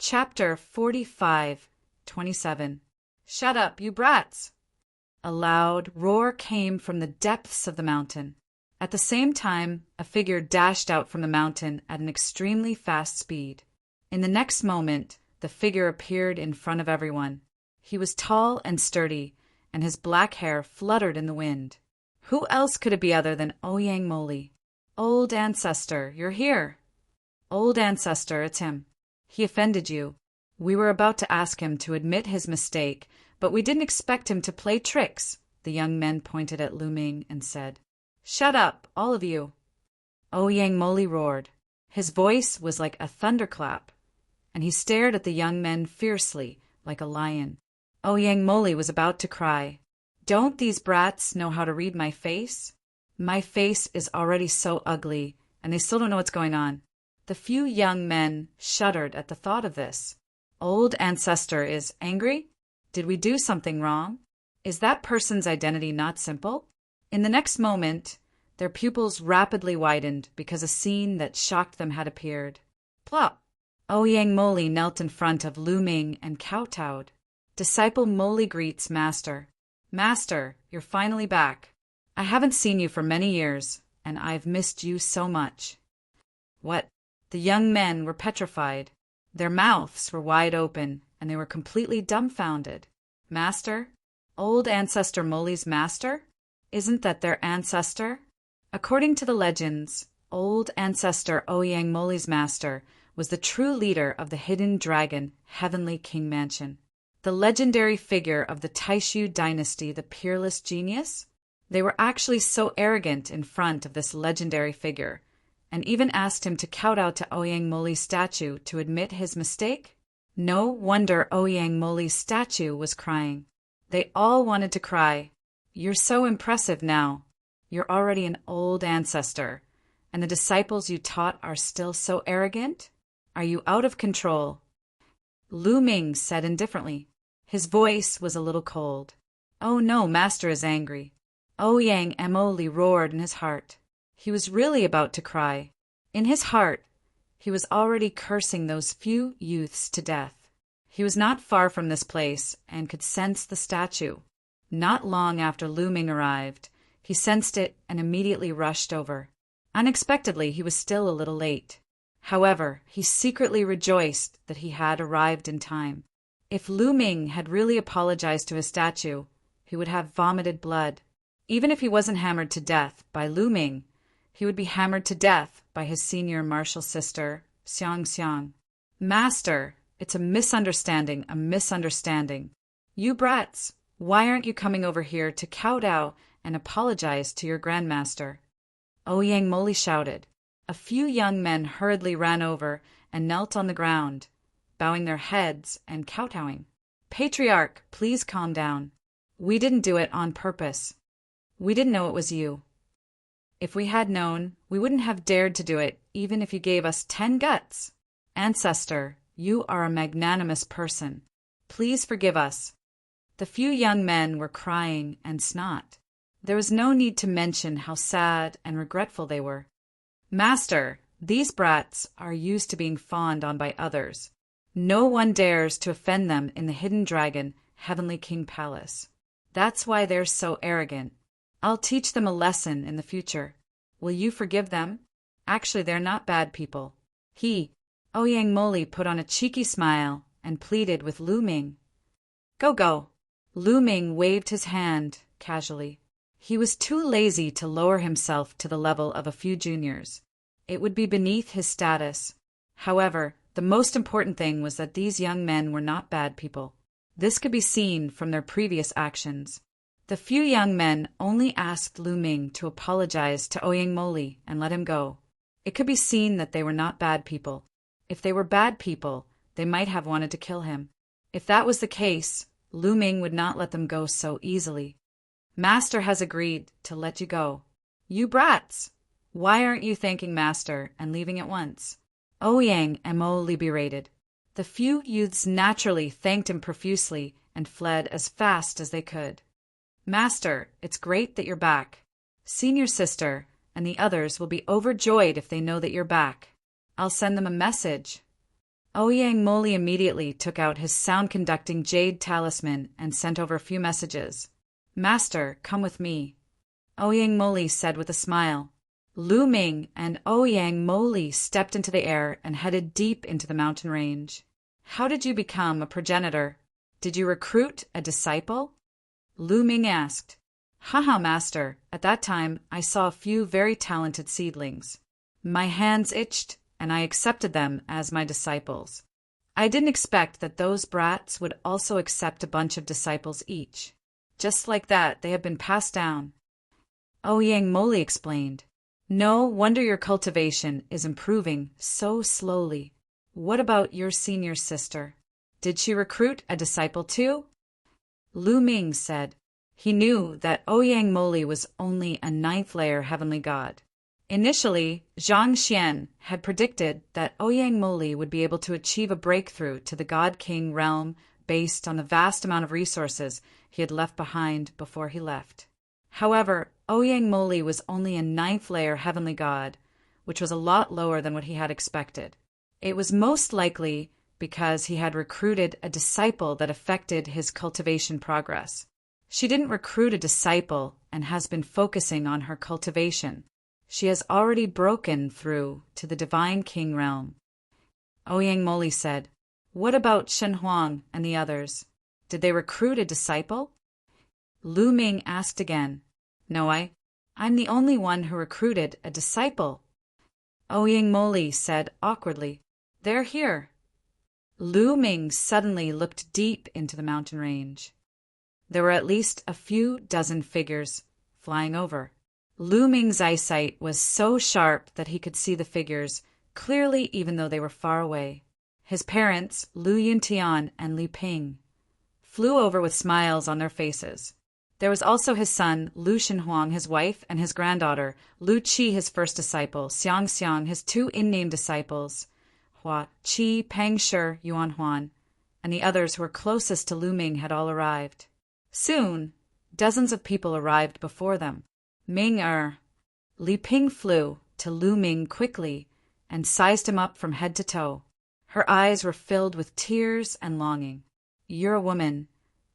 Chapter 45:27. Shut up, you brats! A loud roar came from the depths of the mountain. At the same time, a figure dashed out from the mountain at an extremely fast speed. In the next moment, the figure appeared in front of everyone. He was tall and sturdy, and his black hair fluttered in the wind. Who else could it be other than Ouyang Moli? Old ancestor, you're here! Old ancestor, it's him. He offended you. We were about to ask him to admit his mistake, but we didn't expect him to play tricks. The young men pointed at Lu Ming and said, "Shut up, all of you!" Ouyang Moli roared. His voice was like a thunderclap, and he stared at the young men fiercely, like a lion. Ouyang Moli was about to cry. Don't these brats know how to read my face? My face is already so ugly, and they still don't know what's going on. The few young men shuddered at the thought of this. Old ancestor is angry? Did we do something wrong? Is that person's identity not simple? In the next moment, their pupils rapidly widened because a scene that shocked them had appeared. Plop! Ouyang Moli knelt in front of Lu Ming and kowtowed. Disciple Moli greets Master. Master, you're finally back. I haven't seen you for many years, and I've missed you so much. What? The young men were petrified. Their mouths were wide open, and they were completely dumbfounded. Master? Old ancestor Moli's master? Isn't that their ancestor? According to the legends, old ancestor Ouyang Moli's master was the true leader of the hidden dragon Heavenly King Mansion. The legendary figure of the Taishu dynasty, the peerless genius? They were actually so arrogant in front of this legendary figure, and even asked him to kowtow to Ouyang Moli's statue to admit his mistake? No wonder Ouyang Moli's statue was crying. They all wanted to cry. You're so impressive now. You're already an old ancestor, and the disciples you taught are still so arrogant? Are you out of control? Lu Ming said indifferently. His voice was a little cold. Oh no, Master is angry. Ouyang Moli roared in his heart. He was really about to cry. In his heart, he was already cursing those few youths to death. He was not far from this place and could sense the statue. Not long after Lu Ming arrived, he sensed it and immediately rushed over. Unexpectedly, he was still a little late. However, he secretly rejoiced that he had arrived in time. If Lu Ming had really apologized to his statue, he would have vomited blood. Even if he wasn't hammered to death by Lu Ming, he would be hammered to death by his senior martial sister, Xiang Xiang. Master, it's a misunderstanding, a misunderstanding. You brats, why aren't you coming over here to kowtow and apologize to your grandmaster? Ouyang Moli shouted. A few young men hurriedly ran over and knelt on the ground, bowing their heads and kowtowing. Patriarch, please calm down. We didn't do it on purpose. We didn't know it was you. If we had known, we wouldn't have dared to do it, even if you gave us 10 guts. Ancestor, you are a magnanimous person. Please forgive us. The few young men were crying and snot. There was no need to mention how sad and regretful they were. Master, these brats are used to being fawned on by others. No one dares to offend them in the Hidden Dragon Heavenly King Palace. That's why they're so arrogant. I'll teach them a lesson in the future. Will you forgive them? Actually, they're not bad people. Ouyang Moli put on a cheeky smile and pleaded with Lu Ming. Go, go. Lu Ming waved his hand casually. He was too lazy to lower himself to the level of a few juniors. It would be beneath his status. However, the most important thing was that these young men were not bad people. This could be seen from their previous actions. The few young men only asked Lu Ming to apologize to Ouyang Moli and let him go. It could be seen that they were not bad people. If they were bad people, they might have wanted to kill him. If that was the case, Lu Ming would not let them go so easily. Master has agreed to let you go. You brats! Why aren't you thanking Master and leaving at once? Ouyang Moli berated. The few youths naturally thanked him profusely and fled as fast as they could. Master, it's great that you're back. Senior sister and the others will be overjoyed if they know that you're back. I'll send them a message. Ouyang Moli immediately took out his sound-conducting jade talisman and sent over a few messages. "Master, come with me," Ouyang Moli said with a smile. Lu Ming and Ouyang Moli stepped into the air and headed deep into the mountain range. "How did you become a progenitor? Did you recruit a disciple?" Lu Ming asked. "Haha, master, at that time I saw a few very talented seedlings. My hands itched, and I accepted them as my disciples. I didn't expect that those brats would also accept a bunch of disciples each. Just like that, they have been passed down," Ouyang Moli explained. "No wonder your cultivation is improving so slowly. What about your senior sister? Did she recruit a disciple too?" Lu Ming said. He knew that Ouyang Moli was only a ninth-layer heavenly god. Initially, Zhang Xian had predicted that Ouyang Moli would be able to achieve a breakthrough to the God-King realm based on the vast amount of resources he had left behind before he left. However, Ouyang Moli was only a ninth-layer heavenly god, which was a lot lower than what he had expected. It was most likely because he had recruited a disciple that affected his cultivation progress. She didn't recruit a disciple and has been focusing on her cultivation. She has already broken through to the Divine King realm. Ouyang Moli said, "What about Shen Huang and the others? Did they recruit a disciple?" Lu Ming asked again. "No, I'm the only one who recruited a disciple," Ouyang Moli said awkwardly. "They're here." Lu Ming suddenly looked deep into the mountain range. There were at least a few dozen figures flying over. Lu Ming's eyesight was so sharp that he could see the figures clearly even though they were far away. His parents, Lu Yuntian and Li Ping, flew over with smiles on their faces. There was also his son, Lu Shenhuang, his wife, and his granddaughter, Lu Qi, his first disciple, Xiang Xiang, his two in-name disciples, Hua Qi, Peng Shi, Yuan Huan, and the others who were closest to Lu Ming had all arrived. Soon, dozens of people arrived before them. Li Ping flew to Lu Ming quickly and sized him up from head to toe. Her eyes were filled with tears and longing. "You're a woman.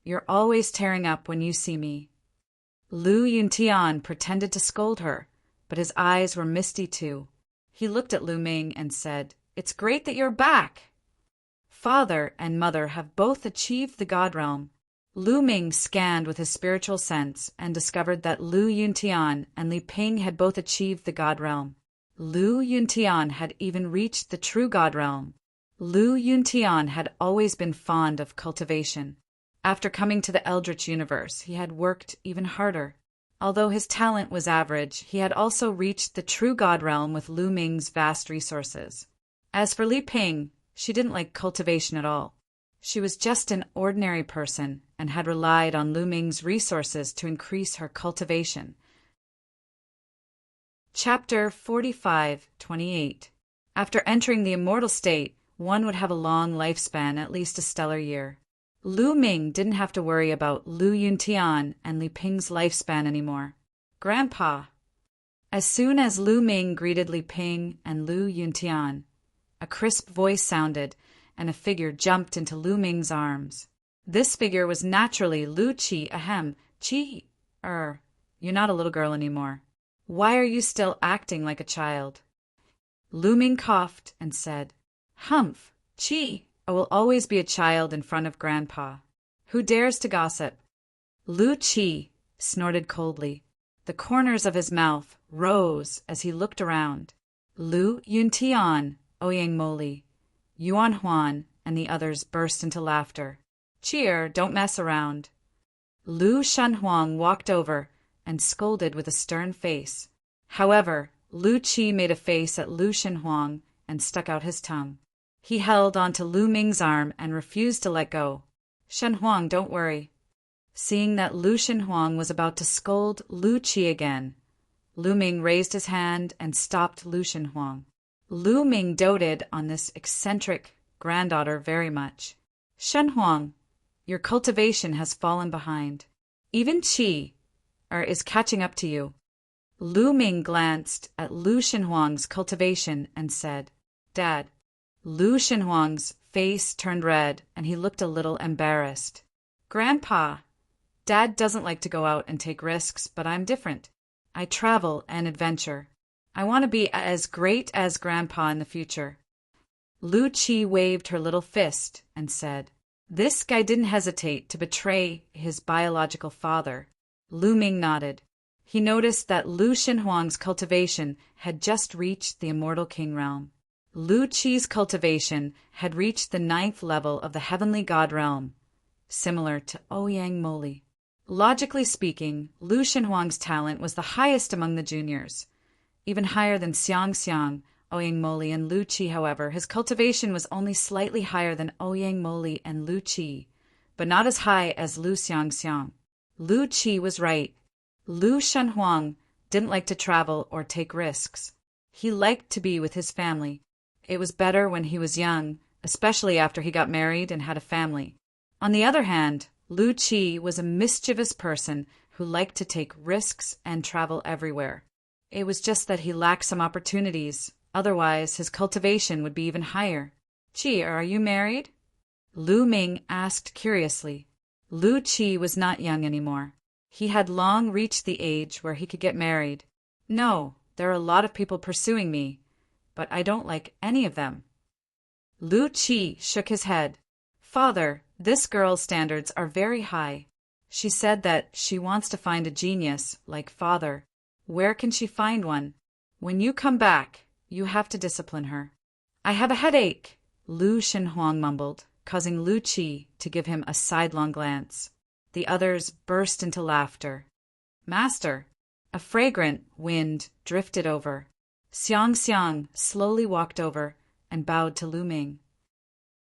You're always tearing up when you see me." Lu Yuntian pretended to scold her, but his eyes were misty too. He looked at Lu Ming and said, "It's great that you're back. Father and mother have both achieved the God realm." Lu Ming scanned with his spiritual sense and discovered that Lu Yuntian and Li Ping had both achieved the God realm. Lu Yuntian had even reached the true God realm. Lu Yuntian had always been fond of cultivation. After coming to the Eldritch universe, he had worked even harder. Although his talent was average, he had also reached the true God realm with Lu Ming's vast resources. As for Li Ping, she didn't like cultivation at all. She was just an ordinary person and had relied on Lu Ming's resources to increase her cultivation. Chapter 45:28. After entering the immortal state, one would have a long lifespan, at least a stellar year. Lu Ming didn't have to worry about Lu Yuntian and Li Ping's lifespan anymore. "Grandpa." As soon as Lu Ming greeted Li Ping and Lu Yuntian, a crisp voice sounded, and a figure jumped into Lu Ming's arms. This figure was naturally Lu Qi. Qi, you're not a little girl anymore. Why are you still acting like a child?" Lu Ming coughed and said, "Humph, Qi, I will always be a child in front of Grandpa. Who dares to gossip?" Lu Qi snorted coldly. The corners of his mouth rose as he looked around. Lu Yuntian, Ouyang Moli, Yuan Huan, and the others burst into laughter. "Cheer, don't mess around." Lu Shenhuang walked over and scolded with a stern face. However, Lu Qi made a face at Lu Shenhuang and stuck out his tongue. He held onto Lu Ming's arm and refused to let go. "Shenhuang, don't worry." Seeing that Lu Shenhuang was about to scold Lu Qi again, Lu Ming raised his hand and stopped Lu Shenhuang. Lu Ming doted on this eccentric granddaughter very much. "Shenhuang, your cultivation has fallen behind. Even Qi is catching up to you." Lu Ming glanced at Lu Shenhuang's cultivation and said, "Dad." Lu Xinhuang's face turned red and he looked a little embarrassed. Grandpa, Dad doesn't like to go out and take risks, but I'm different. I travel and adventure. I want to be as great as Grandpa in the future. Lu Qi waved her little fist and said, "This guy didn't hesitate to betray his biological father." Lu Ming nodded. He noticed that Lu Xinhuang's cultivation had just reached the immortal king realm. Lu Qi's cultivation had reached the 9th level of the heavenly god realm, similar to Ouyang Moli. Logically speaking, Lu Xinhuang's talent was the highest among the juniors, even higher than Xiang Xiang, Ouyang Moli, and Lu Qi. However, his cultivation was only slightly higher than Ouyang Moli and Lu Qi, but not as high as Lu Xiang Xiang. Lu Qi was right. Lu Xinhuang didn't like to travel or take risks. He liked to be with his family. It was better when he was young, especially after he got married and had a family. On the other hand, Lu Qi was a mischievous person who liked to take risks and travel everywhere. It was just that he lacked some opportunities. Otherwise, his cultivation would be even higher. "Qi, are you married?" Lu Ming asked curiously. Lu Qi was not young anymore. He had long reached the age where he could get married. "No, there are a lot of people pursuing me, but I don't like any of them." Lu Qi shook his head. "Father, this girl's standards are very high. She said that she wants to find a genius like father. Where can she find one? When you come back, you have to discipline her." "I have a headache," Lu Xinhuang mumbled, causing Lu Qi to give him a sidelong glance. The others burst into laughter. "Master!" A fragrant wind drifted over. Xiang Xiang slowly walked over and bowed to Lu Ming.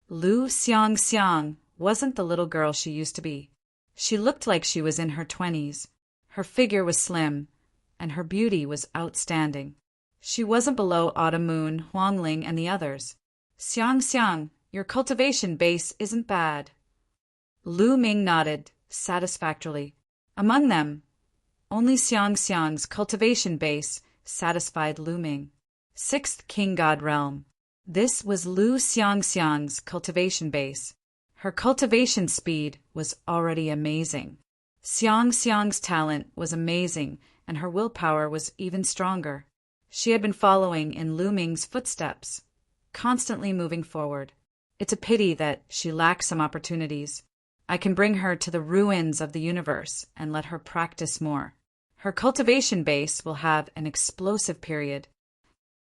Lu Xiang Xiang wasn't the little girl she used to be. She looked like she was in her 20s. Her figure was slim, and her beauty was outstanding. She wasn't below Autumn Moon, Huangling, and the others. "Xiang Xiang, your cultivation base isn't bad." Lu Ming nodded satisfactorily. Among them, only Xiang Xiang's cultivation base satisfied Lu Ming. 6th King God Realm. This was Lu Xiang Xiang's cultivation base. Her cultivation speed was already amazing. Xiang Xiang's talent was amazing, and her willpower was even stronger. She had been following in Lu Ming's footsteps, constantly moving forward. It's a pity that she lacks some opportunities. I can bring her to the ruins of the universe and let her practice more. Her cultivation base will have an explosive period.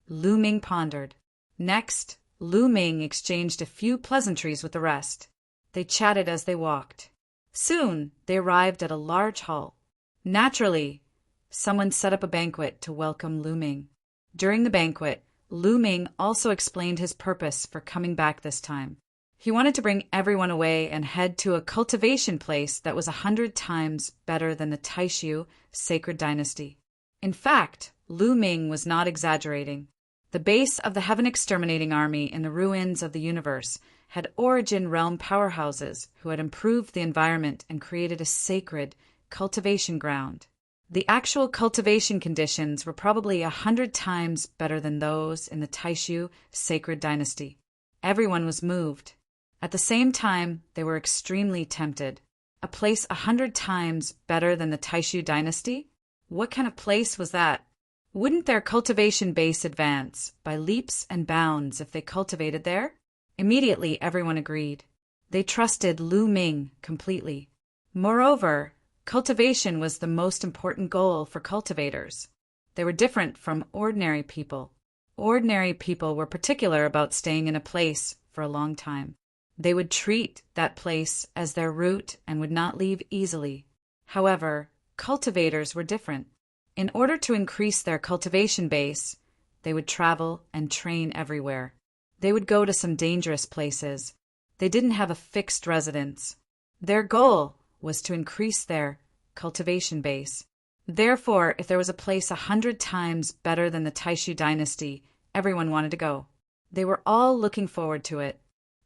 Lu Ming pondered. Next, Lu Ming exchanged a few pleasantries with the rest. They chatted as they walked. Soon, they arrived at a large hall. Naturally, someone set up a banquet to welcome Lu Ming. During the banquet, Lu Ming also explained his purpose for coming back this time. He wanted to bring everyone away and head to a cultivation place that was 100 times better than the Taishu sacred dynasty. In fact, Lu Ming was not exaggerating. The base of the Heaven Exterminating Army in the ruins of the universe had origin realm powerhouses who had improved the environment and created a sacred cultivation ground. The actual cultivation conditions were probably 100 times better than those in the Taishu sacred dynasty. Everyone was moved. At the same time, they were extremely tempted. A place 100 times better than the Taishu dynasty? What kind of place was that? Wouldn't their cultivation base advance by leaps and bounds if they cultivated there? Immediately, everyone agreed. They trusted Lu Ming completely. Moreover, cultivation was the most important goal for cultivators. They were different from ordinary people. Ordinary people were particular about staying in a place for a long time. They would treat that place as their root and would not leave easily. However, cultivators were different. In order to increase their cultivation base, they would travel and train everywhere. They would go to some dangerous places. They didn't have a fixed residence. Their goal was to increase their cultivation base. Therefore, if there was a place 100 times better than the Taishu dynasty, everyone wanted to go. They were all looking forward to it.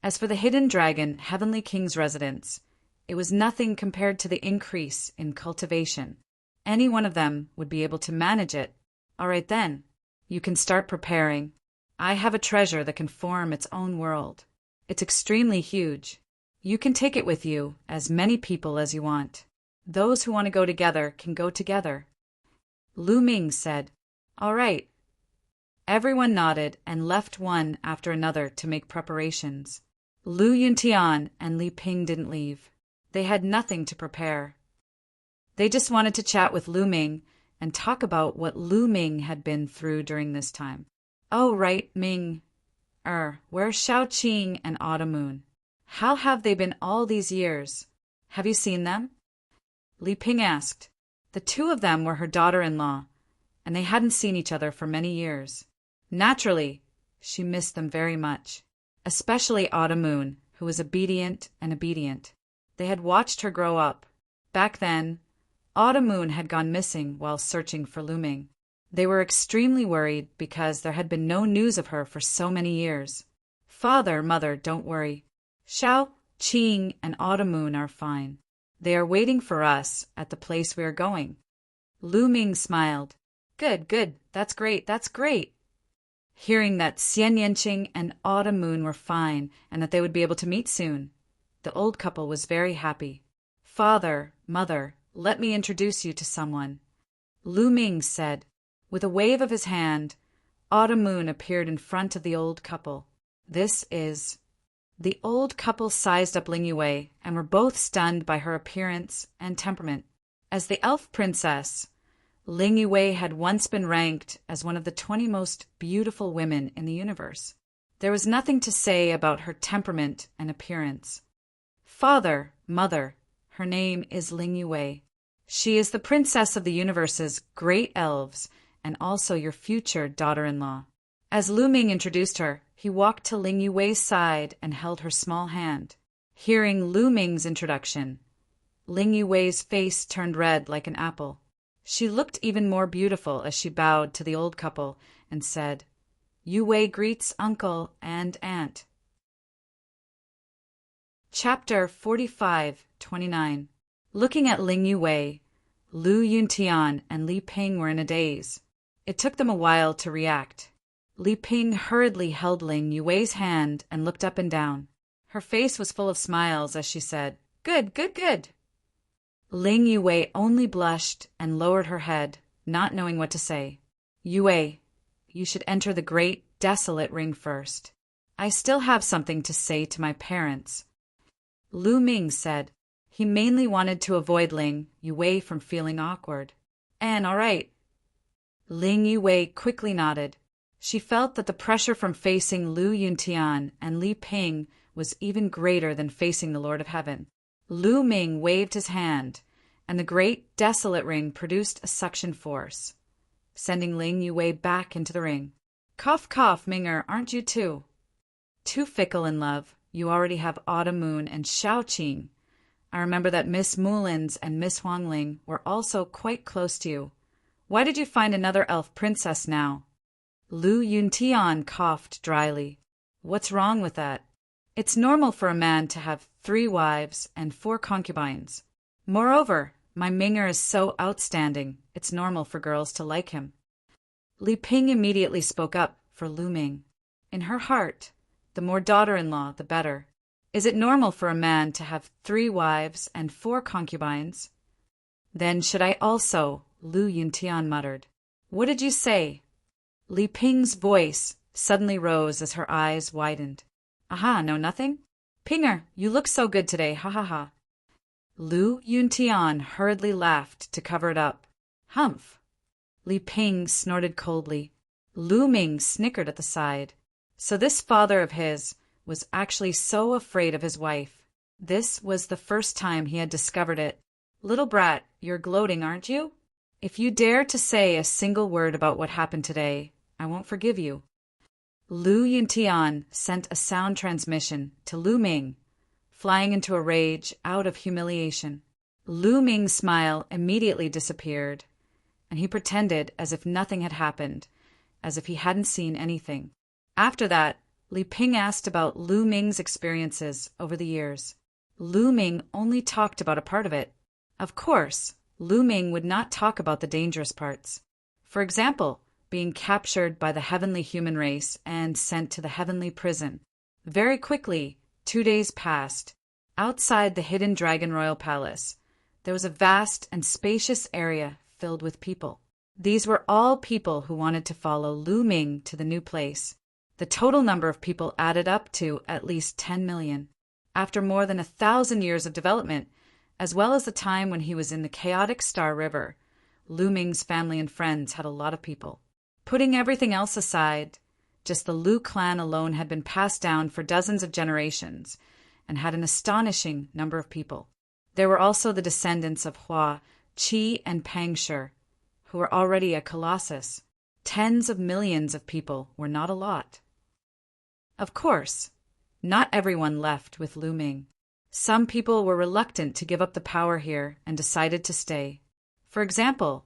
As for the Hidden Dragon, Heavenly King's residence, it was nothing compared to the increase in cultivation. Any one of them would be able to manage it. All right then, you can start preparing. I have a treasure that can form its own world. It's extremely huge. You can take it with you, as many people as you want. Those who want to go together can go together. Lu Ming said, "All right." Everyone nodded and left one after another to make preparations. Lu Yuntian and Li Ping didn't leave. They had nothing to prepare. They just wanted to chat with Lu Ming and talk about what Lu Ming had been through during this time. "Oh, right, Ming. Where's Shao Qing and Autumn Moon? How have they been all these years? Have you seen them?" Li Ping asked. The two of them were her daughter-in-law, and they hadn't seen each other for many years. Naturally, she missed them very much, especially Autumn Moon, who was obedient. They had watched her grow up. Back then, Autumn Moon had gone missing while searching for Lu Ming. They were extremely worried because there had been no news of her for so many years. "Father, Mother, don't worry. Shao Qing and Autumn Moon are fine. They are waiting for us at the place we are going." Lu Ming smiled. Good, that's great. Hearing that Xian Yanqing and Autumn Moon were fine and that they would be able to meet soon, the old couple was very happy. "Father, Mother, let me introduce you to someone," Lu Ming said. With a wave of his hand, Autumn Moon appeared in front of the old couple. "This is..." The old couple sized up Ling Yue and were both stunned by her appearance and temperament. As the elf princess, Ling Yue had once been ranked as one of the 20 most beautiful women in the universe. There was nothing to say about her temperament and appearance. "Father, Mother, her name is Ling Yue. She is the princess of the universe's great elves and also your future daughter-in-law." As Lu Ming introduced her, he walked to Ling Yue's side and held her small hand. Hearing Lu Ming's introduction, Ling Yue's face turned red like an apple. She looked even more beautiful as she bowed to the old couple and said, "Yue greets uncle and aunt." Chapter 45-29. Looking at Ling Yue, Lu Yuntian and Li Ping were in a daze. It took them a while to react. Li Ping hurriedly held Ling Yue's hand and looked up and down. Her face was full of smiles as she said, Good. Ling Yue only blushed and lowered her head, not knowing what to say. "Yue, you should enter the great, desolate ring first. I still have something to say to my parents," Lu Ming said. He mainly wanted to avoid Ling Yue from feeling awkward. "And all right." Ling Yue quickly nodded. She felt that the pressure from facing Lu Yuntian and Li Ping was even greater than facing the Lord of Heaven. Lu Ming waved his hand, and the great desolate ring produced a suction force, sending Ling Yue back into the ring. Cough, Minger, aren't you too? Too fickle in love. You already have Autumn Moon and Shao Qing. I remember that Miss Mullins and Miss Huangling were also quite close to you. Why did you find another elf princess now? Lu Yuntian coughed dryly. What's wrong with that? It's normal for a man to have 3 wives and 4 concubines. Moreover, my Minger is so outstanding, it's normal for girls to like him. Li Ping immediately spoke up for Lu Ming. In her heart, the more daughter-in-law, the better. Is it normal for a man to have 3 wives and 4 concubines? Then should I also, Lu Yuntian muttered. What did you say? Li Ping's voice suddenly rose as her eyes widened. Aha, no nothing? Pinger, you look so good today, ha ha ha. Lu Yuntian hurriedly laughed to cover it up. Humph. Li Ping snorted coldly. Lu Ming snickered at the side. So this father of his was actually so afraid of his wife. This was the first time he had discovered it. Little brat, you're gloating, aren't you? If you dare to say a single word about what happened today, I won't forgive you. Lu Yuntian sent a sound transmission to Lu Ming, flying into a rage out of humiliation. Lu Ming's smile immediately disappeared, and he pretended as if nothing had happened, as if he hadn't seen anything. After that, Li Ping asked about Lu Ming's experiences over the years. Lu Ming only talked about a part of it. Of course, Lu Ming would not talk about the dangerous parts. For example, being captured by the heavenly human race and sent to the heavenly prison. Very quickly, 2 days passed. Outside the hidden Dragon Royal Palace, there was a vast and spacious area filled with people. These were all people who wanted to follow Lu Ming to the new place. The total number of people added up to at least 10 million. After more than 1,000 years of development, as well as the time when he was in the chaotic Star River, Lu Ming's family and friends had a lot of people. Putting everything else aside, just the Lu clan alone had been passed down for dozens of generations and had an astonishing number of people. There were also the descendants of Hua, Qi, and Pang Shi, who were already a colossus. Tens of millions of people were not a lot. Of course, not everyone left with Lu Ming. Some people were reluctant to give up the power here and decided to stay. For example,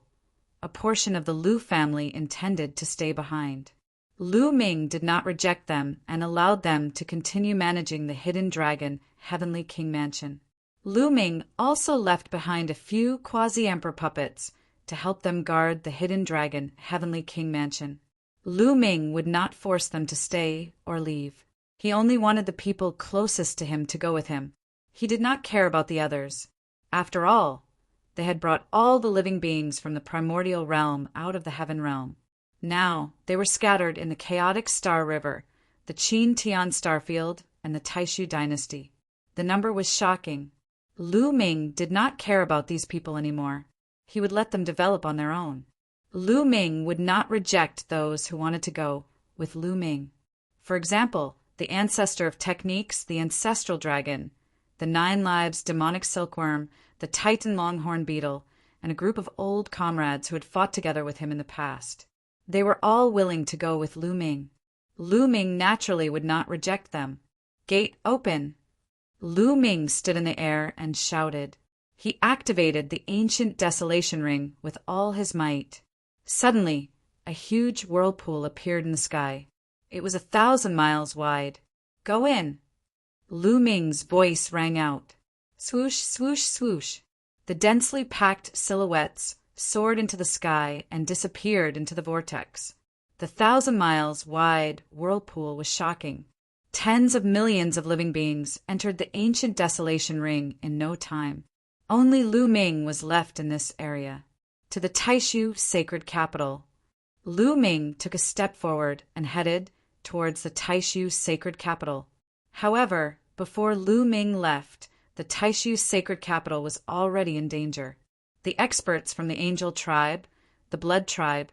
a portion of the Lu family intended to stay behind. Lu Ming did not reject them and allowed them to continue managing the Hidden Dragon Heavenly King Mansion. Lu Ming also left behind a few quasi-emperor puppets to help them guard the Hidden Dragon Heavenly King Mansion. Lu Ming would not force them to stay or leave. He only wanted the people closest to him to go with him. He did not care about the others. After all, they had brought all the living beings from the primordial realm out of the heaven realm. Now they were scattered in the chaotic Star River, the Qin Tian Starfield, and the Taishu dynasty. The number was shocking. Lu Ming did not care about these people anymore. He would let them develop on their own. Lu Ming would not reject those who wanted to go with Lu Ming. For example, the ancestor of techniques, the ancestral dragon, the 9 lives demonic silkworm, the Titan longhorn beetle, and a group of old comrades who had fought together with him in the past. They were all willing to go with Lu Ming. Lu Ming naturally would not reject them. Gate open! Lu Ming stood in the air and shouted. He activated the ancient desolation ring with all his might. Suddenly, a huge whirlpool appeared in the sky. It was 1,000 miles wide. Go in! Lu Ming's voice rang out. Swoosh, swoosh, swoosh. The densely packed silhouettes soared into the sky and disappeared into the vortex. The 1,000 miles wide whirlpool was shocking. Tens of millions of living beings entered the ancient desolation ring in no time. Only Lu Ming was left in this area. To the Taishu sacred capital. Lu Ming took a step forward and headed towards the Taishu sacred capital. However, before Lu Ming left, the Taishu sacred capital was already in danger. The experts from the Angel tribe, the Blood tribe,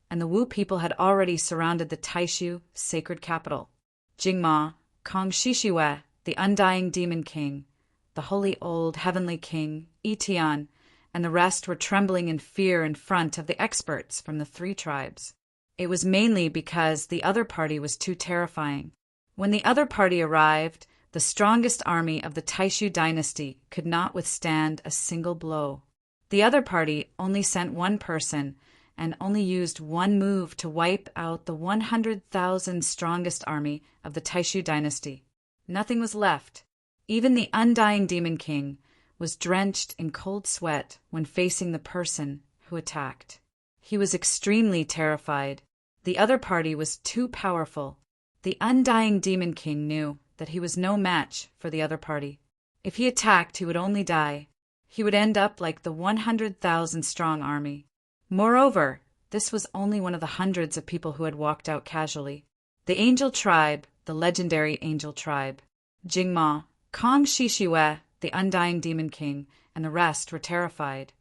and the Wu people had already surrounded the Taishu sacred capital. Jingma, Kong Shishiwe, the Undying Demon King, the Holy Old Heavenly King, Etian, and the rest were trembling in fear in front of the experts from the 3 tribes. It was mainly because the other party was too terrifying. When the other party arrived, the strongest army of the Taishu dynasty could not withstand a single blow. The other party only sent 1 person and only used 1 move to wipe out the 100,000 strongest army of the Taishu dynasty. Nothing was left. Even the Undying Demon King was drenched in cold sweat when facing the person who attacked. He was extremely terrified. The other party was too powerful. The Undying Demon King knew that he was no match for the other party. If he attacked, he would only die. He would end up like the 100,000 strong army. Moreover, this was only one of the hundreds of people who had walked out casually. The Angel tribe, the legendary Angel tribe, Jingma, Kong Shishiwe, the Undying Demon King, and the rest were terrified.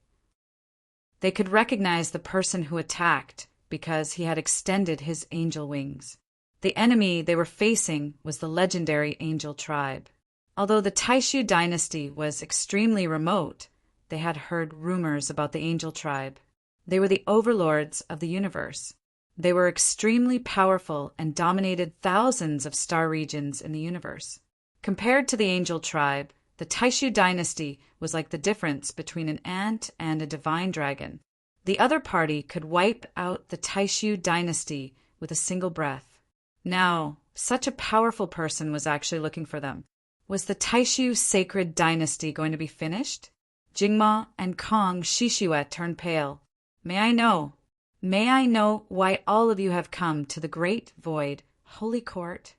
They could recognize the person who attacked because he had extended his angel wings. The enemy they were facing was the legendary Angel tribe. Although the Taishu dynasty was extremely remote, they had heard rumors about the Angel tribe. They were the overlords of the universe. They were extremely powerful and dominated thousands of star regions in the universe. Compared to the Angel tribe, the Taishu dynasty was like the difference between an ant and a divine dragon. The other party could wipe out the Taishu dynasty with a single breath. Now, such a powerful person was actually looking for them. Was the Taishu sacred dynasty going to be finished? Jingma and Kong Shishiwe turned pale. May I know? May I know why all of you have come to the great void, holy court?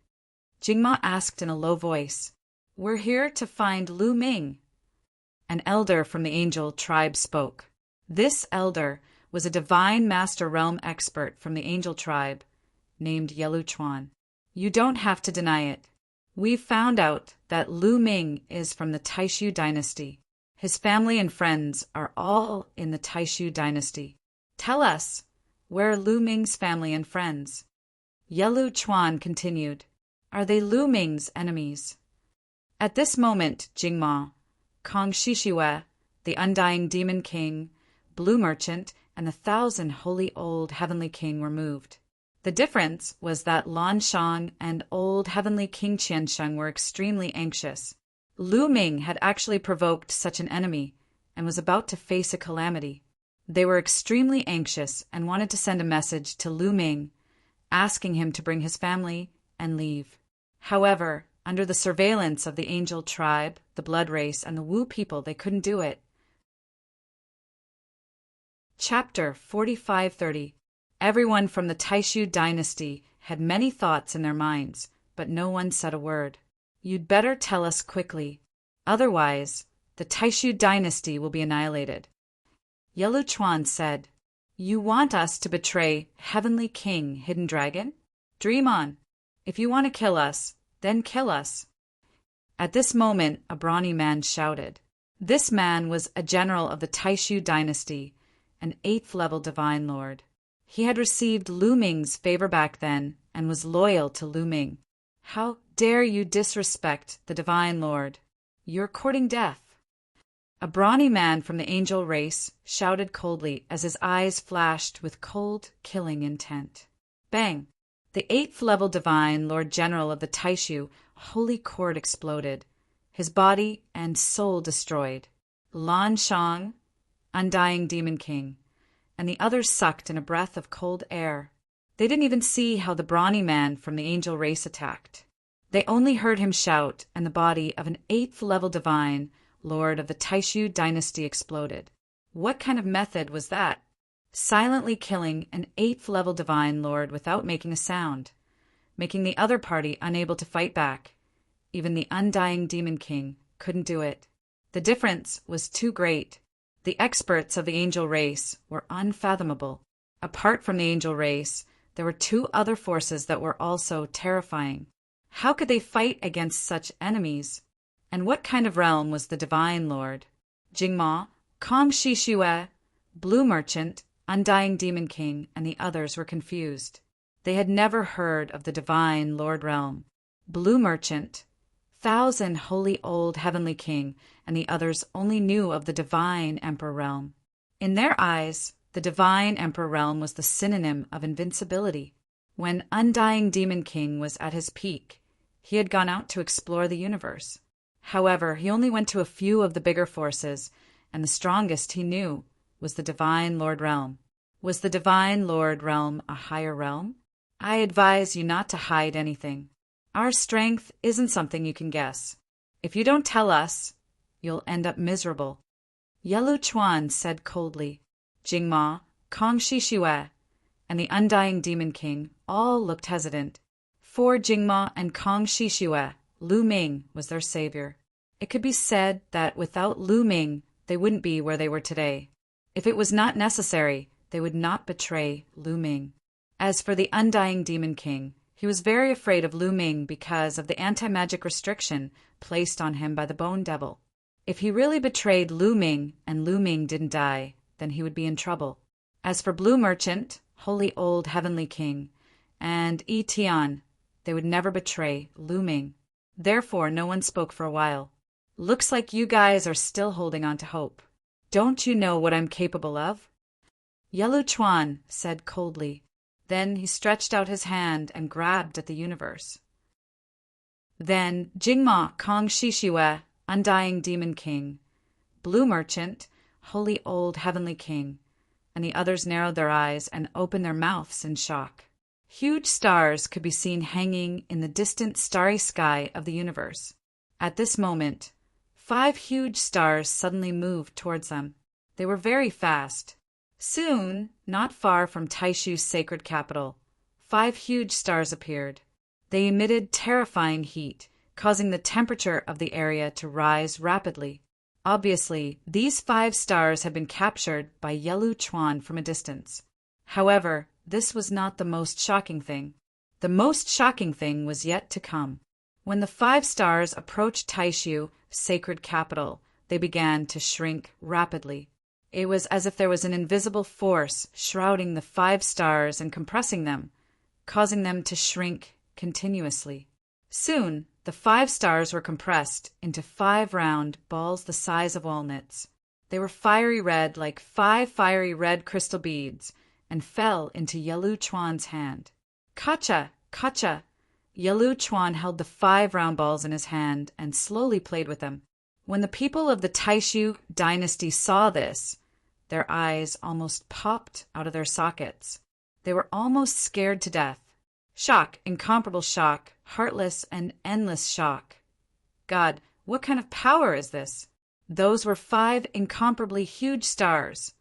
Jingma asked in a low voice. We're here to find Lu Ming. An elder from the angel tribe spoke. This elder was a divine master realm expert from the angel tribe named Yelu Chuan. You don't have to deny it. We've found out that Lu Ming is from the Taishu dynasty. His family and friends are all in the Taishu dynasty. Tell us, where are Lu Ming's family and friends? Yelu Chuan continued. Are they Lu Ming's enemies? At this moment, Jingma, Kong Shishiwe, the Undying Demon King, Blue Merchant, and the 1,000 Holy Old Heavenly King were moved. The difference was that Lan Shang and Old Heavenly King Qiansheng were extremely anxious. Lu Ming had actually provoked such an enemy and was about to face a calamity. They were extremely anxious and wanted to send a message to Lu Ming, asking him to bring his family and leave. However, under the surveillance of the angel tribe, the blood race, and the Wu people, they couldn't do it. Chapter 4530. Everyone from the Taishu dynasty had many thoughts in their minds, but no one said a word. You'd better tell us quickly. Otherwise, the Taishu dynasty will be annihilated. Yelu Chuan said, You want us to betray Heavenly King Hidden Dragon? Dream on. If you want to kill us, then kill us. At this moment, a brawny man shouted. This man was a general of the Taishu dynasty, an 8th-level divine lord. He had received Lu Ming's favor back then and was loyal to Lu Ming. How dare you disrespect the divine lord? You're courting death. A brawny man from the angel race shouted coldly as his eyes flashed with cold, killing intent. Bang! The 8th-level divine Lord General of the Taishu Holy Court exploded, his body and soul destroyed. Lan Shang, Undying Demon King, and the others sucked in a breath of cold air. They didn't even see how the brawny man from the angel race attacked. They only heard him shout, and the body of an 8th-level divine Lord of the Taishu dynasty exploded. What kind of method was that? Silently killing an 8th-level divine lord without making a sound, making the other party unable to fight back. Even the Undying Demon King couldn't do it. The difference was too great. The experts of the angel race were unfathomable. Apart from the angel race, there were 2 other forces that were also terrifying. How could they fight against such enemies? And what kind of realm was the divine lord? Jingma, Kong Shishiwe, Blue Merchant, Undying Demon King, and the others were confused. They had never heard of the divine Lord realm. Blue Merchant, 1,000 Holy Old Heavenly King, and the others only knew of the divine Emperor realm. In their eyes, the divine Emperor realm was the synonym of invincibility. When Undying Demon King was at his peak, he had gone out to explore the universe. However, he only went to a few of the bigger forces, and the strongest he knew was the divine Lord realm. Was the divine Lord realm a higher realm? I advise you not to hide anything. Our strength isn't something you can guess. If you don't tell us, you'll end up miserable. Yelu Chuan said coldly. Jingma, Kong Shishiwe, and the Undying Demon King all looked hesitant. For Jingma and Kong Shishiwe, Lu Ming was their savior. It could be said that without Lu Ming, they wouldn't be where they were today. If it was not necessary, they would not betray Lu Ming. As for the Undying Demon King, he was very afraid of Lu Ming because of the anti-magic restriction placed on him by the Bone Devil. If he really betrayed Lu Ming and Lu Ming didn't die, then he would be in trouble. As for Blue Merchant, Holy Old Heavenly King, and Yi Tian, they would never betray Lu Ming. Therefore, no one spoke for a while. Looks like you guys are still holding on to hope. Don't you know what I'm capable of? Yelu Chuan said coldly. Then he stretched out his hand and grabbed at the universe. Then Jingma, Kong Shishiwe, Undying Demon King, Blue Merchant, Holy Old Heavenly King, and the others narrowed their eyes and opened their mouths in shock. Huge stars could be seen hanging in the distant starry sky of the universe. At this moment, 5 huge stars suddenly moved towards them. They were very fast. Soon, not far from Taishu's sacred capital, 5 huge stars appeared. They emitted terrifying heat, causing the temperature of the area to rise rapidly. Obviously, these 5 stars had been captured by Yelu Chuan from a distance. However, this was not the most shocking thing. The most shocking thing was yet to come. When the 5 stars approached Taishu's sacred capital, they began to shrink rapidly. It was as if there was an invisible force shrouding the 5 stars and compressing them, causing them to shrink continuously. Soon, the 5 stars were compressed into 5 round balls the size of walnuts. They were fiery red like 5 fiery red crystal beads and fell into Yelu Chuan's hand. Kacha! Kacha! Yelu Chuan held the 5 round balls in his hand and slowly played with them. When the people of the Taishu dynasty saw this, their eyes almost popped out of their sockets. They were almost scared to death. Shock, incomparable shock, heartless and endless shock. God, what kind of power is this? Those were 5 incomparably huge stars,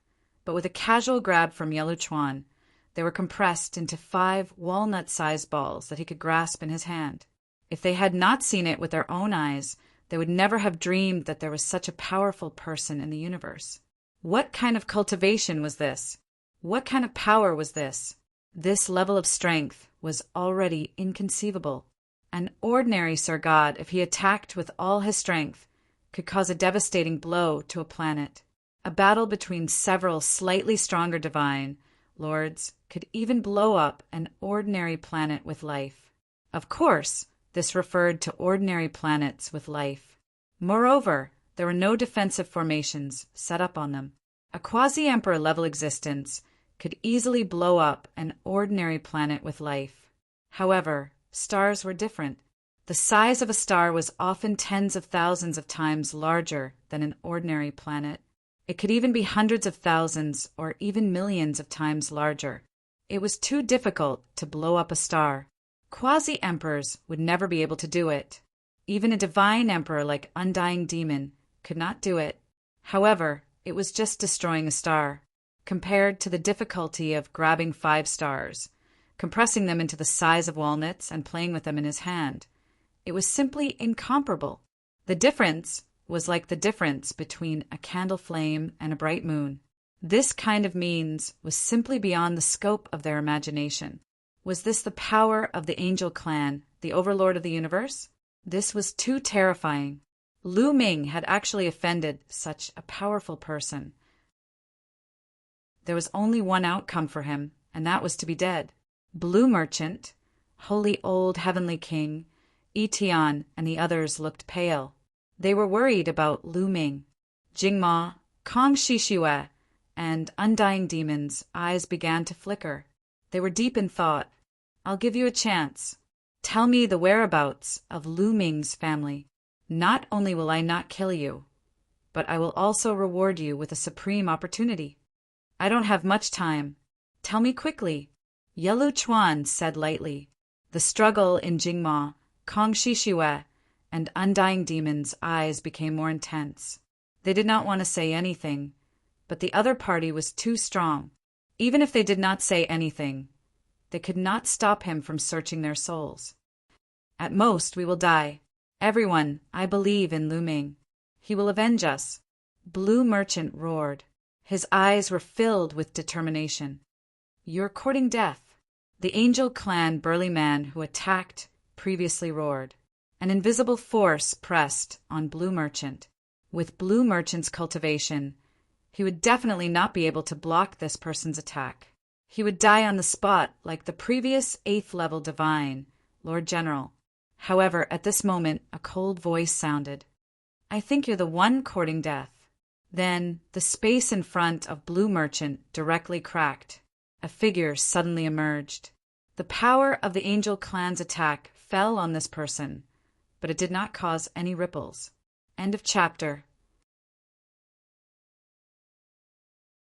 but with a casual grab from Yelu Chuan, they were compressed into 5 walnut-sized balls that he could grasp in his hand. If they had not seen it with their own eyes, they would never have dreamed that there was such a powerful person in the universe. What kind of cultivation was this? What kind of power was this? This level of strength was already inconceivable. An ordinary Sir God, if he attacked with all his strength, could cause a devastating blow to a planet. A battle between several slightly stronger divine lords could even blow up an ordinary planet with life. Of course, this referred to ordinary planets with life. Moreover, there were no defensive formations set up on them. A quasi-emperor level existence could easily blow up an ordinary planet with life. However, stars were different. The size of a star was often tens of thousands of times larger than an ordinary planet. It could even be hundreds of thousands or even millions of times larger. It was too difficult to blow up a star. Quasi-emperors would never be able to do it. Even a divine emperor like Undying Demon could not do it. However, it was just destroying a star, compared to the difficulty of grabbing 5 stars, compressing them into the size of walnuts and playing with them in his hand. It was simply incomparable. The difference was like the difference between a candle flame and a bright moon. This kind of means was simply beyond the scope of their imagination. Was this the power of the angel clan, the overlord of the universe? This was too terrifying. Lu Ming had actually offended such a powerful person. There was only one outcome for him, and that was to be dead. Blue Merchant, holy old heavenly king, Etian, and the others looked pale. They were worried about Lu Ming. Jingma, Kong Shishue, and Undying Demon's eyes began to flicker. They were deep in thought. I'll give you a chance. Tell me the whereabouts of Lu Ming's family. Not only will I not kill you, but I will also reward you with a supreme opportunity. I don't have much time. Tell me quickly. Yelu Chuan said lightly. The struggle in Jingma, Kong Shishue, and Undying Demon's eyes became more intense. They did not want to say anything, but the other party was too strong. Even if they did not say anything, they could not stop him from searching their souls. At most, we will die. Everyone, I believe in Lu Ming. He will avenge us. Blue Merchant roared. His eyes were filled with determination. You're courting death. The Angel Clan burly man who attacked previously roared. An invisible force pressed on Blue Merchant. With Blue Merchant's cultivation, he would definitely not be able to block this person's attack. He would die on the spot like the previous 8th level divine, Lord General. However, at this moment, a cold voice sounded. I think you're the one courting death. Then, the space in front of Blue Merchant directly cracked. A figure suddenly emerged. The power of the Angel Clan's attack fell on this person, but it did not cause any ripples. End of chapter.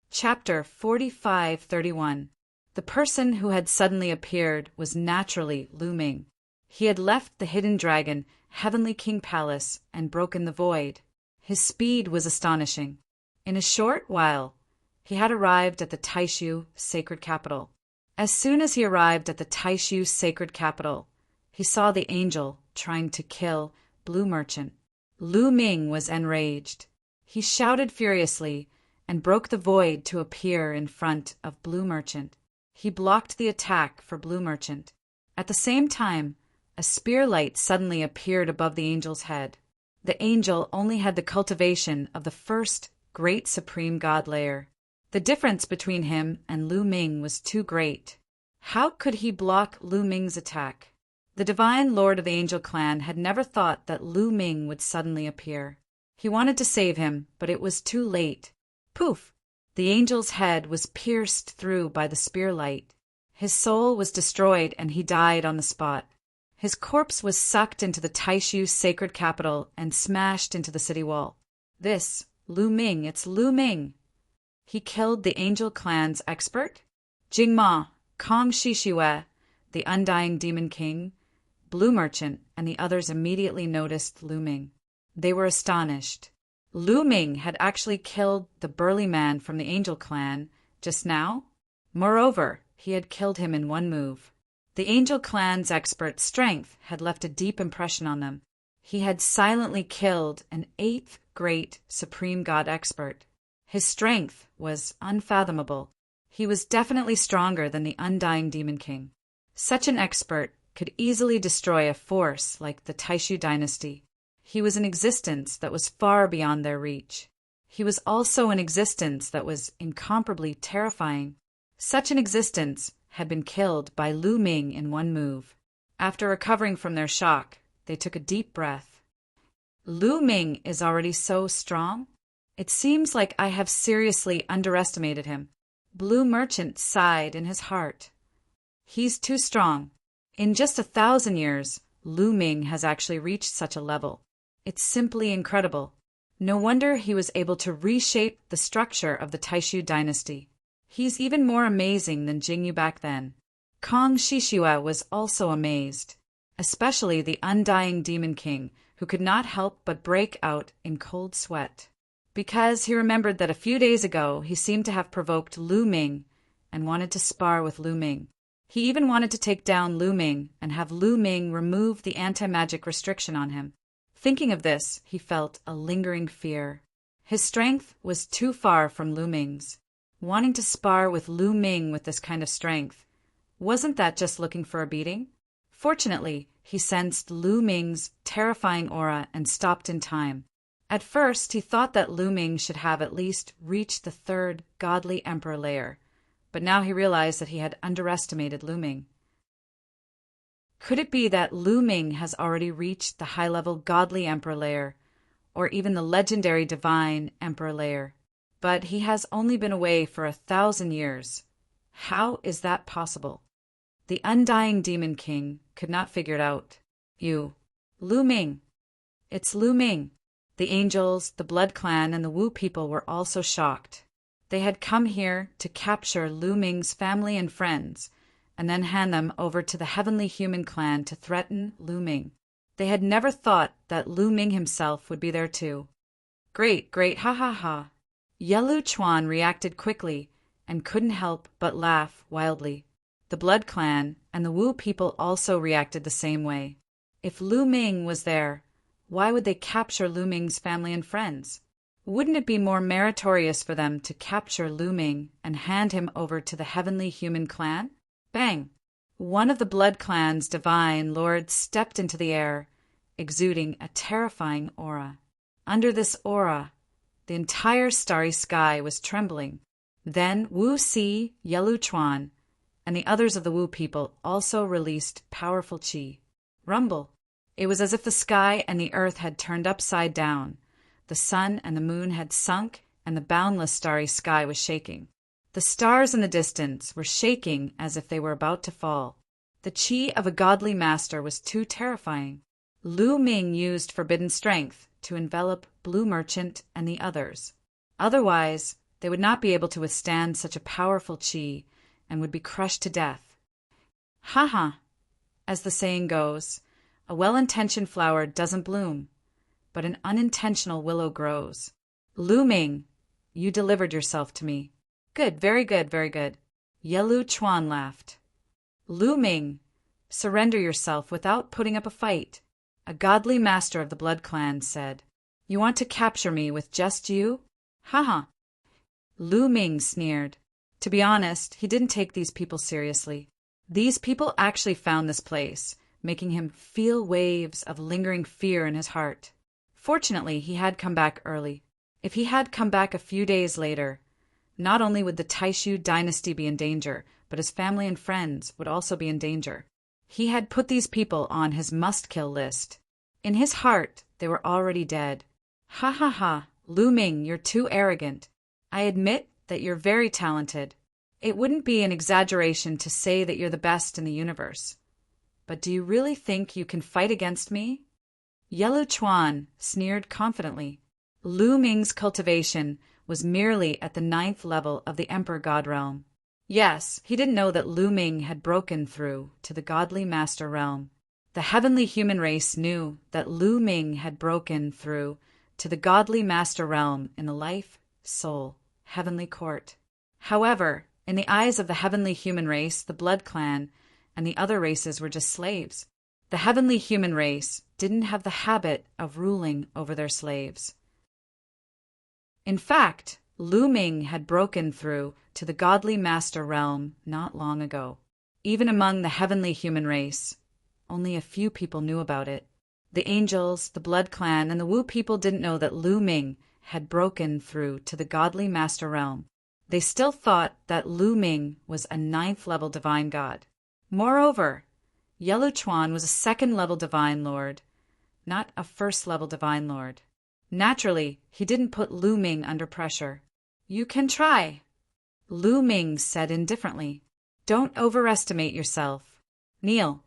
Chapter 4531. The person who had suddenly appeared was naturally Lu Ming. He had left the Hidden Dragon, Heavenly King Palace, and broken the void. His speed was astonishing. In a short while, He had arrived at the Taishu sacred capital. As soon as he arrived at the Taishu sacred capital, he saw the angel trying to kill Blue Merchant. Lu Ming was enraged. He shouted furiously and broke the void to appear in front of Blue Merchant. He blocked the attack for Blue Merchant. At the same time, a spear light suddenly appeared above the angel's head. The angel only had the cultivation of the first great supreme god layer. The difference between him and Lu Ming was too great. How could he block Lu Ming's attack? The divine lord of the angel clan had never thought that Lu Ming would suddenly appear. He wanted to save him, but it was too late. Poof! The angel's head was pierced through by the spear light. His soul was destroyed and he died on the spot. His corpse was sucked into the Taishu sacred capital and smashed into the city wall. This, Lu Ming, it's Lu Ming. He killed the angel clan's expert? Jingma, Kong Shishue, the undying demon king, Blue Merchant, and the others immediately noticed Lu Ming. They were astonished. Lu Ming had actually killed the burly man from the angel clan just now. Moreover, he had killed him in one move. The angel clan's expert strength had left a deep impression on them. He had silently killed an 8th great supreme god expert. His strength was unfathomable. He was definitely stronger than the undying demon king. Such an expert could easily destroy a force like the Taishu dynasty. He was an existence that was far beyond their reach. He was also an existence that was incomparably terrifying. Such an existence had been killed by Lu Ming in one move. After recovering from their shock, they took a deep breath. Lu Ming is already so strong? It seems like I have seriously underestimated him. Blue Merchant sighed in his heart. He's too strong. In just 1,000 years, Lu Ming has actually reached such a level. It's simply incredible. No wonder he was able to reshape the structure of the Taishu dynasty. He's even more amazing than Jingyu back then. Kong Shishue was also amazed, especially the undying demon king, who could not help but break out in cold sweat, because he remembered that a few days ago he seemed to have provoked Lu Ming and wanted to spar with Lu Ming. He even wanted to take down Lu Ming and have Lu Ming remove the anti-magic restriction on him. Thinking of this, he felt a lingering fear. His strength was too far from Lu Ming's. Wanting to spar with Lu Ming with this kind of strength, wasn't that just looking for a beating? Fortunately, he sensed Lu Ming's terrifying aura and stopped in time. At first, he thought that Lu Ming should have at least reached the 3rd godly emperor layer, but now he realized that he had underestimated Lu Ming. Could it be that Lu Ming has already reached the high-level godly emperor layer, or even the legendary divine emperor layer? But he has only been away for 1,000 years. How is that possible? The undying demon king could not figure it out. Lu Ming. It's Lu Ming. The angels, the blood clan, and the Wu people were also shocked. They had come here to capture Lu Ming's family and friends, and then hand them over to the heavenly human clan to threaten Lu Ming. They had never thought that Lu Ming himself would be there too. Great, ha ha ha. Yelu Chuan reacted quickly and couldn't help but laugh wildly. The blood clan and the Wu people also reacted the same way. If Lu Ming was there, why would they capture Lu Ming's family and friends? Wouldn't it be more meritorious for them to capture Lu Ming and hand him over to the heavenly human clan? Bang! One of the blood clan's divine lords stepped into the air, exuding a terrifying aura. Under this aura, the entire starry sky was trembling. Then Wu Si, Yelu Chuan, and the others of the Wu people also released powerful qi. Rumble. It was as if the sky and the earth had turned upside down. The sun and the moon had sunk, and the boundless starry sky was shaking. The stars in the distance were shaking as if they were about to fall. The qi of a godly master was too terrifying. Lu Ming used forbidden strength to envelop Blue Merchant and the others. Otherwise, they would not be able to withstand such a powerful qi and would be crushed to death. Ha ha! As the saying goes, a well-intentioned flower doesn't bloom, but an unintentional willow grows. Lu Ming, you delivered yourself to me. Good, very good, very good. Yelu Chuan laughed. Lu Ming, surrender yourself without putting up a fight. A godly master of the Blood Clan said. You want to capture me with just you? Haha. Lu Ming sneered. To be honest, he didn't take these people seriously. These people actually found this place, making him feel waves of lingering fear in his heart. Fortunately, he had come back early. If he had come back a few days later, not only would the Taishu dynasty be in danger, but his family and friends would also be in danger. He had put these people on his must-kill list. In his heart, they were already dead. Ha ha ha, Lu Ming, you're too arrogant. I admit that you're very talented. It wouldn't be an exaggeration to say that you're the best in the universe. But do you really think you can fight against me? Yelu Chuan sneered confidently. Lu Ming's cultivation was merely at the 9th level of the Emperor God Realm. Yes, he didn't know that Lu Ming had broken through to the Godly Master Realm. The heavenly human race knew that Lu Ming had broken through to the Godly Master Realm in the life, soul, heavenly court. However, in the eyes of the heavenly human race, the Blood Clan and the other races were just slaves. The heavenly human race didn't have the habit of ruling over their slaves. In fact, Lu Ming had broken through to the Godly Master Realm not long ago. Even among the heavenly human race, only a few people knew about it. The angels, the Blood Clan, and the Wu people didn't know that Lu Ming had broken through to the Godly Master Realm. They still thought that Lu Ming was a 9th level divine god. Moreover, Yelu Chuan was a 2nd level divine lord, not a 1st level divine lord. Naturally, he didn't put Lu Ming under pressure. You can try, Lu Ming said indifferently. Don't overestimate yourself. Kneel.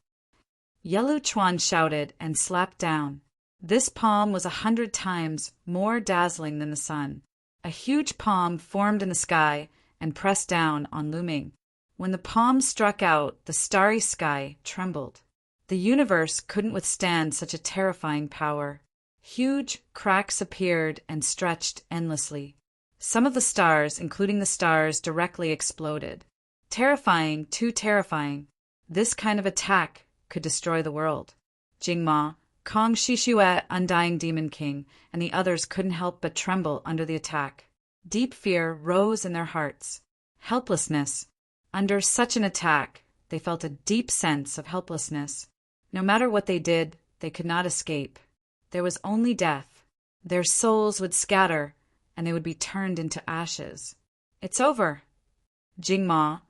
Yelu Chuan shouted and slapped down. This palm was 100 times more dazzling than the sun. A huge palm formed in the sky and pressed down on Lu Ming. When the palm struck out, the starry sky trembled. The universe couldn't withstand such a terrifying power. Huge cracks appeared and stretched endlessly. Some of the stars, including the stars, directly exploded. Terrifying, too terrifying. This kind of attack could destroy the world. Jingma, Kong Shishue, Undying Demon King, and the others couldn't help but tremble under the attack. Deep fear rose in their hearts. Helplessness. Under such an attack, they felt a deep sense of helplessness. No matter what they did, they could not escape. There was only death. Their souls would scatter, and they would be turned into ashes. It's over. Jingma,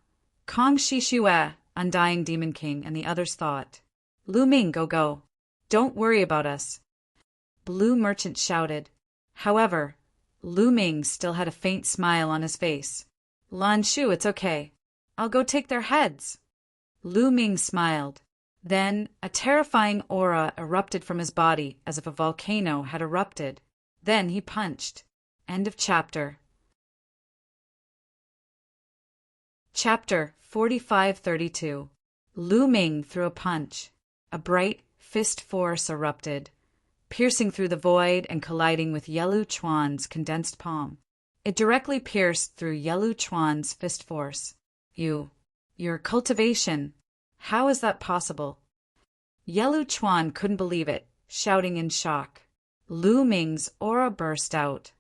Kong Shishue, Undying Demon King, and the others thought. Lu Ming, go. Don't worry about us. Blue Merchant shouted. However, Lu Ming still had a faint smile on his face. Lan Shu, it's okay. I'll go take their heads. Lu Ming smiled. Then a terrifying aura erupted from his body as if a volcano had erupted. Then he punched. End of chapter. Chapter 4532. Lu Ming threw a punch. A bright fist force erupted, piercing through the void and colliding with Yelu Chuan's condensed palm. It directly pierced through Yelu Chuan's fist force. Your cultivation. How is that possible? Yelu Chuan couldn't believe it, shouting in shock. Lu Ming's aura burst out,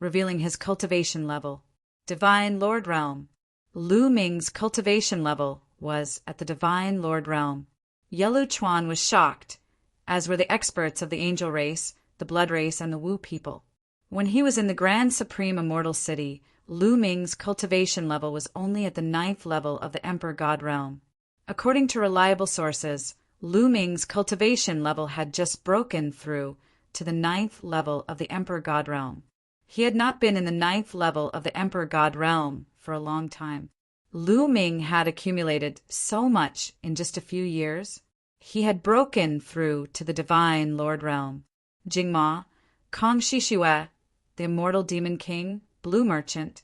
revealing his cultivation level. Divine Lord Realm. Lu Ming's cultivation level was at the Divine Lord Realm. Yelu Chuan was shocked, as were the experts of the angel race, the blood race, and the Wu people. When he was in the Grand Supreme Immortal City, Lu Ming's cultivation level was only at the 9th level of the Emperor God Realm. According to reliable sources, Lu Ming's cultivation level had just broken through to the 9th level of the Emperor God Realm. He had not been in the 9th level of the Emperor God Realm for a long time. Lu Ming had accumulated so much in just a few years. He had broken through to the Divine Lord Realm. Jingma, Kong Shishue, the Immortal Demon King, Blue Merchant,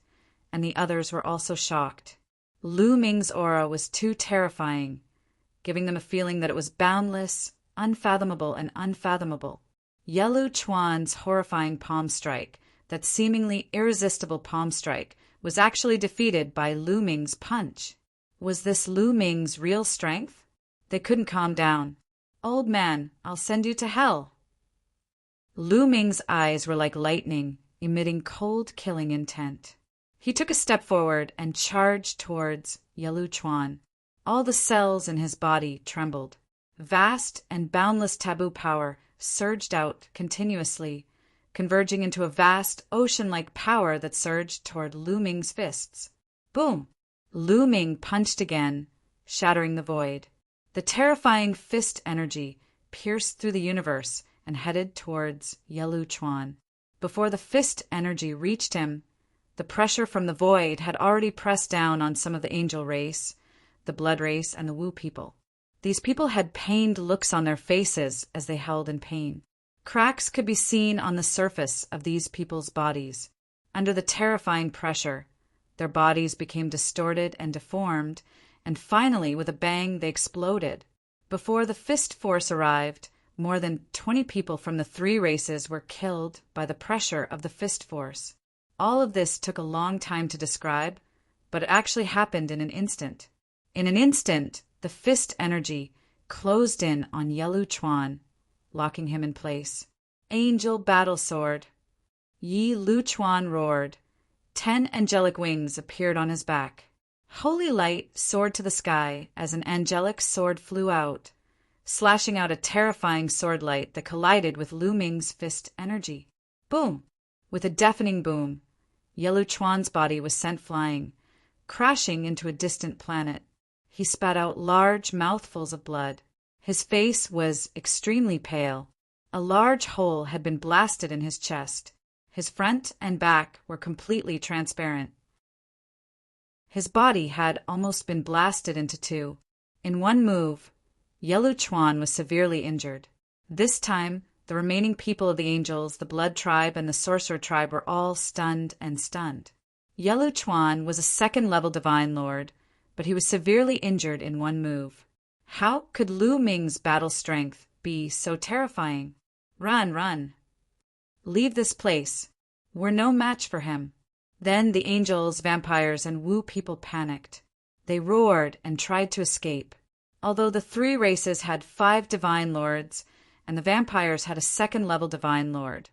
and the others were also shocked. Lu Ming's aura was too terrifying, giving them a feeling that it was boundless, unfathomable, and unfathomable. Yelu Chuan's horrifying palm strike, that seemingly irresistible palm strike, was actually defeated by Lu Ming's punch. Was this Lu Ming's real strength? They couldn't calm down. "Old man, I'll send you to hell." Lu Ming's eyes were like lightning, emitting cold, killing intent. He took a step forward and charged towards Yelu Chuan. All the cells in his body trembled. Vast and boundless taboo power surged out continuously, converging into a vast, ocean-like power that surged toward Lu Ming's fists. Boom! Lu Ming punched again, shattering the void. The terrifying fist energy pierced through the universe and headed towards Yelu Chuan. Before the fist energy reached him, the pressure from the void had already pressed down on some of the angel race, the blood race, and the Wu people. These people had pained looks on their faces as they held in pain. Cracks could be seen on the surface of these people's bodies. Under the terrifying pressure, their bodies became distorted and deformed, and finally, with a bang, they exploded. Before the fist force arrived, more than 20 people from the 3 races were killed by the pressure of the fist force. All of this took a long time to describe, but it actually happened in an instant. In an instant, the fist energy closed in on Yelu Chuan, locking him in place. Angel battle sword. Yi Lu Chuan roared. 10 angelic wings appeared on his back. Holy light soared to the sky as an angelic sword flew out, slashing out a terrifying sword light that collided with Lu Ming's fist energy. Boom! With a deafening boom, Yelu Chuan's body was sent flying, crashing into a distant planet. He spat out large mouthfuls of blood. His face was extremely pale. A large hole had been blasted in his chest. His front and back were completely transparent. His body had almost been blasted into 2. In one move, Yelu Chuan was severely injured. This time, the remaining people of the angels, the blood tribe, and the sorcerer tribe were all stunned. Yelu Chuan was a 2nd-level divine lord, but he was severely injured in one move. How could Lu Ming's battle strength be so terrifying? Run, run. Leave this place. We're no match for him. Then the angels, vampires, and Wu people panicked. They roared and tried to escape. Although the 3 races had 5 divine lords, and the vampires had a 2nd-level divine lord,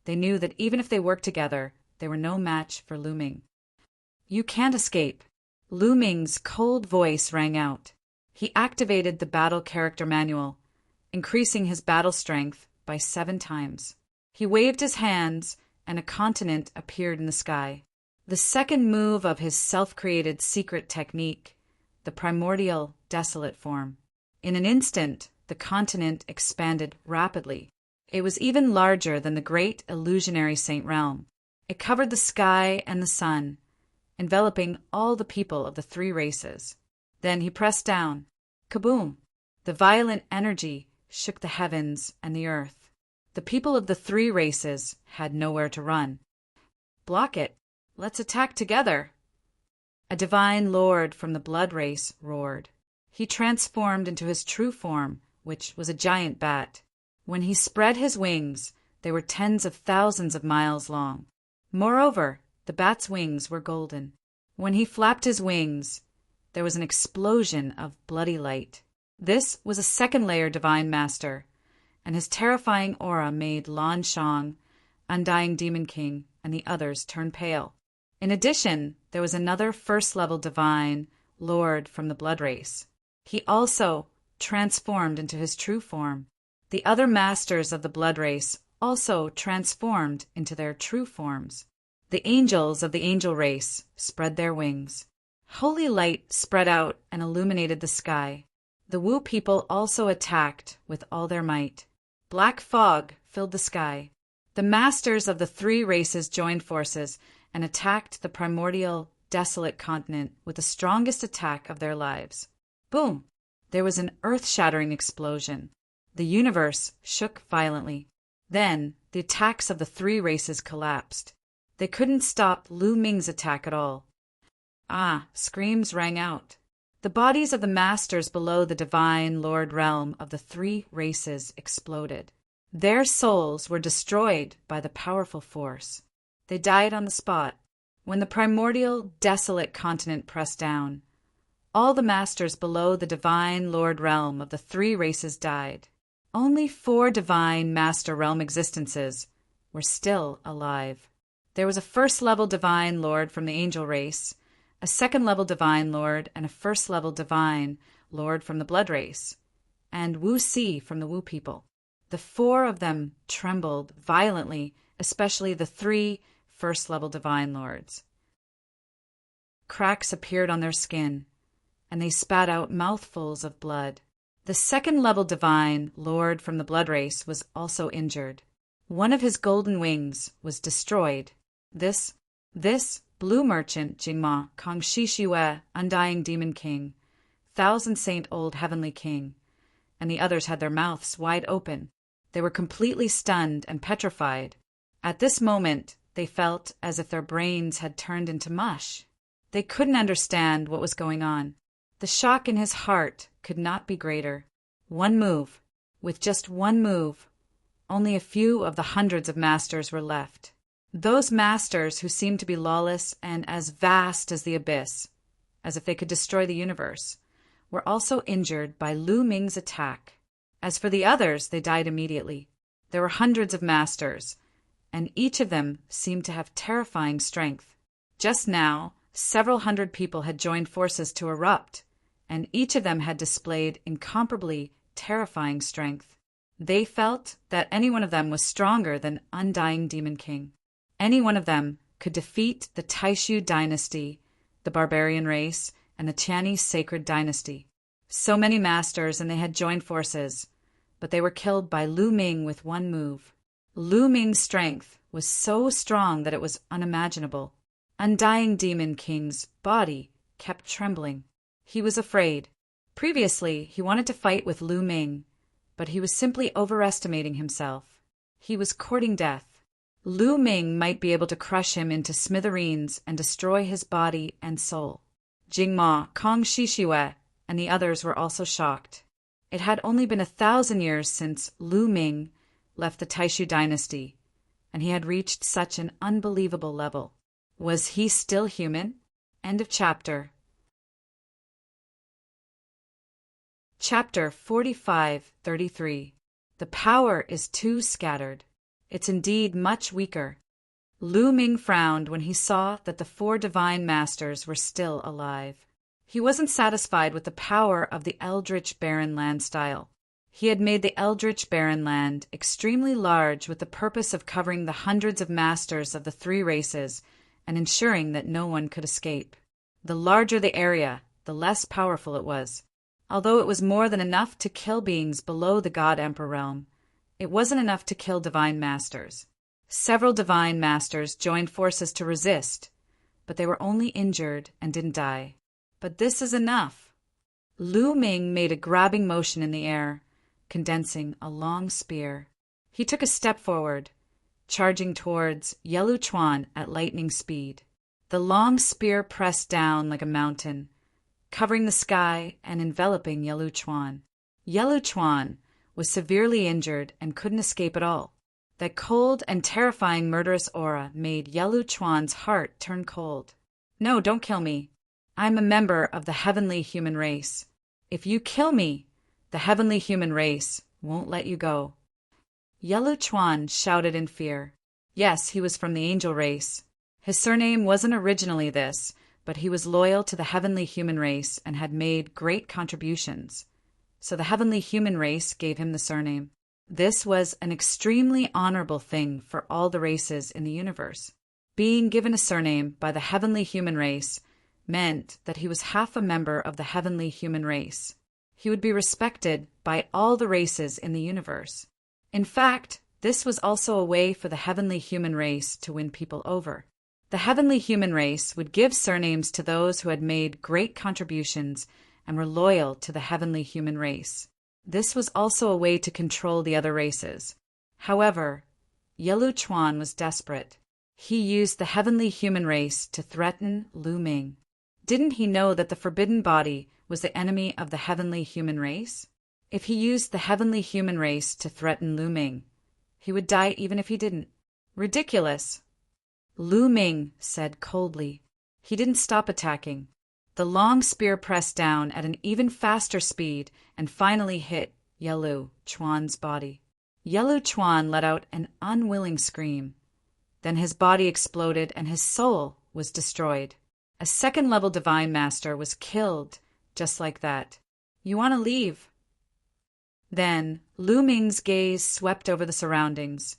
they knew that even if they worked together, they were no match for Lu Ming. "You can't escape." Lu Ming's cold voice rang out. He activated the battle character manual, increasing his battle strength by 7 times. He waved his hands, and a continent appeared in the sky. The second move of his self-created secret technique, the primordial desolate form. In an instant, the continent expanded rapidly. It was even larger than the great illusionary Saint Realm. It covered the sky and the sun, enveloping all the people of the 3 races. Then he pressed down. Kaboom! The violent energy shook the heavens and the earth. The people of the 3 races had nowhere to run. "Block it. Let's attack together." A divine lord from the blood race roared. He transformed into his true form, which was a giant bat. When he spread his wings, they were tens of thousands of miles long. Moreover, the bat's wings were golden. When he flapped his wings, there was an explosion of bloody light. This was a 2nd-layer divine master, and his terrifying aura made Lan Shang, Undying Demon King, and the others turn pale. In addition, there was another 1st-level divine lord from the blood race. He also transformed into his true form. The other masters of the blood race also transformed into their true forms. The angels of the angel race spread their wings. Holy light spread out and illuminated the sky. The Wu people also attacked with all their might. Black fog filled the sky. The masters of the 3 races joined forces and attacked the primordial, desolate continent with the strongest attack of their lives. Boom! There was an earth-shattering explosion. The universe shook violently. Then, the attacks of the 3 races collapsed. They couldn't stop Lu Ming's attack at all. Screams rang out. The bodies of the masters below the divine lord realm of the 3 races exploded. Their souls were destroyed by the powerful force. They died on the spot. When the primordial, desolate continent pressed down, all the masters below the divine Lord realm of the three races died. Only 4 divine master realm existences were still alive. There was a first-level divine lord from the angel race, a second-level divine lord, and a first-level divine lord from the blood race, and Wu Si from the Wu people. The 4 of them trembled violently, especially the 3 first-level divine lords. Cracks appeared on their skin, and they spat out mouthfuls of blood. The second-level divine lord from the blood race was also injured. One of his golden wings was destroyed. This blue merchant, Jingma, Kong Shishiwe, Undying Demon King, Thousand Saint Old Heavenly King, and the others had their mouths wide open. They were completely stunned and petrified. At this moment, they felt as if their brains had turned into mush. They couldn't understand what was going on. The shock in his heart could not be greater. One move. With just one move, only a few of the hundreds of masters were left. Those masters who seemed to be lawless and as vast as the abyss, as if they could destroy the universe, were also injured by Lu Ming's attack. As for the others, they died immediately. There were hundreds of masters, and each of them seemed to have terrifying strength. Just now, several hundred people had joined forces to erupt, and each of them had displayed incomparably terrifying strength. They felt that any one of them was stronger than Undying Demon King. Any one of them could defeat the Taishu dynasty, the barbarian race, and the Chinese sacred dynasty. So many masters, and they had joined forces, but they were killed by Lu Ming with one move. Lu Ming's strength was so strong that it was unimaginable. Undying Demon King's body kept trembling. He was afraid. Previously, he wanted to fight with Lu Ming, but he was simply overestimating himself. He was courting death. Lu Ming might be able to crush him into smithereens and destroy his body and soul. Jingma, Kong Shishiwe, and the others were also shocked. It had only been 1,000 years since Lu Ming left the Taishu dynasty, and he had reached such an unbelievable level. Was he still human? End of chapter. Chapter 45:33. The power is too scattered. It's indeed much weaker. Lu Ming frowned when he saw that the 4 divine masters were still alive. He wasn't satisfied with the power of the Eldritch Barren Land style. He had made the Eldritch Barren Land extremely large with the purpose of covering the hundreds of masters of the 3 races and ensuring that no one could escape. The larger the area, the less powerful it was. Although it was more than enough to kill beings below the God-Emperor realm, it wasn't enough to kill divine masters. Several divine masters joined forces to resist, but they were only injured and didn't die. But this is enough. Lu Ming made a grabbing motion in the air, condensing a long spear. He took a step forward, charging towards Yelu Chuan at lightning speed. The long spear pressed down like a mountain, covering the sky and enveloping Yelu Chuan. Yelu Chuan was severely injured and couldn't escape at all. That cold and terrifying murderous aura made Yelu Chuan's heart turn cold. No, don't kill me. I'm a member of the heavenly human race. If you kill me, the heavenly human race won't let you go. Yelu Chuan shouted in fear. Yes, he was from the angel race. His surname wasn't originally this, but he was loyal to the heavenly human race and had made great contributions. So the heavenly human race gave him the surname. This was an extremely honorable thing for all the races in the universe. Being given a surname by the heavenly human race meant that he was half a member of the heavenly human race. He would be respected by all the races in the universe. In fact, this was also a way for the heavenly human race to win people over. The heavenly human race would give surnames to those who had made great contributions and were loyal to the heavenly human race. This was also a way to control the other races. However, Yelu Chuan was desperate. He used the heavenly human race to threaten Lu Ming. Didn't he know that the forbidden body was the enemy of the heavenly human race? If he used the heavenly human race to threaten Lu Ming, he would die even if he didn't. Ridiculous. Lu Ming said coldly. He didn't stop attacking. The long spear pressed down at an even faster speed and finally hit Yelu Chuan's body. Yelu Chuan let out an unwilling scream. Then his body exploded and his soul was destroyed. A second-level divine master was killed just like that. You want to leave? Then Lu Ming's gaze swept over the surroundings,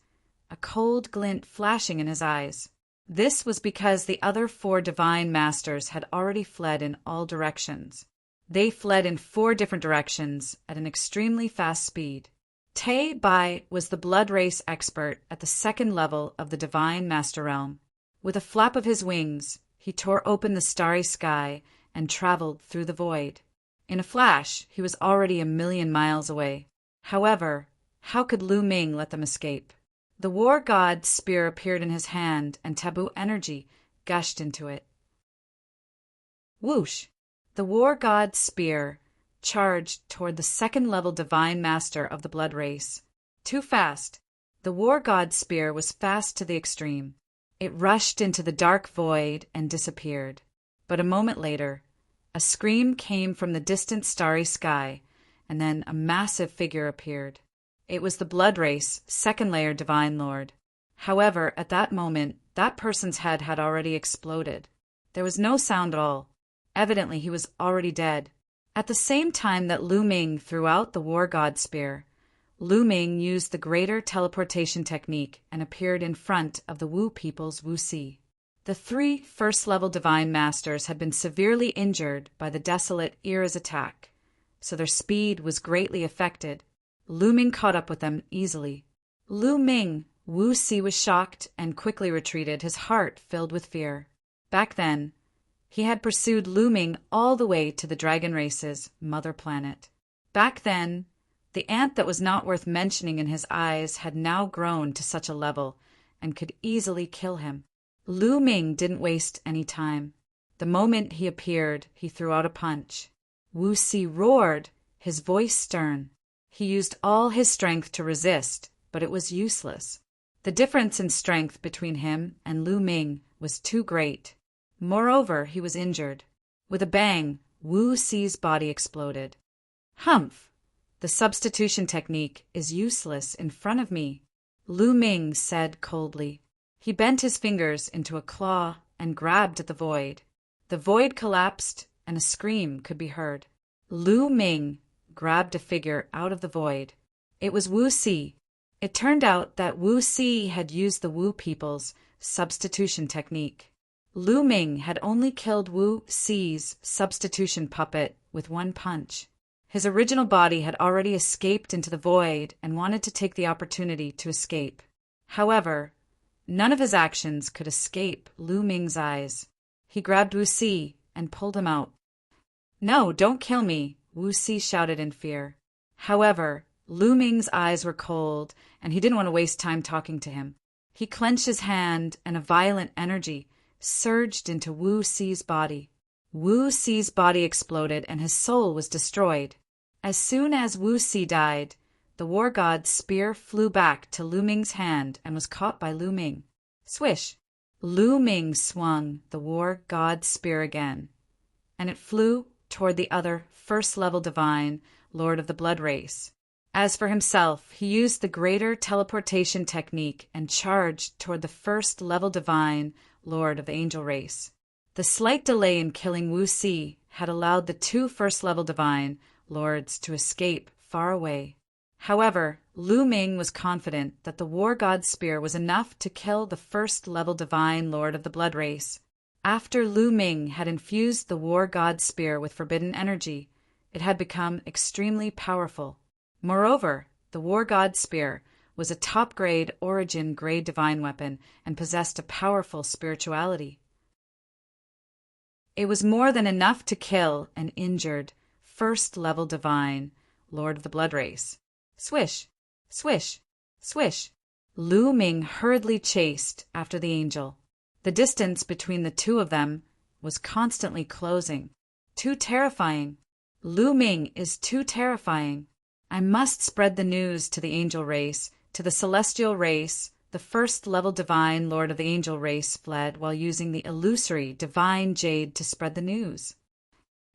a cold glint flashing in his eyes. This was because the other 4 divine masters had already fled in all directions. They fled in 4 different directions at an extremely fast speed. Te Bai was the blood race expert at the second level of the divine master realm. With a flap of his wings, he tore open the starry sky and traveled through the void. In a flash, he was already 1,000,000 miles away. However, how could Lu Ming let them escape? The war god's spear appeared in his hand, and taboo energy gushed into it. Whoosh! The war god's spear charged toward the second-level divine master of the blood race. Too fast. The war god's spear was fast to the extreme. It rushed into the dark void and disappeared. But a moment later, a scream came from the distant starry sky, and then a massive figure appeared. It was the blood race, second-layer divine lord. However, at that moment, that person's head had already exploded. There was no sound at all. Evidently, he was already dead. At the same time that Lu Ming threw out the war god spear, Lu Ming used the greater teleportation technique and appeared in front of the Wu people's Wu Si. The 3 first-level divine masters had been severely injured by the desolate Era's attack, so their speed was greatly affected. Lu Ming caught up with them easily. Lu Ming, Wu Si was shocked and quickly retreated, his heart filled with fear. Back then, he had pursued Lu Ming all the way to the dragon race's mother planet. Back then, the ant that was not worth mentioning in his eyes had now grown to such a level and could easily kill him. Lu Ming didn't waste any time. The moment he appeared, he threw out a punch. Wu Si roared, his voice stern. He used all his strength to resist, but it was useless. The difference in strength between him and Lu Ming was too great. Moreover, he was injured. With a bang, Wu Si's body exploded. Humph! The substitution technique is useless in front of me, Lu Ming said coldly. He bent his fingers into a claw and grabbed at the void. The void collapsed, and a scream could be heard. Lu Ming grabbed a figure out of the void. It was Wu Si. It turned out that Wu Si had used the Wu people's substitution technique. Lu Ming had only killed Wu Si's substitution puppet with one punch. His original body had already escaped into the void and wanted to take the opportunity to escape. However, none of his actions could escape Lu Ming's eyes. He grabbed Wu Si and pulled him out. "No, don't kill me," Wu Si shouted in fear. However, Lu Ming's eyes were cold, and he didn't want to waste time talking to him. He clenched his hand, and a violent energy surged into Wu Si's body. Wu Si's body exploded, and his soul was destroyed. As soon as Wu Si died, the war god's spear flew back to Lu Ming's hand and was caught by Lu Ming. Swish! Lu Ming swung the war god's spear again, and it flew toward the other first-level divine, Lord of the Blood Race. As for himself, he used the greater teleportation technique and charged toward the first-level divine, Lord of the Angel Race. The slight delay in killing Wu Si had allowed the 2 first-level divine lords to escape far away. However, Lu Ming was confident that the war god's spear was enough to kill the first-level divine Lord of the Blood Race. After Lu Ming had infused the war god's spear with forbidden energy, it had become extremely powerful. Moreover, the war god's spear was a top-grade origin-grade divine weapon and possessed a powerful spirituality. It was more than enough to kill an injured, first-level divine, Lord of the Blood Race. Swish! Swish! Swish! Lu Ming hurriedly chased after the angel. The distance between the 2 of them was constantly closing. Too terrifying. Lu Ming is too terrifying. I must spread the news to the angel race, to the celestial race, The first-level divine lord of the angel race fled while using the illusory divine jade to spread the news.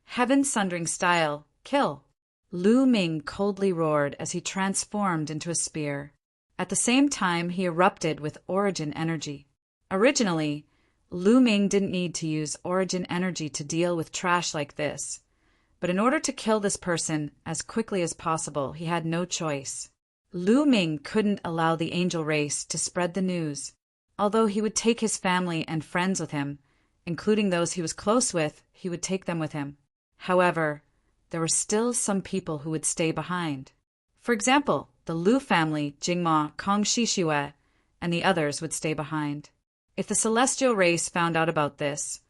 Heaven's sundering style, kill. Lu Ming coldly roared as he transformed into a spear. At the same time, he erupted with origin energy. Originally, Lu Ming didn't need to use origin energy to deal with trash like this. But in order to kill this person as quickly as possible, he had no choice. Lu Ming couldn't allow the angel race to spread the news. Although he would take his family and friends with him, including those he was close with, he would take them with him. However, there were still some people who would stay behind. For example, the Lu family, Jingma, Kong Shishue, and the others would stay behind. If the celestial race found out about this,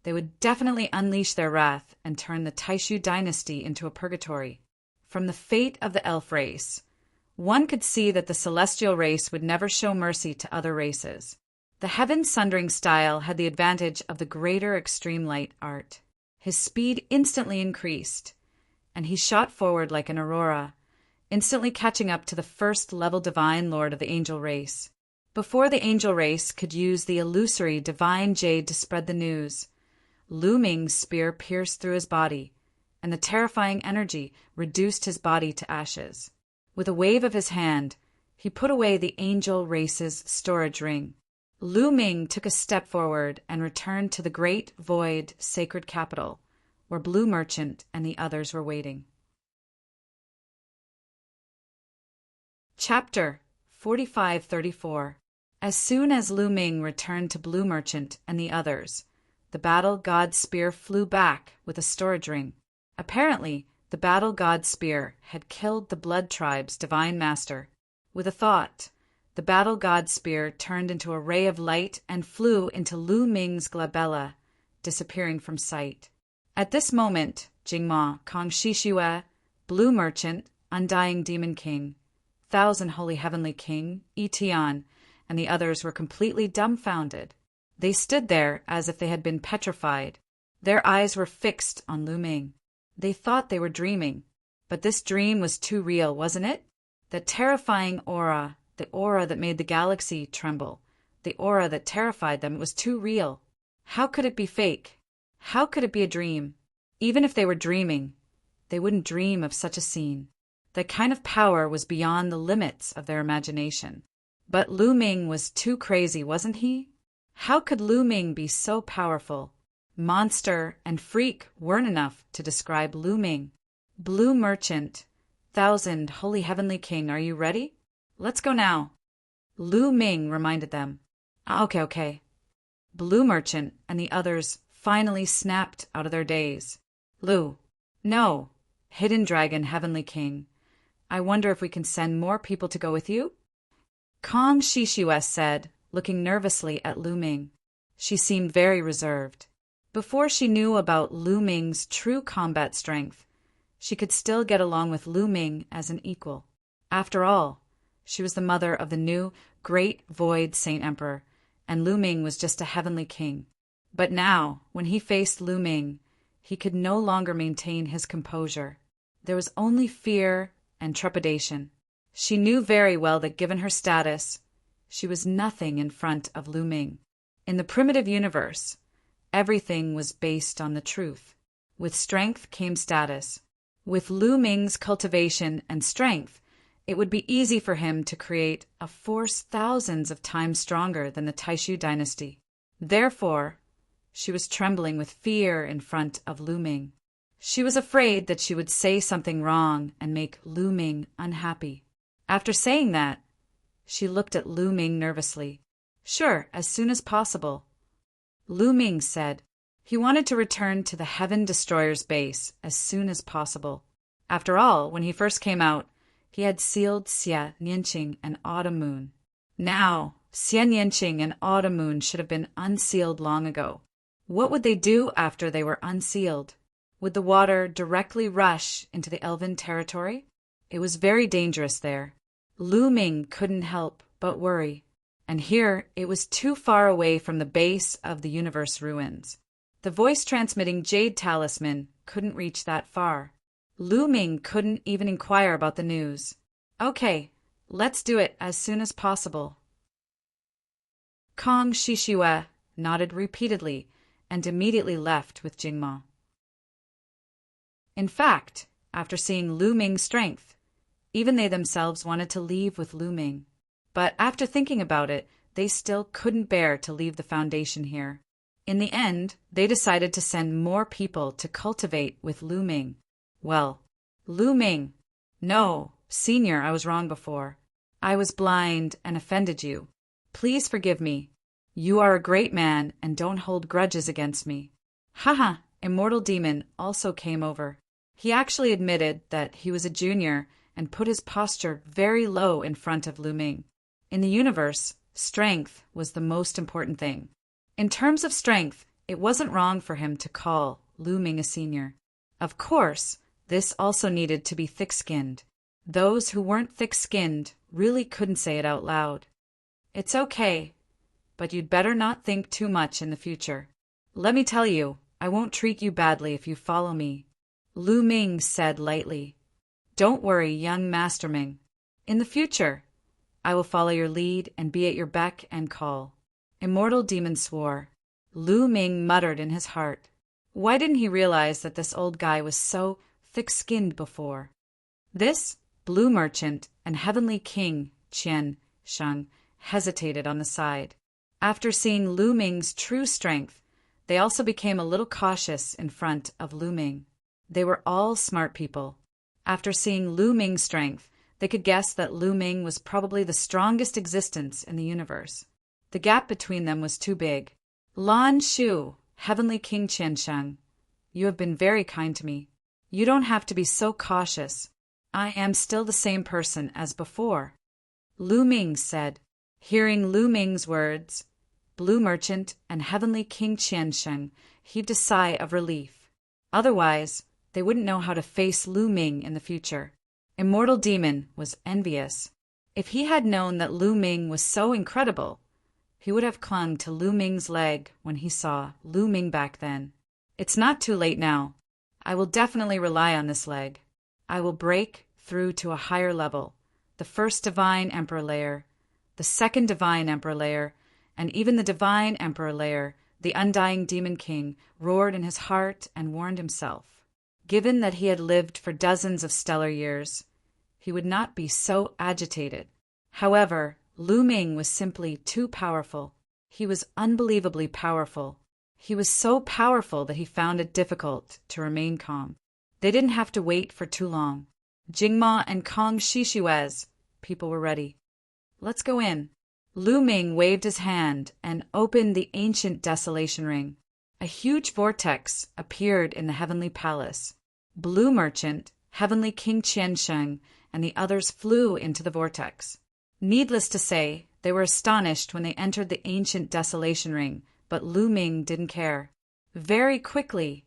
they would definitely unleash their wrath and turn the Taishu dynasty into a purgatory. From the fate of the elf race, one could see that the celestial race would never show mercy to other races. The heaven sundering style had the advantage of the greater extreme light art. His speed instantly increased, and he shot forward like an aurora, instantly catching up to the first-level divine lord of the angel race. Before the angel race could use the illusory divine jade to spread the news, Lu Ming's spear pierced through his body, and the terrifying energy reduced his body to ashes. With a wave of his hand, he put away the angel race's storage ring. Lu Ming took a step forward and returned to the great void sacred capital, where Blue Merchant and the others were waiting. Chapter 4534. As soon as Lu Ming returned to Blue Merchant and the others, the battle god spear flew back with a storage ring. Apparently, the battle god spear had killed the Blood Tribe's divine master. With a thought, the battle god spear turned into a ray of light and flew into Lu Ming's glabella, disappearing from sight. At this moment, Jingma, Kong Shishue, Blue Merchant, Undying Demon King, Thousand Holy Heavenly King, Etian, and the others were completely dumbfounded. They stood there as if they had been petrified. Their eyes were fixed on Lu Ming. They thought they were dreaming, but this dream was too real, wasn't it? The terrifying aura, the aura that made the galaxy tremble, the aura that terrified them, was too real. How could it be fake? How could it be a dream? Even if they were dreaming, they wouldn't dream of such a scene. That kind of power was beyond the limits of their imagination. But Lu Ming was too crazy, wasn't he? How could Lu Ming be so powerful? Monster and freak weren't enough to describe Lu Ming. Blue Merchant, Thousand Holy Heavenly King, are you ready? Let's go now. Lu Ming reminded them. Okay. Blue Merchant and the others finally snapped out of their daze. Lu, no. Hidden Dragon, Heavenly King. I wonder if we can send more people to go with you? Kong Shishue said, looking nervously at Lu Ming. She seemed very reserved. Before she knew about Lu Ming's true combat strength, she could still get along with Lu Ming as an equal. After all, she was the mother of the new, great Void Saint Emperor, and Lu Ming was just a heavenly king. But now, when he faced Lu Ming, he could no longer maintain his composure. There was only fear and trepidation. She knew very well that given her status, she was nothing in front of Lu Ming. In the primitive universe, everything was based on the truth. With strength came status. With Lu Ming's cultivation and strength, it would be easy for him to create a force thousands of times stronger than the Taishu dynasty. Therefore, she was trembling with fear in front of Lu Ming. She was afraid that she would say something wrong and make Lu Ming unhappy. After saying that, she looked at Lu Ming nervously. Sure, as soon as possible. Lu Ming said he wanted to return to the Heaven Destroyer's base as soon as possible. After all, when he first came out, he had sealed Xie, Nianqing, and Autumn Moon. Now, Xie, Nianqing, and Autumn Moon should have been unsealed long ago. What would they do after they were unsealed? Would the water directly rush into the Elven territory? It was very dangerous there. Lu Ming couldn't help but worry. And here it was too far away from the base of the universe ruins. The voice-transmitting jade talisman couldn't reach that far. Lu Ming couldn't even inquire about the news. Okay, let's do it as soon as possible. Kong Shishue nodded repeatedly and immediately left with Jingma. In fact, after seeing Lu Ming's strength, even they themselves wanted to leave with Lu Ming. But after thinking about it, they still couldn't bear to leave the foundation here. In the end, they decided to send more people to cultivate with Lu Ming. Well, Lu Ming. No, Senior, I was wrong before. I was blind and offended you. Please forgive me. You are a great man and don't hold grudges against me. Haha, Immortal Demon also came over. He actually admitted that he was a junior and put his posture very low in front of Lu Ming. In the universe, strength was the most important thing. In terms of strength, it wasn't wrong for him to call Lu Ming a senior. Of course, this also needed to be thick-skinned. Those who weren't thick-skinned really couldn't say it out loud. It's okay, but you'd better not think too much in the future. Let me tell you, I won't treat you badly if you follow me, Lu Ming said lightly. Don't worry, young Master Ming. In the future, I will follow your lead and be at your beck and call. Immortal Demon swore. Lu Ming muttered in his heart. Why didn't he realize that this old guy was so thick-skinned before? This Blue Merchant and Heavenly King Qian Sheng hesitated on the side. After seeing Lu Ming's true strength, they also became a little cautious in front of Lu Ming. They were all smart people. After seeing Lu Ming's strength, they could guess that Lu Ming was probably the strongest existence in the universe. The gap between them was too big. Lan Shu, Heavenly King Qiansheng, you have been very kind to me. You don't have to be so cautious. I am still the same person as before, Lu Ming said. Hearing Lu Ming's words, Blue Merchant and Heavenly King Qiansheng heaved a sigh of relief. Otherwise, they wouldn't know how to face Lu Ming in the future. Immortal Demon was envious. If he had known that Lu Ming was so incredible, he would have clung to Lu Ming's leg when he saw Lu Ming back then. It's not too late now. I will definitely rely on this leg. I will break through to a higher level, the first Divine Emperor layer, the second Divine Emperor layer, and even the Divine Emperor layer. The Undying Demon King roared in his heart and warned himself. Given that he had lived for dozens of stellar years, he would not be so agitated. However, Lu Ming was simply too powerful. He was unbelievably powerful. He was so powerful that he found it difficult to remain calm. They didn't have to wait for too long. Jingma and Kong Shishue's people were ready. Let's go in. Lu Ming waved his hand and opened the ancient desolation ring. A huge vortex appeared in the heavenly palace. Blue Merchant, Heavenly King Qiansheng, and the others flew into the vortex. Needless to say, they were astonished when they entered the ancient desolation ring, but Lu Ming didn't care. Very quickly,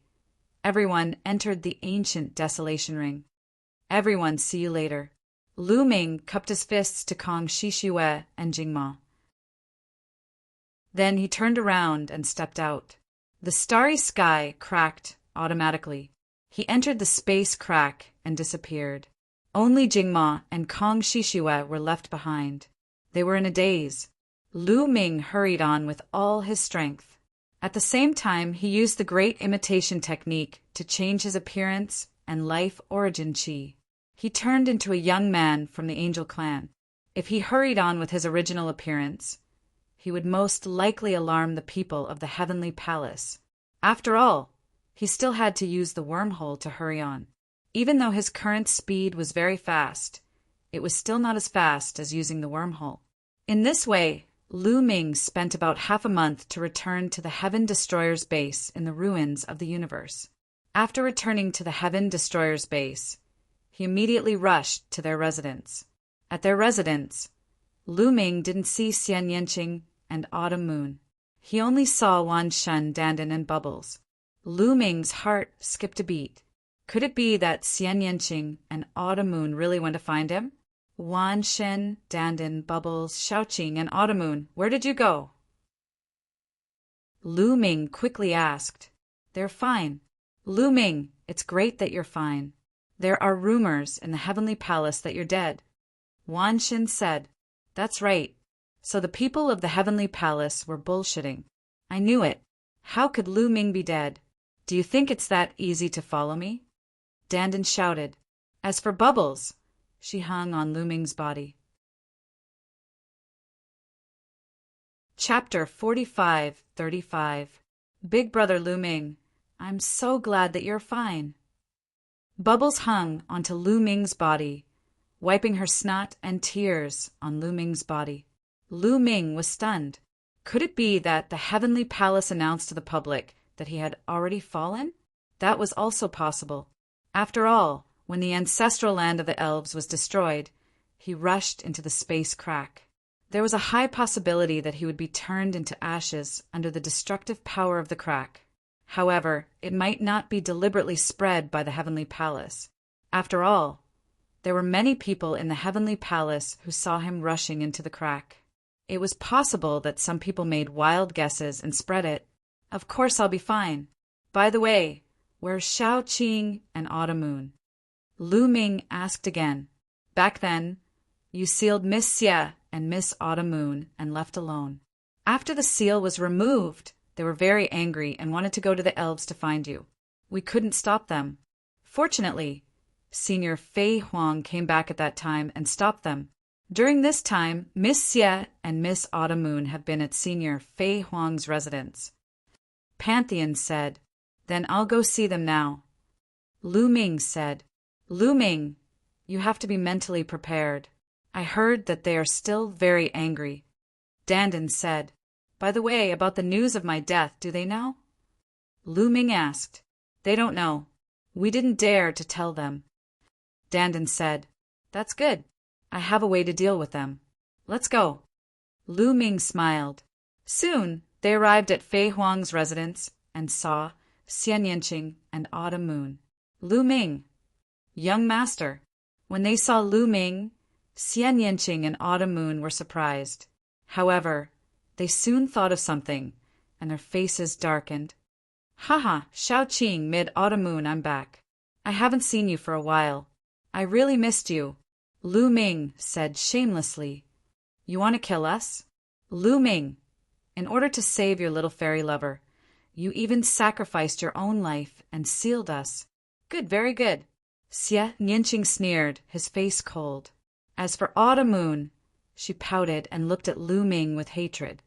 everyone entered the ancient desolation ring. Everyone, see you later. Lu Ming cupped his fists to Kong Shishue and Jingma. Then he turned around and stepped out. The starry sky cracked automatically. He entered the space crack and disappeared. Only Jingma and Kong Shishue were left behind. They were in a daze. Lu Ming hurried on with all his strength. At the same time, he used the great imitation technique to change his appearance and life origin chi. He turned into a young man from the angel clan. If he hurried on with his original appearance, he would most likely alarm the people of the heavenly palace. After all, he still had to use the wormhole to hurry on. Even though his current speed was very fast, it was still not as fast as using the wormhole. In this way, Lu Ming spent about half a month to return to the Heaven Destroyer's base in the ruins of the universe. After returning to the Heaven Destroyer's base, he immediately rushed to their residence. At their residence, Lu Ming didn't see Xian Yanqing and Autumn Moon. He only saw Wan Shen, Dandan, and Bubbles. Lu Ming's heart skipped a beat. Could it be that Xian Yanqing and Autumn Moon really went to find him? Wan Shen, Dandan, Bubbles, Xiaoqing, and Autumn Moon, where did you go? Lu Ming quickly asked. They're fine. Lu Ming, it's great that you're fine. There are rumors in the heavenly palace that you're dead. Wan Shen said. That's right. So the people of the heavenly palace were bullshitting. I knew it. How could Lu Ming be dead? Do you think it's that easy to follow me? Dandan shouted. As for Bubbles, she hung on Lu Ming's body. Chapter 45-35. Big Brother Lu Ming, I'm so glad that you're fine. Bubbles hung onto Lu Ming's body, wiping her snot and tears on Lu Ming's body. Lu Ming was stunned. Could it be that the heavenly palace announced to the public that he had already fallen? That was also possible. After all, when the ancestral land of the elves was destroyed, he rushed into the space crack. There was a high possibility that he would be turned into ashes under the destructive power of the crack. However, it might not be deliberately spread by the heavenly palace. After all, there were many people in the heavenly palace who saw him rushing into the crack. It was possible that some people made wild guesses and spread it. Of course I'll be fine. By the way, where's Xiao Qing and Autumn Moon? Lu Ming asked again. Back then, you sealed Miss Xie and Miss Autumn Moon and left alone. After the seal was removed, they were very angry and wanted to go to the elves to find you. We couldn't stop them. Fortunately, Senior Fei Huang came back at that time and stopped them. During this time, Miss Xie and Miss Autumn Moon have been at Senior Fei Huang's residence. Pantheon said, Then I'll go see them now. Lu Ming said, Lu Ming, you have to be mentally prepared. I heard that they are still very angry. Dandan said, By the way, about the news of my death, do they know? Lu Ming asked. They don't know. We didn't dare to tell them. Dandan said, That's good. I have a way to deal with them. Let's go. Lu Ming smiled. Soon, they arrived at Fei Huang's residence and saw Xian Yanqing and Autumn Moon. Lu Ming, young master. When they saw Lu Ming, Xian Yanqing and Autumn Moon were surprised. However, they soon thought of something, and their faces darkened. Haha, Xiao Qing, mid-Autumn Moon, I'm back. I haven't seen you for a while. I really missed you. Lu Ming said shamelessly. You want to kill us? Lu Ming, in order to save your little fairy lover, you even sacrificed your own life and sealed us. Good, very good. Xie Yanqing sneered, his face cold. As for Autumn Moon, she pouted and looked at Lu Ming with hatred.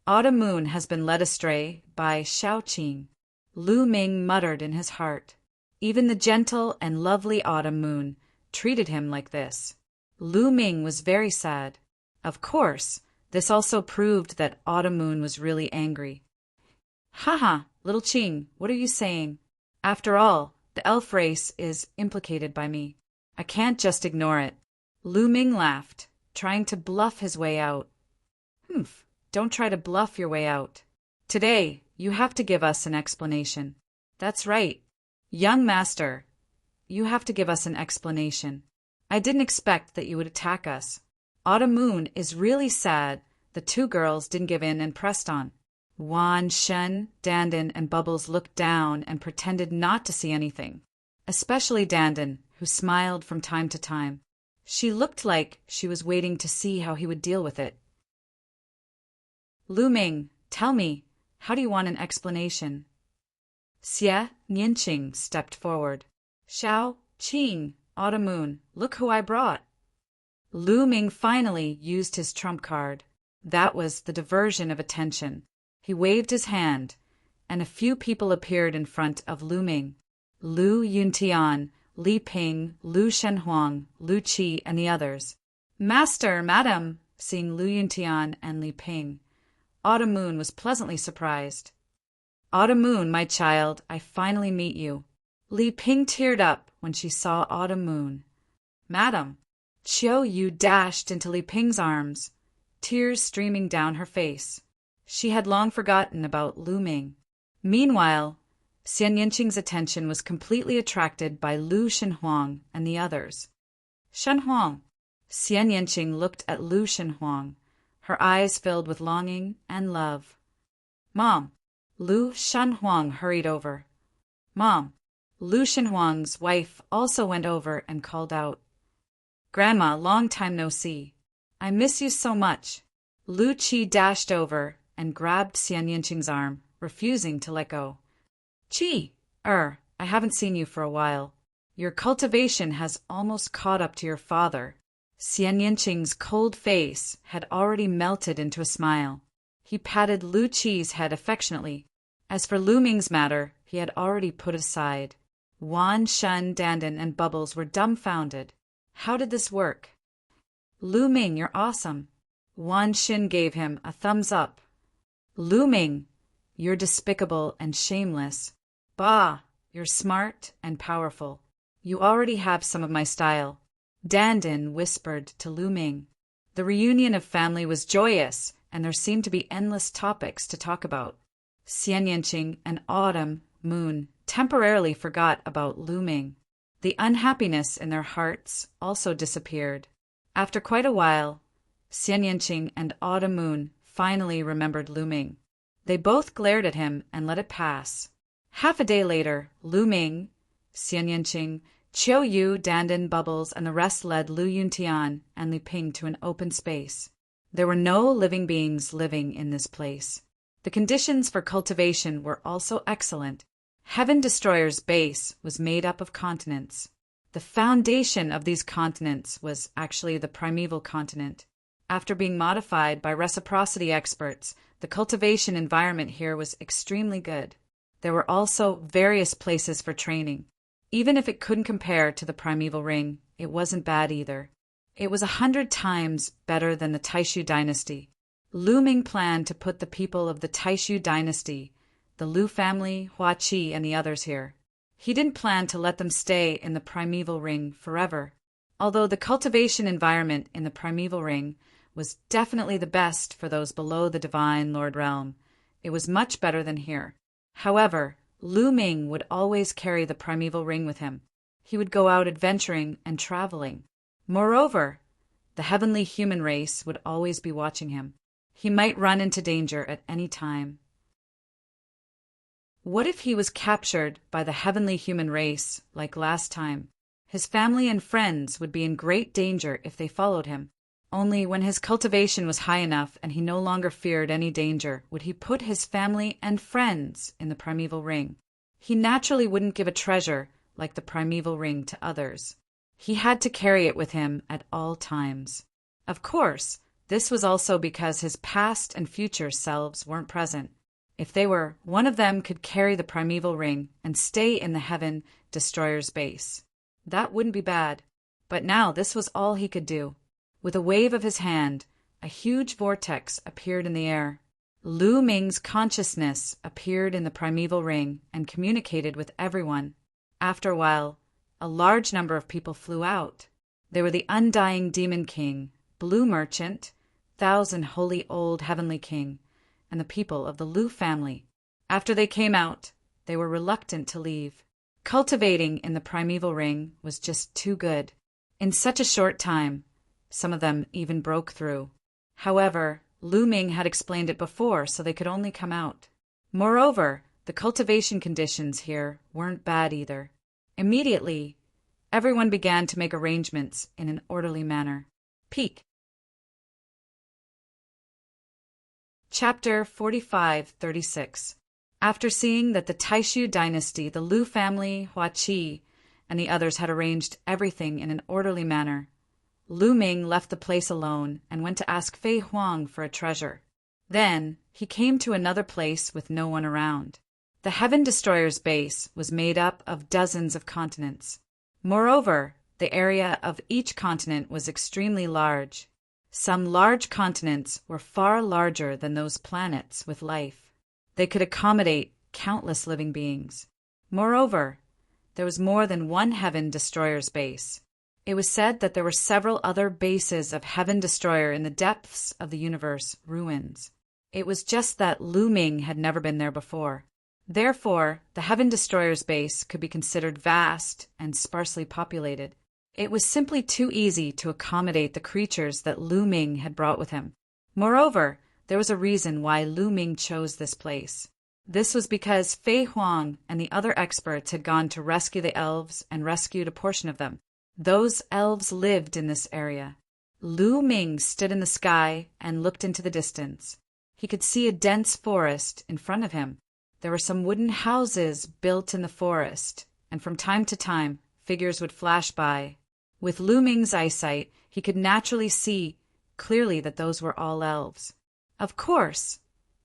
Autumn Moon has been led astray by Xiao Qing. Lu Ming muttered in his heart. Even the gentle and lovely Autumn Moon treated him like this. Lu Ming was very sad. Of course, this also proved that Autumn Moon was really angry. Haha, little Qing, what are you saying? After all, the elf race is implicated by me. I can't just ignore it. Lu Ming laughed, trying to bluff his way out. Humph, don't try to bluff your way out. Today, you have to give us an explanation. That's right. Young master, you have to give us an explanation. I didn't expect that you would attack us. Autumn Moon is really sad the two girls didn't give in and pressed on. Wan Shen, Dandan, and Bubbles looked down and pretended not to see anything, especially Dandan, who smiled from time to time. She looked like she was waiting to see how he would deal with it. Lu Ming, tell me, how do you want an explanation? Xie Yanqing stepped forward. Xiao Qing, Autumn Moon, look who I brought. Lu Ming finally used his trump card. That was the diversion of attention. He waved his hand, and a few people appeared in front of Lu Ming. Lu Yuntian, Li Ping, Lu Shenhuang, Lu Qi, and the others. Master, madam, seeing Lu Yuntian and Li Ping, Autumn Moon was pleasantly surprised. Autumn Moon, my child, I finally meet you. Li Ping teared up when she saw Autumn Moon. Madam, Qiu Yu dashed into Li Ping's arms, tears streaming down her face. She had long forgotten about Lu Ming. Meanwhile, Xian Yanqing's attention was completely attracted by Lu Shenhuang and the others. Shenhuang. Xian Yanqing looked at Lu Shenhuang, her eyes filled with longing and love. Mom. Lu Shenhuang hurried over. Mom. Lu Shenhuang's wife also went over and called out. Grandma, long time no see. I miss you so much. Lu Qi dashed over and grabbed Xian Yinqing's arm, refusing to let go. Qi, I haven't seen you for a while. Your cultivation has almost caught up to your father. Xian Yinqing's cold face had already melted into a smile. He patted Lu Qi's head affectionately. As for Lu Ming's matter, he had already put aside. Wan, Shen, Dandan, and Bubbles were dumbfounded. How did this work? Lu Ming, you're awesome. Wan Xin gave him a thumbs up. Lu Ming, you're despicable and shameless. Bah, you're smart and powerful. You already have some of my style. Dandan whispered to Lu Ming. The reunion of family was joyous, and there seemed to be endless topics to talk about. Xian Yinqing and Autumn Moon temporarily forgot about Lu Ming. The unhappiness in their hearts also disappeared. After quite a while, Xian Yinqing and Autumn Moon finally remembered Lu Ming. They both glared at him and let it pass. Half a day later, Lu Ming, Xian Yinqing, Qiu Yu, Dandan, Bubbles, and the rest led Lu Yuntian and Li Ping to an open space. There were no living beings living in this place. The conditions for cultivation were also excellent. Heaven Destroyer's base was made up of continents. The foundation of these continents was actually the primeval continent. After being modified by reciprocity experts, the cultivation environment here was extremely good. There were also various places for training. Even if it couldn't compare to the primeval ring, it wasn't bad either. It was 100 times better than the Taishu dynasty. Lu Ming planned to put the people of the Taishu dynasty, the Lu family, Hua Qi, and the others here. He didn't plan to let them stay in the primeval ring forever. Although the cultivation environment in the primeval ring was definitely the best for those below the divine Lord realm, it was much better than here. However, Lu Ming would always carry the primeval ring with him. He would go out adventuring and traveling. Moreover, the heavenly human race would always be watching him. He might run into danger at any time. What if he was captured by the heavenly human race like last time? His family and friends would be in great danger if they followed him. Only when his cultivation was high enough and he no longer feared any danger would he put his family and friends in the primeval ring. He naturally wouldn't give a treasure like the primeval ring to others. He had to carry it with him at all times. Of course, this was also because his past and future selves weren't present. If they were, one of them could carry the primeval ring and stay in the Heaven Destroyer's base. That wouldn't be bad. But now this was all he could do. With a wave of his hand, a huge vortex appeared in the air. Lu Ming's consciousness appeared in the primeval ring and communicated with everyone. After a while, a large number of people flew out. They were the Undying Demon King, Blue Merchant, Thousand Holy Old Heavenly King, and the people of the Lu family. After they came out, they were reluctant to leave. Cultivating in the primeval ring was just too good. In such a short time, some of them even broke through. However, Lu Ming had explained it before, so they could only come out. Moreover, the cultivation conditions here weren't bad either. Immediately, everyone began to make arrangements in an orderly manner. Peak. Chapter 45-36. After seeing that the Taishu dynasty, the Lu family, Hua Qi, and the others had arranged everything in an orderly manner, Lu Ming left the place alone and went to ask Fei Huang for a treasure. Then he came to another place with no one around. The Heaven Destroyer's base was made up of dozens of continents. Moreover, the area of each continent was extremely large. Some large continents were far larger than those planets with life. They could accommodate countless living beings. Moreover, there was more than one Heaven Destroyer's base. It was said that there were several other bases of Heaven Destroyer in the depths of the universe ruins. It was just that Lu Ming had never been there before. Therefore, the Heaven Destroyer's base could be considered vast and sparsely populated. It was simply too easy to accommodate the creatures that Lu Ming had brought with him. Moreover, there was a reason why Lu Ming chose this place. This was because Fei Huang and the other experts had gone to rescue the elves and rescued a portion of them. Those elves lived in this area. Lu Ming stood in the sky and looked into the distance. He could see a dense forest in front of him. There were some wooden houses built in the forest, and from time to time, figures would flash by. With Lu Ming's eyesight, he could naturally see clearly that those were all elves. Of course,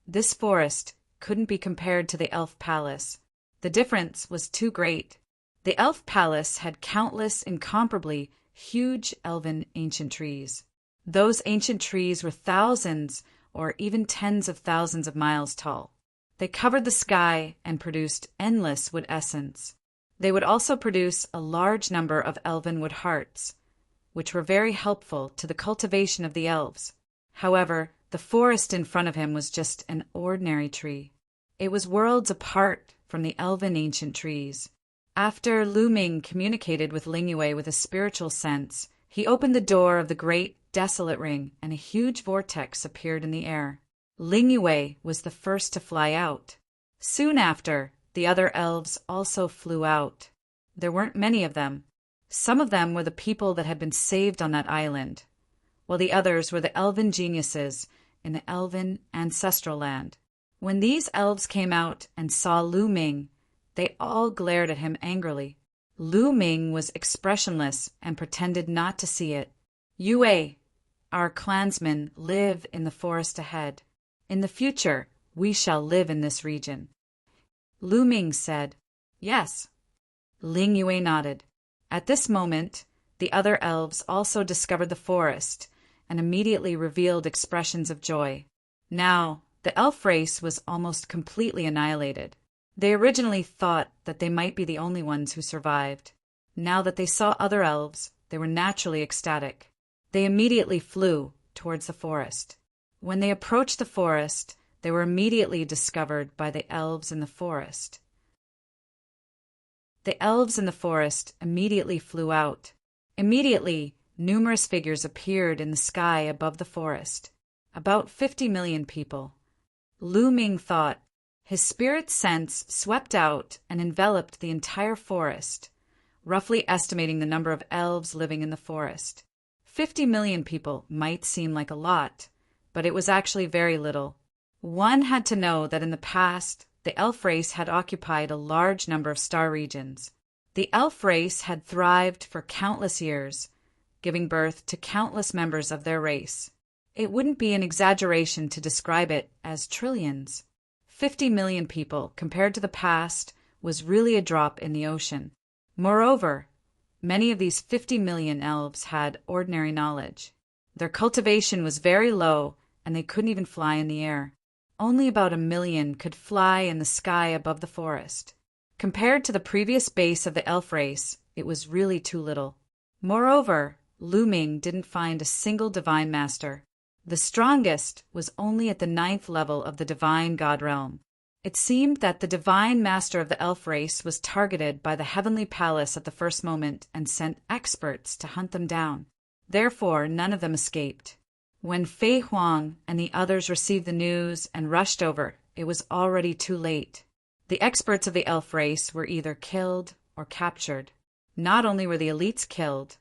this forest couldn't be compared to the elf palace. The difference was too great. The elf palace had countless, incomparably huge elven ancient trees. Those ancient trees were thousands or even tens of thousands of miles tall. They covered the sky and produced endless wood essence. They would also produce a large number of elven wood hearts, which were very helpful to the cultivation of the elves. However, the forest in front of him was just an ordinary tree. It was worlds apart from the elven ancient trees. After Lu Ming communicated with Ling Yue with a spiritual sense, he opened the door of the great desolate ring, and a huge vortex appeared in the air. Ling Yue was the first to fly out. Soon after, the other elves also flew out. There weren't many of them. Some of them were the people that had been saved on that island, while the others were the elven geniuses in the elven ancestral land. When these elves came out and saw Lu Ming, they all glared at him angrily. Lu Ming was expressionless and pretended not to see it. Yue, our clansmen live in the forest ahead. In the future, we shall live in this region. Lu Ming said, "Yes." Ling Yue nodded. At this moment, the other elves also discovered the forest and immediately revealed expressions of joy. Now, the elf race was almost completely annihilated. They originally thought that they might be the only ones who survived. Now that they saw other elves, they were naturally ecstatic. They immediately flew towards the forest. When they approached the forest, they were immediately discovered by the elves in the forest. The elves in the forest immediately flew out. Immediately, numerous figures appeared in the sky above the forest. About 50 million people. Lu Ming thought. His spirit sense swept out and enveloped the entire forest, roughly estimating the number of elves living in the forest. 50 million people might seem like a lot, but it was actually very little. One had to know that in the past, the elf race had occupied a large number of star regions. The elf race had thrived for countless years, giving birth to countless members of their race. It wouldn't be an exaggeration to describe it as trillions. 50 million people, compared to the past, was really a drop in the ocean. Moreover, many of these 50 million elves had ordinary knowledge. Their cultivation was very low, and they couldn't even fly in the air. Only about 1 million could fly in the sky above the forest. Compared to the previous base of the elf race, it was really too little. Moreover, Lu Ming didn't find a single divine master. The strongest was only at the 9th level of the divine god realm. It seemed that the divine master of the elf race was targeted by the heavenly palace at the first moment and sent experts to hunt them down. Therefore, none of them escaped. When Fei Huang and the others received the news and rushed over, it was already too late. The experts of the elf race were either killed or captured. Not only were the elites killed,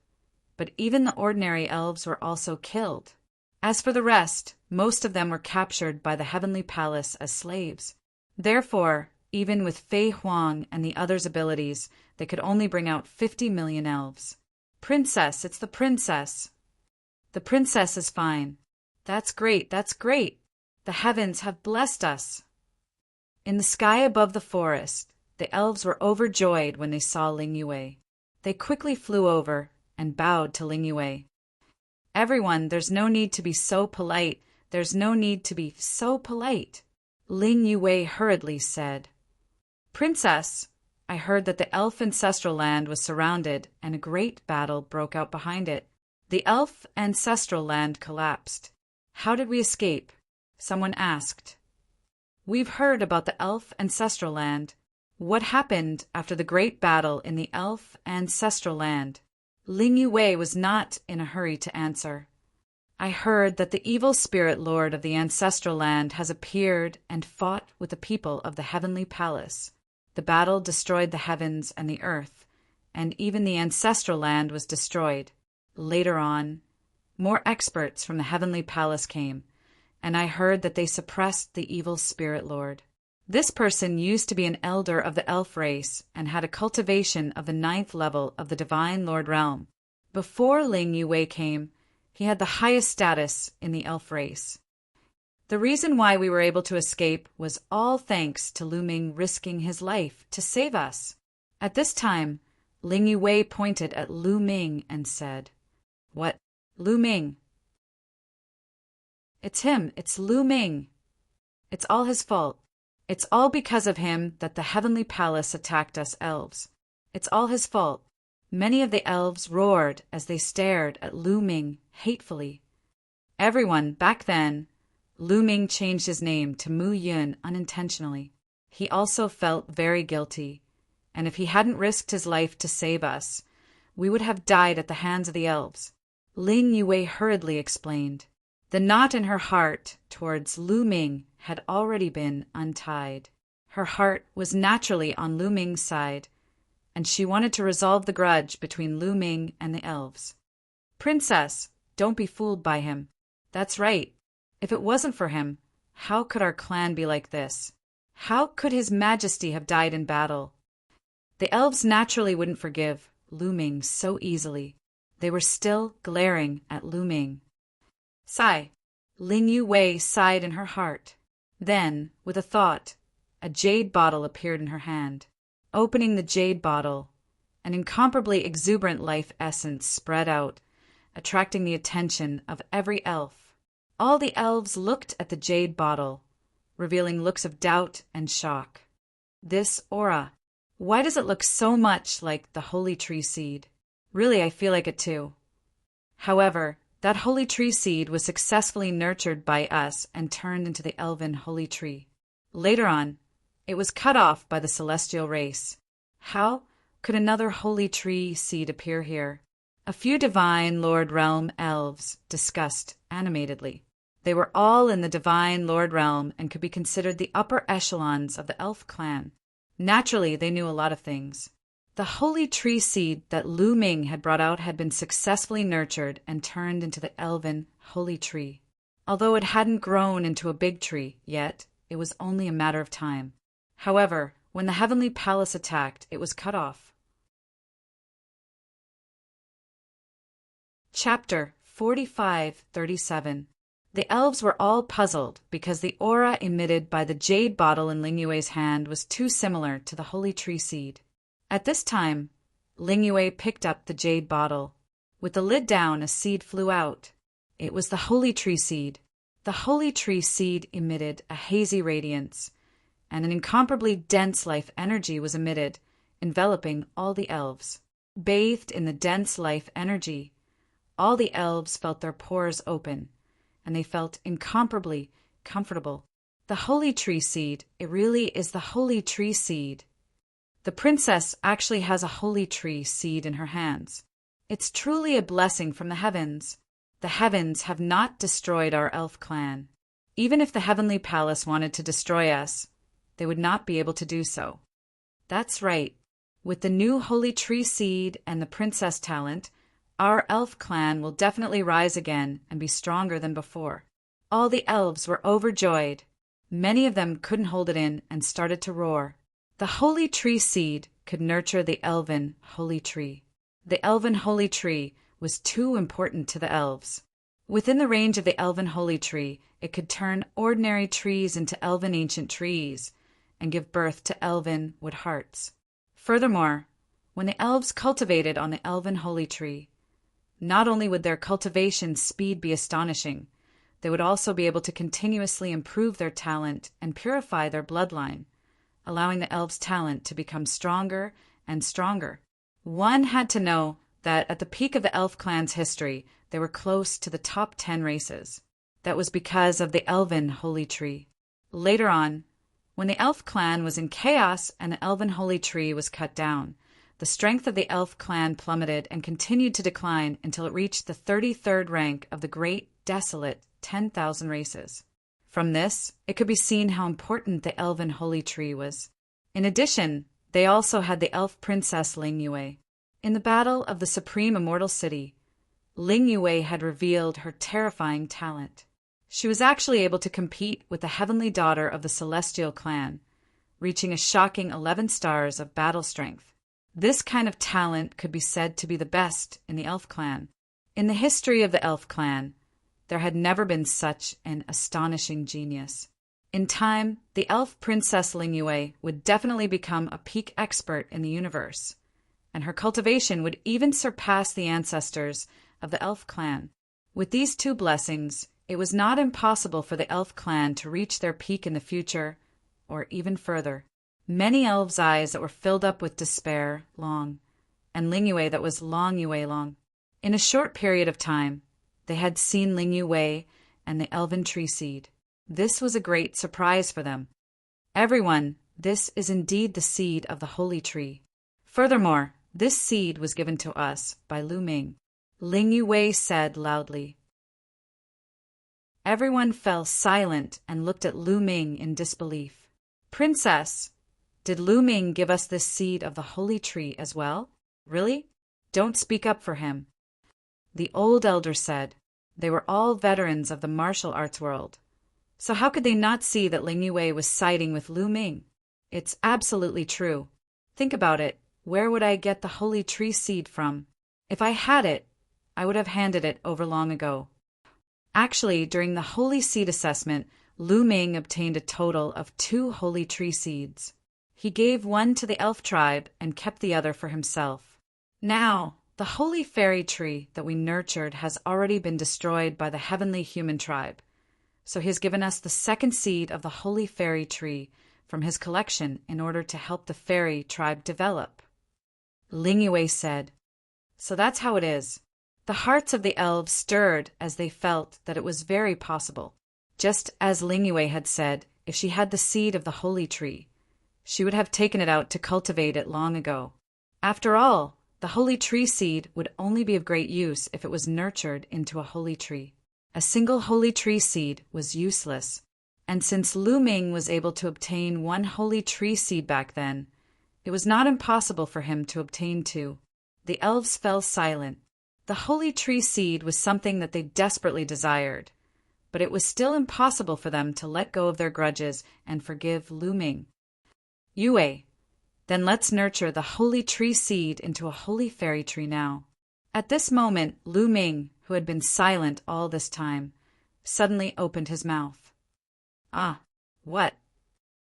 but even the ordinary elves were also killed. As for the rest, most of them were captured by the heavenly palace as slaves. Therefore, even with Fei Huang and the others' abilities, they could only bring out 50 million elves. "Princess, it's the princess." "The princess is fine." "That's great, that's great. The heavens have blessed us." In the sky above the forest, the elves were overjoyed when they saw Ling Yue. They quickly flew over and bowed to Ling Yue. "Everyone, there's no need to be so polite. There's no need to be so polite." Ling Yue hurriedly said, "Princess, I heard that the elf ancestral land was surrounded and a great battle broke out behind it. The elf ancestral land collapsed. How did we escape?" Someone asked. "We've heard about the elf ancestral land. What happened after the great battle in the elf ancestral land?" Ling Yue was not in a hurry to answer. "I heard that the evil spirit lord of the ancestral land has appeared and fought with the people of the heavenly palace. The battle destroyed the heavens and the earth, and even the ancestral land was destroyed. Later on, more experts from the heavenly palace came, and I heard that they suppressed the evil spirit lord. This person used to be an elder of the elf race and had a cultivation of the 9th level of the divine lord realm. Before Ling Yue came, he had the highest status in the elf race. The reason why we were able to escape was all thanks to Lu Ming risking his life to save us. At this time, Ling Yue pointed at Lu Ming and said, "What? Lu Ming?" "It's him, it's Lu Ming. It's all his fault. It's all because of him that the heavenly palace attacked us elves. It's all his fault." Many of the elves roared as they stared at Lu Ming hatefully. Everyone, back then, Lu Ming changed his name to Mu Yun unintentionally. He also felt very guilty, and if he hadn't risked his life to save us, we would have died at the hands of the elves. Ling Yue hurriedly explained. The knot in her heart towards Lu Ming had already been untied. Her heart was naturally on Lu Ming's side, and she wanted to resolve the grudge between Lu Ming and the elves. "Princess, don't be fooled by him. That's right. If it wasn't for him, how could our clan be like this? How could His Majesty have died in battle?" The elves naturally wouldn't forgive Lu Ming so easily. They were still glaring at Lu Ming. Sigh. Ling Yue sighed in her heart. Then, with a thought, a jade bottle appeared in her hand. Opening the jade bottle, an incomparably exuberant life essence spread out, attracting the attention of every elf. All the elves looked at the jade bottle, revealing looks of doubt and shock. This aura, why does it look so much like the holy tree seed? Really, I feel like it too. However, that holy tree seed was successfully nurtured by us and turned into the elven holy tree. Later on, it was cut off by the celestial race. How could another holy tree seed appear here? A few divine Lord Realm elves discussed animatedly. They were all in the divine Lord Realm and could be considered the upper echelons of the elf clan. Naturally, they knew a lot of things. The holy tree seed that Lu Ming had brought out had been successfully nurtured and turned into the elven holy tree. Although it hadn't grown into a big tree yet, it was only a matter of time. However, when the heavenly palace attacked, it was cut off. Chapter 45-37. The elves were all puzzled because the aura emitted by the jade bottle in Ling Yue's hand was too similar to the holy tree seed. At this time, Ling Yue picked up the jade bottle. With the lid down, a seed flew out. It was the holy tree seed. The holy tree seed emitted a hazy radiance, and an incomparably dense life energy was emitted, enveloping all the elves. Bathed in the dense life energy, all the elves felt their pores open, and they felt incomparably comfortable. The holy tree seed, it really is the holy tree seed. The princess actually has a holy tree seed in her hands. It's truly a blessing from the heavens. The heavens have not destroyed our elf clan. Even if the heavenly palace wanted to destroy us, they would not be able to do so. That's right. With the new holy tree seed and the princess talent, our elf clan will definitely rise again and be stronger than before. All the elves were overjoyed. Many of them couldn't hold it in and started to roar. The holy tree seed could nurture the elven holy tree. The elven holy tree was too important to the elves. Within the range of the elven holy tree, it could turn ordinary trees into elven ancient trees and give birth to elven wood hearts. Furthermore, when the elves cultivated on the elven holy tree, not only would their cultivation speed be astonishing, they would also be able to continuously improve their talent and purify their bloodline, allowing the elves' talent to become stronger and stronger. One had to know that at the peak of the elf clan's history, they were close to the top 10 races. That was because of the elven holy tree. Later on, when the elf clan was in chaos and the elven holy tree was cut down, the strength of the elf clan plummeted and continued to decline until it reached the 33rd rank of the great, desolate 10,000 races. From this, it could be seen how important the elven holy tree was. In addition, they also had the elf princess Ling Yue. In the battle of the supreme immortal city, Ling Yue had revealed her terrifying talent. She was actually able to compete with the heavenly daughter of the Celestial clan, reaching a shocking 11 stars of battle strength. This kind of talent could be said to be the best in the elf clan. In the history of the elf clan, there had never been such an astonishing genius. In time, the elf princess Ling Yue would definitely become a peak expert in the universe, and her cultivation would even surpass the ancestors of the elf clan. With these two blessings, it was not impossible for the elf clan to reach their peak in the future, or even further. Many elves' eyes that were filled up with despair long, and Ling Yue that was Long Yue long. In a short period of time, they had seen Ling Yue and the elven tree seed. This was a great surprise for them. Everyone, this is indeed the seed of the holy tree. Furthermore, this seed was given to us by Lu Ming. Ling Yue said loudly. Everyone fell silent and looked at Lu Ming in disbelief. Princess, did Lu Ming give us this seed of the holy tree as well? Really? Don't speak up for him. The old elder said. They were all veterans of the martial arts world. So how could they not see that Ling Yue was siding with Lu Ming? It's absolutely true. Think about it. Where would I get the holy tree seed from? If I had it, I would have handed it over long ago. Actually, during the holy seed assessment, Lu Ming obtained a total of 2 holy tree seeds. He gave one to the elf tribe and kept the other for himself. Now, the holy fairy tree that we nurtured has already been destroyed by the heavenly human tribe. So he has given us the 2nd seed of the holy fairy tree from his collection in order to help the fairy tribe develop. Ling Yue said, So that's how it is. The hearts of the elves stirred as they felt that it was very possible. Just as Ling Yue had said, if she had the seed of the holy tree, she would have taken it out to cultivate it long ago. After all, the holy tree seed would only be of great use if it was nurtured into a holy tree. A single holy tree seed was useless, and since Lu Ming was able to obtain 1 holy tree seed back then, it was not impossible for him to obtain 2. The elves fell silent. The holy tree seed was something that they desperately desired, but it was still impossible for them to let go of their grudges and forgive Lu Ming. Yue, then let's nurture the holy tree seed into a holy fairy tree now. At this moment, Lu Ming, who had been silent all this time, suddenly opened his mouth. Ah, what?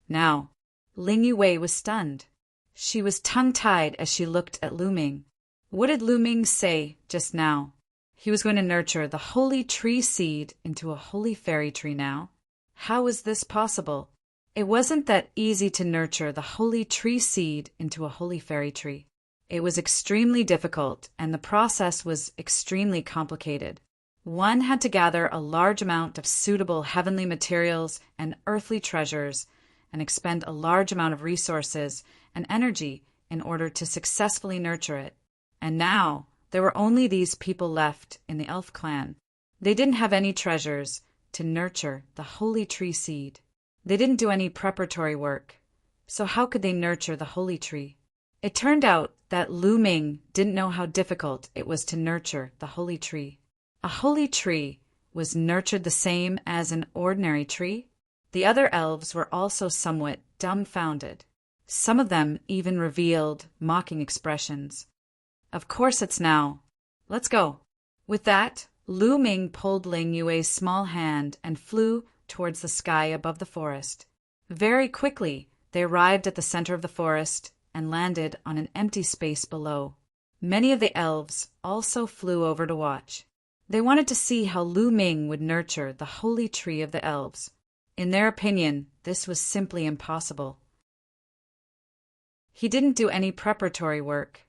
Now, Ling Yue was stunned. She was tongue-tied as she looked at Lu Ming. What did Lu Ming say just now? He was going to nurture the holy tree seed into a holy fairy tree now? How was this possible? It wasn't that easy to nurture the holy tree seed into a holy fairy tree. It was extremely difficult, and the process was extremely complicated. One had to gather a large amount of suitable heavenly materials and earthly treasures, and expend a large amount of resources and energy in order to successfully nurture it. And now, there were only these people left in the elf clan. They didn't have any treasures to nurture the holy tree seed. They didn't do any preparatory work. So how could they nurture the holy tree? It turned out that Lu Ming didn't know how difficult it was to nurture the holy tree. A holy tree was nurtured the same as an ordinary tree. The other elves were also somewhat dumbfounded. Some of them even revealed mocking expressions. Of course it's now. Let's go. With that, Lu Ming pulled Ling Yue's small hand and flew towards the sky above the forest. Very quickly, they arrived at the center of the forest and landed on an empty space below. Many of the elves also flew over to watch. They wanted to see how Lu Ming would nurture the holy tree of the elves. In their opinion, this was simply impossible. He didn't do any preparatory work,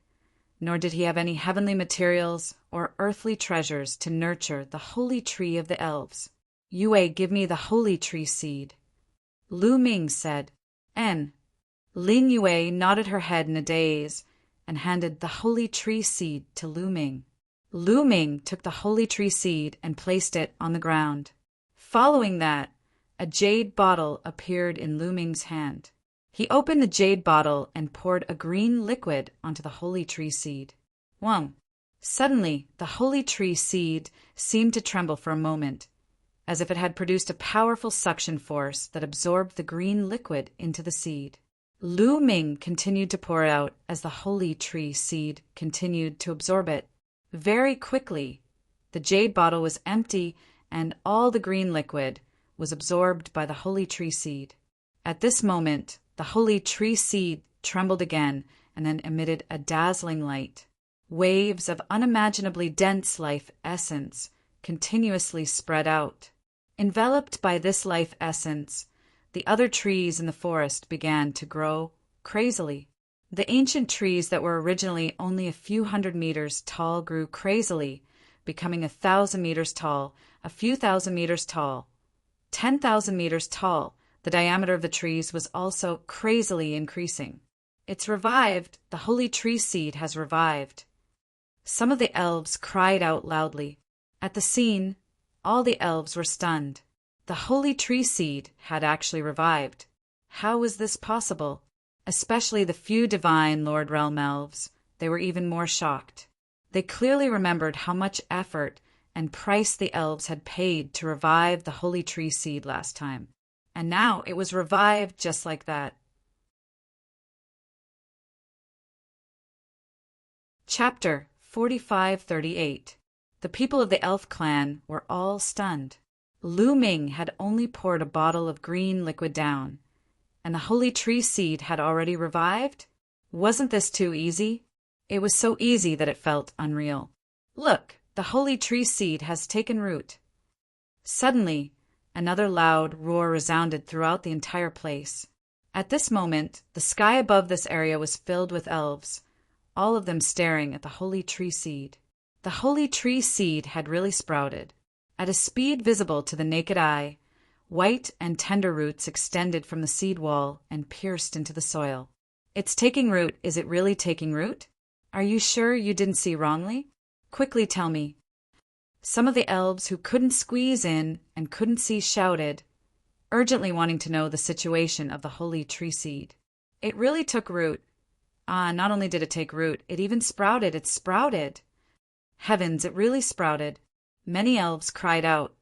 nor did he have any heavenly materials or earthly treasures to nurture the holy tree of the elves. Yue, give me the holy tree seed. Lu Ming said. And Ling Yue nodded her head in a daze and handed the holy tree seed to Lu Ming. Lu Ming took the holy tree seed and placed it on the ground. Following that, a jade bottle appeared in Lu Ming's hand. He opened the jade bottle and poured a green liquid onto the holy tree seed. Wang, Suddenly, the holy tree seed seemed to tremble for a moment, as if it had produced a powerful suction force that absorbed the green liquid into the seed. Lu Ming continued to pour it out as the holy tree seed continued to absorb it. Very quickly, the jade bottle was empty and all the green liquid was absorbed by the holy tree seed. At this moment, the holy tree seed trembled again and then emitted a dazzling light. Waves of unimaginably dense life essence continuously spread out. Enveloped by this life essence, the other trees in the forest began to grow crazily. The ancient trees that were originally only a few hundred meters tall grew crazily, becoming 1,000 meters tall, a few thousand meters tall, 10,000 meters tall. The diameter of the trees was also crazily increasing. It's revived. The holy tree seed has revived. Some of the elves cried out loudly. At the scene, all the elves were stunned. The holy tree seed had actually revived. How was this possible? Especially the few divine Lord Realm elves. They were even more shocked. They clearly remembered how much effort and price the elves had paid to revive the holy tree seed last time. And now it was revived just like that. Chapter 4538. The people of the elf clan were all stunned. Lu Ming had only poured a bottle of green liquid down, and the holy tree seed had already revived? Wasn't this too easy? It was so easy that it felt unreal. Look, the holy tree seed has taken root. Suddenly, another loud roar resounded throughout the entire place. At this moment, the sky above this area was filled with elves, all of them staring at the holy tree seed. The holy tree seed had really sprouted. At a speed visible to the naked eye, white and tender roots extended from the seed wall and pierced into the soil. It's taking root. Is it really taking root? Are you sure you didn't see wrongly? Quickly tell me. Some of the elves who couldn't squeeze in and couldn't see shouted, urgently wanting to know the situation of the holy tree seed. It really took root. Not only did it take root, it even sprouted. It sprouted. Heavens, it really sprouted. Many elves cried out.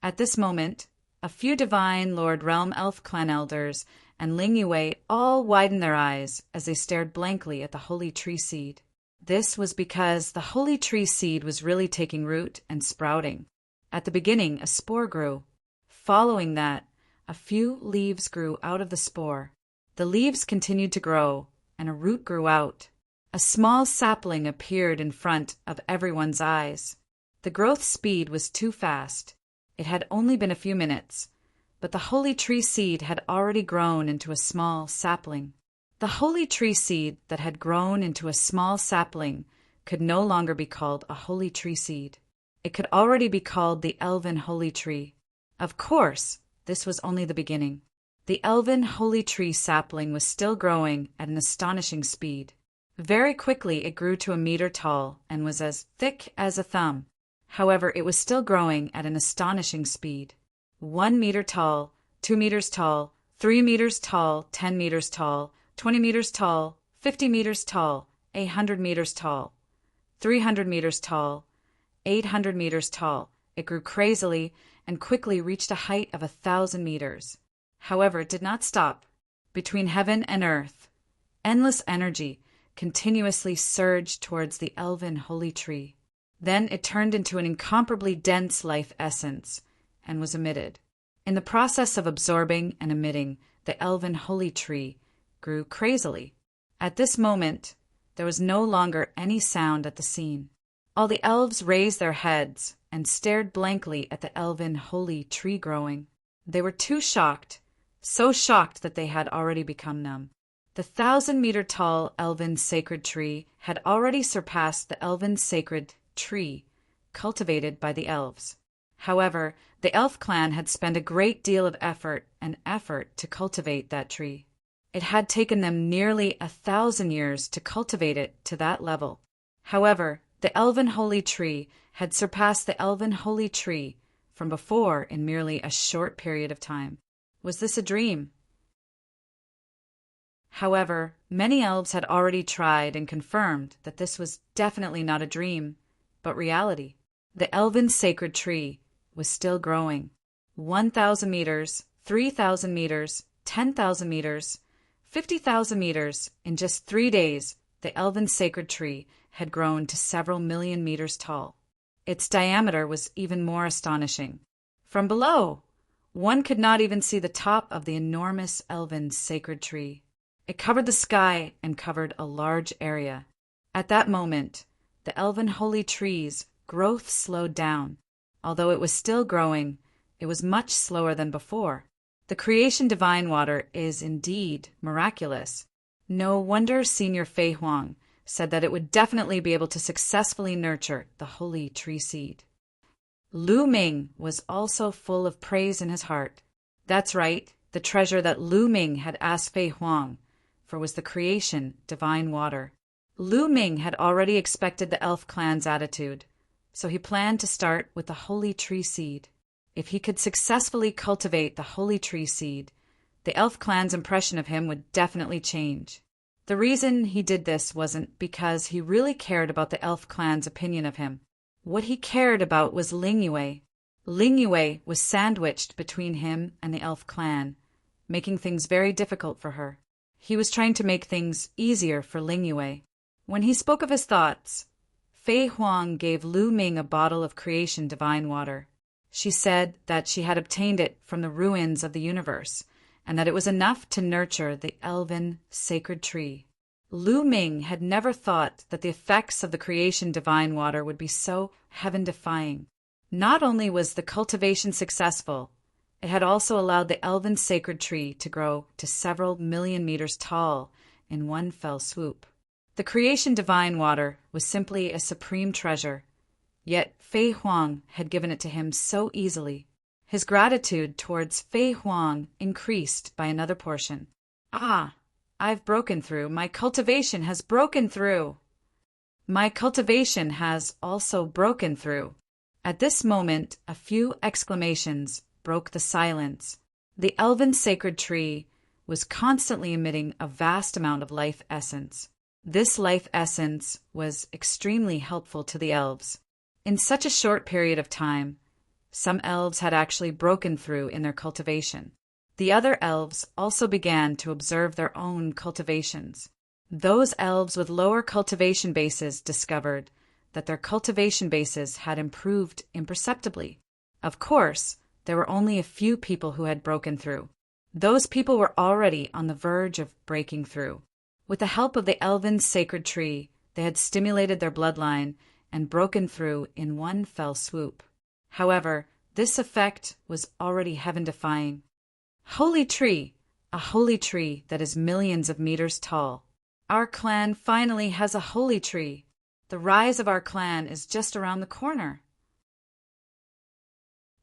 At this moment, a few divine Lord Realm elf clan elders and Ling Yue all widened their eyes as they stared blankly at the holy tree seed. This was because the holy tree seed was really taking root and sprouting. At the beginning, a spore grew. Following that, a few leaves grew out of the spore. The leaves continued to grow, and a root grew out. A small sapling appeared in front of everyone's eyes. The growth speed was too fast. It had only been a few minutes, but the holy tree seed had already grown into a small sapling. The holy tree seed that had grown into a small sapling could no longer be called a holy tree seed. It could already be called the elven holy tree. Of course, this was only the beginning. The elven holy tree sapling was still growing at an astonishing speed. Very quickly it grew to a meter tall and was as thick as a thumb. However, it was still growing at an astonishing speed. 1 meter tall, 2 meters tall, 3 meters tall, 10 meters tall, 20 meters tall, 50 meters tall, 100 meters tall, 300 meters tall, 800 meters tall. It grew crazily and quickly reached a height of 1,000 meters. However, it did not stop. Between heaven and earth, endless energy continuously surged towards the elven holy tree. Then it turned into an incomparably dense life essence and was emitted. In the process of absorbing and emitting, the elven holy tree grew crazily. At this moment, there was no longer any sound at the scene. All the elves raised their heads and stared blankly at the elven holy tree growing. They were too shocked, so shocked that they had already become numb. The 1,000-meter-tall elven sacred tree had already surpassed the elven sacred tree cultivated by the elves. However, the elf clan had spent a great deal of effort to cultivate that tree. It had taken them nearly 1,000 years to cultivate it to that level. However, the elven holy tree had surpassed the elven holy tree from before in merely a short period of time. Was this a dream? However, many elves had already tried and confirmed that this was definitely not a dream. but reality. The elven sacred tree was still growing. 1,000 meters, 3,000 meters, 10,000 meters, 50,000 meters. In just 3 days, the elven sacred tree had grown to several million meters tall. Its diameter was even more astonishing. From below, one could not even see the top of the enormous elven sacred tree. It covered the sky and covered a large area. At that moment, the elven holy tree's growth slowed down. Although it was still growing, it was much slower than before. The creation divine water is indeed miraculous. No wonder Senior Fei Huang said that it would definitely be able to successfully nurture the holy tree seed. Lu Ming was also full of praise in his heart. That's right, the treasure that Lu Ming had asked Fei Huang for was the creation divine water. Lu Ming had already expected the elf clan's attitude, so he planned to start with the holy tree seed. If he could successfully cultivate the holy tree seed, the elf clan's impression of him would definitely change. The reason he did this wasn't because he really cared about the elf clan's opinion of him. What he cared about was Ling Yue. Ling Yue was sandwiched between him and the elf clan, making things very difficult for her. He was trying to make things easier for Ling Yue. When he spoke of his thoughts, Fei Huang gave Lu Ming a bottle of creation divine water. She said that she had obtained it from the ruins of the universe, and that it was enough to nurture the elven sacred tree. Lu Ming had never thought that the effects of the creation divine water would be so heaven-defying. Not only was the cultivation successful, it had also allowed the elven sacred tree to grow to several million meters tall in one fell swoop. The creation divine water was simply a supreme treasure, yet Fei Huang had given it to him so easily. His gratitude towards Fei Huang increased by another portion. Ah, I've broken through. My cultivation has broken through. My cultivation has also broken through. At this moment, a few exclamations broke the silence. The elven sacred tree was constantly emitting a vast amount of life essence. This life essence was extremely helpful to the elves. In such a short period of time, some elves had actually broken through in their cultivation. The other elves also began to observe their own cultivations. Those elves with lower cultivation bases discovered that their cultivation bases had improved imperceptibly. Of course, there were only a few people who had broken through. Those people were already on the verge of breaking through. With the help of the elven sacred tree, they had stimulated their bloodline and broken through in one fell swoop. However, this effect was already heaven-defying. Holy tree, a holy tree that is millions of meters tall. Our clan finally has a holy tree. The rise of our clan is just around the corner.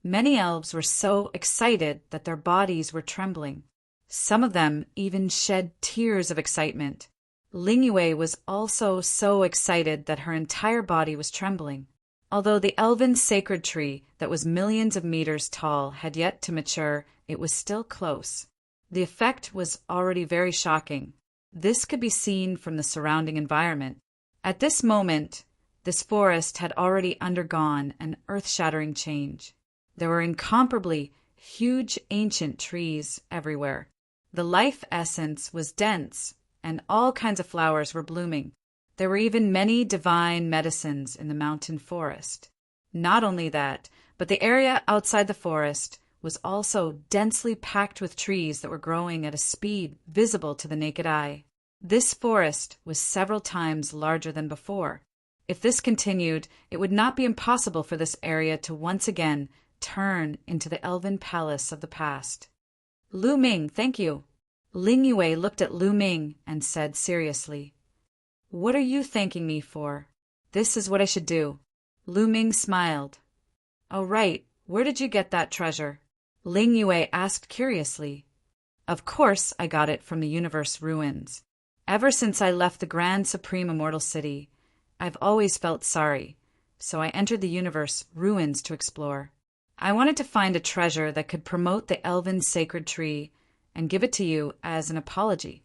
Many elves were so excited that their bodies were trembling. Some of them even shed tears of excitement. Ling Yue was also so excited that her entire body was trembling. Although the elven sacred tree that was millions of meters tall had yet to mature, it was still close. The effect was already very shocking. This could be seen from the surrounding environment. At this moment, this forest had already undergone an earth-shattering change. There were incomparably huge ancient trees everywhere. The life essence was dense, and all kinds of flowers were blooming. There were even many divine medicines in the mountain forest. Not only that, but the area outside the forest was also densely packed with trees that were growing at a speed visible to the naked eye. This forest was several times larger than before. If this continued, it would not be impossible for this area to once again turn into the elven palace of the past. Lu Ming, thank you. Ling Yue looked at Lu Ming and said seriously, "What are you thanking me for? This is what I should do." Lu Ming smiled. "Oh, right. Where did you get that treasure?" Ling Yue asked curiously. "Of course I got it from the universe ruins. Ever since I left the Grand Supreme Immortal City, I've always felt sorry, so I entered the universe ruins to explore. I wanted to find a treasure that could promote the elven sacred tree and give it to you as an apology.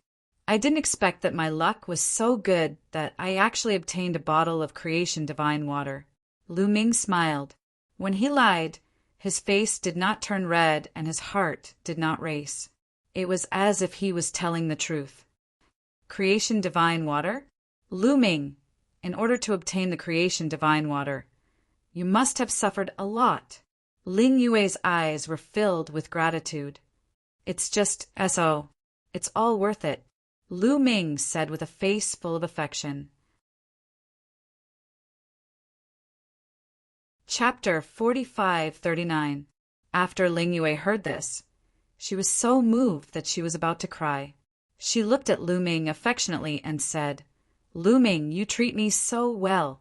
I didn't expect that my luck was so good that I actually obtained a bottle of creation divine water. Lu Ming smiled. When he lied, his face did not turn red and his heart did not race. It was as if he was telling the truth. Creation divine water? Lu Ming, in order to obtain the creation divine water, you must have suffered a lot. Ling Yue's eyes were filled with gratitude. It's just so. It's all worth it, Lu Ming said with a face full of affection. Chapter 45-39. After Ling Yue heard this, she was so moved that she was about to cry. She looked at Lu Ming affectionately and said, Lu Ming, you treat me so well.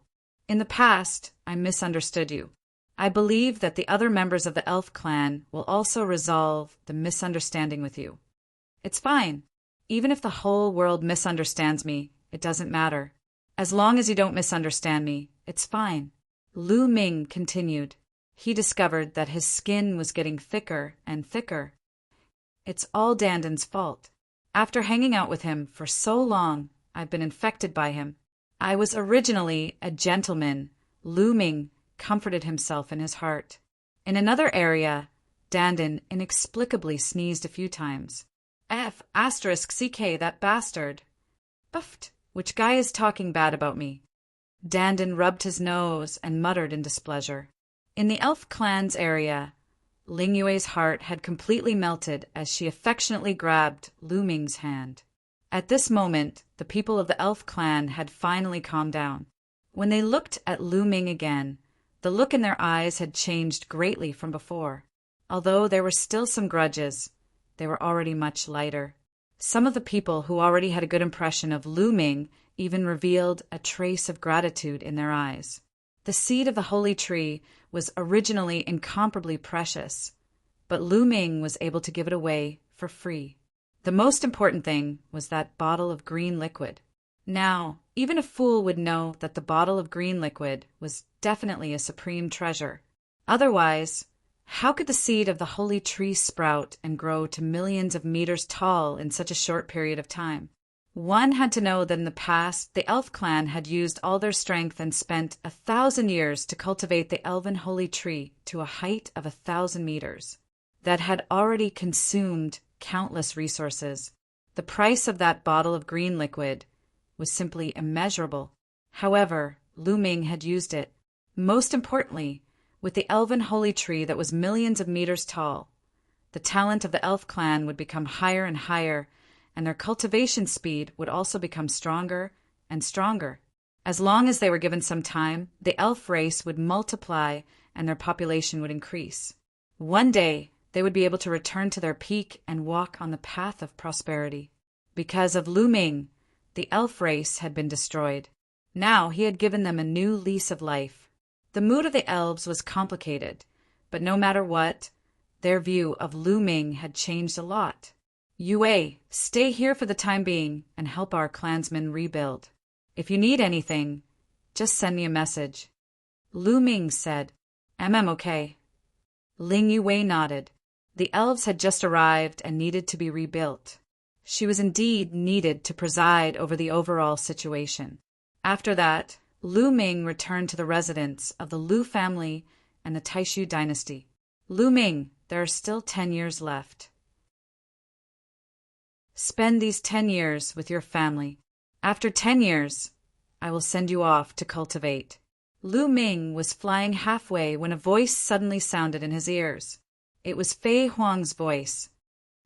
In the past, I misunderstood you. I believe that the other members of the elf clan will also resolve the misunderstanding with you. It's fine. Even if the whole world misunderstands me, it doesn't matter. As long as you don't misunderstand me, it's fine. Lu Ming continued. He discovered that his skin was getting thicker and thicker. It's all Danden's fault. After hanging out with him for so long, I've been infected by him. I was originally a gentleman, Lu Ming comforted himself in his heart. In another area, Danden inexplicably sneezed a few times. *CK, that bastard. Buffed, which guy is talking bad about me? Danden rubbed his nose and muttered in displeasure. In the elf clan's area, Ling Yue's heart had completely melted as she affectionately grabbed Lu Ming's hand. At this moment, the people of the elf clan had finally calmed down. When they looked at Lu Ming again, the look in their eyes had changed greatly from before. Although there were still some grudges, they were already much lighter. Some of the people who already had a good impression of Lu Ming even revealed a trace of gratitude in their eyes. The seed of the holy tree was originally incomparably precious, but Lu Ming was able to give it away for free. The most important thing was that bottle of green liquid. Now, even a fool would know that the bottle of green liquid was definitely a supreme treasure. Otherwise, how could the seed of the holy tree sprout and grow to millions of meters tall in such a short period of time? One had to know that in the past, the elf clan had used all their strength and spent 1,000 years to cultivate the elven holy tree to a height of 1,000 meters. That had already consumed countless resources. The price of that bottle of green liquid was simply immeasurable. However, Lu Ming had used it. Most importantly, with the elven holy tree that was millions of meters tall, the talent of the elf clan would become higher and higher, and their cultivation speed would also become stronger and stronger. As long as they were given some time, the elf race would multiply and their population would increase. One day, they would be able to return to their peak and walk on the path of prosperity. Because of Lu Ming, the elf race had been destroyed. Now he had given them a new lease of life. The mood of the elves was complicated, but no matter what, their view of Lu Ming had changed a lot. Yue, stay here for the time being and help our clansmen rebuild. If you need anything, just send me a message. Lu Ming said, okay. Ling Yue nodded. The elves had just arrived and needed to be rebuilt. She was indeed needed to preside over the overall situation. After that, Lu Ming returned to the residence of the Lu family and the Taishu dynasty. Lu Ming, there are still 10 years left. Spend these 10 years with your family. After 10 years, I will send you off to cultivate. Lu Ming was flying halfway when a voice suddenly sounded in his ears. It was Fei Huang's voice.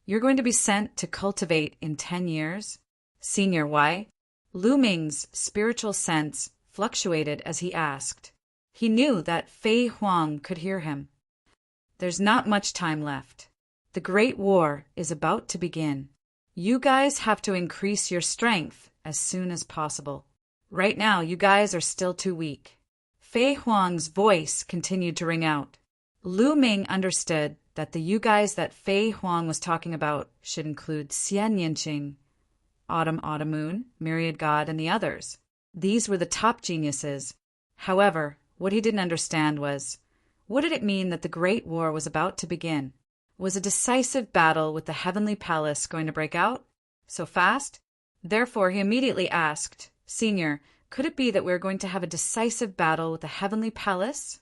You're going to be sent to cultivate in 10 years? Senior, why? Lu Ming's spiritual sense fluctuated as he asked. He knew that Fei Huang could hear him. There's not much time left. The Great War is about to begin. You guys have to increase your strength as soon as possible. Right now, you guys are still too weak. Fei Huang's voice continued to ring out. Lu Ming understood that the you guys that Fei Huang was talking about should include Xian Yinqing, Autumn Moon, Myriad God, and the others. These were the top geniuses. However, what he didn't understand was, what did it mean that the Great War was about to begin? Was a decisive battle with the Heavenly Palace going to break out? So fast? Therefore, he immediately asked, Senior, Could it be that we're going to have a decisive battle with the heavenly palace?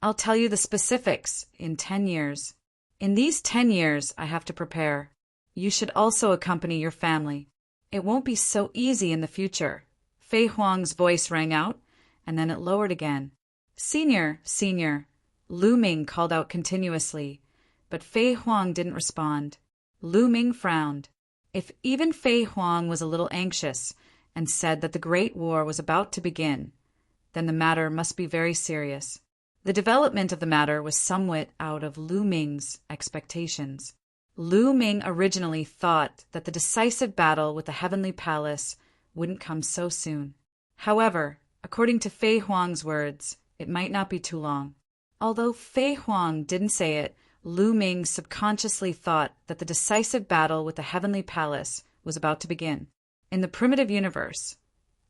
I'll tell you the specifics in 10 years. In these 10 years, I have to prepare. You should also accompany your family. It won't be so easy in the future. Fei Huang's voice rang out, and then it lowered again. Senior, senior, Lu Ming called out continuously, but Fei Huang didn't respond. Lu Ming frowned. If even Fei Huang was a little anxious and said that the Great War was about to begin, then the matter must be very serious. The development of the matter was somewhat out of Lu Ming's expectations. Lu Ming originally thought that the decisive battle with the heavenly palace wouldn't come so soon. However, according to Fei Huang's words, it might not be too long. Although Fei Huang didn't say it, Lu Ming subconsciously thought that the decisive battle with the heavenly palace was about to begin. In the primitive universe,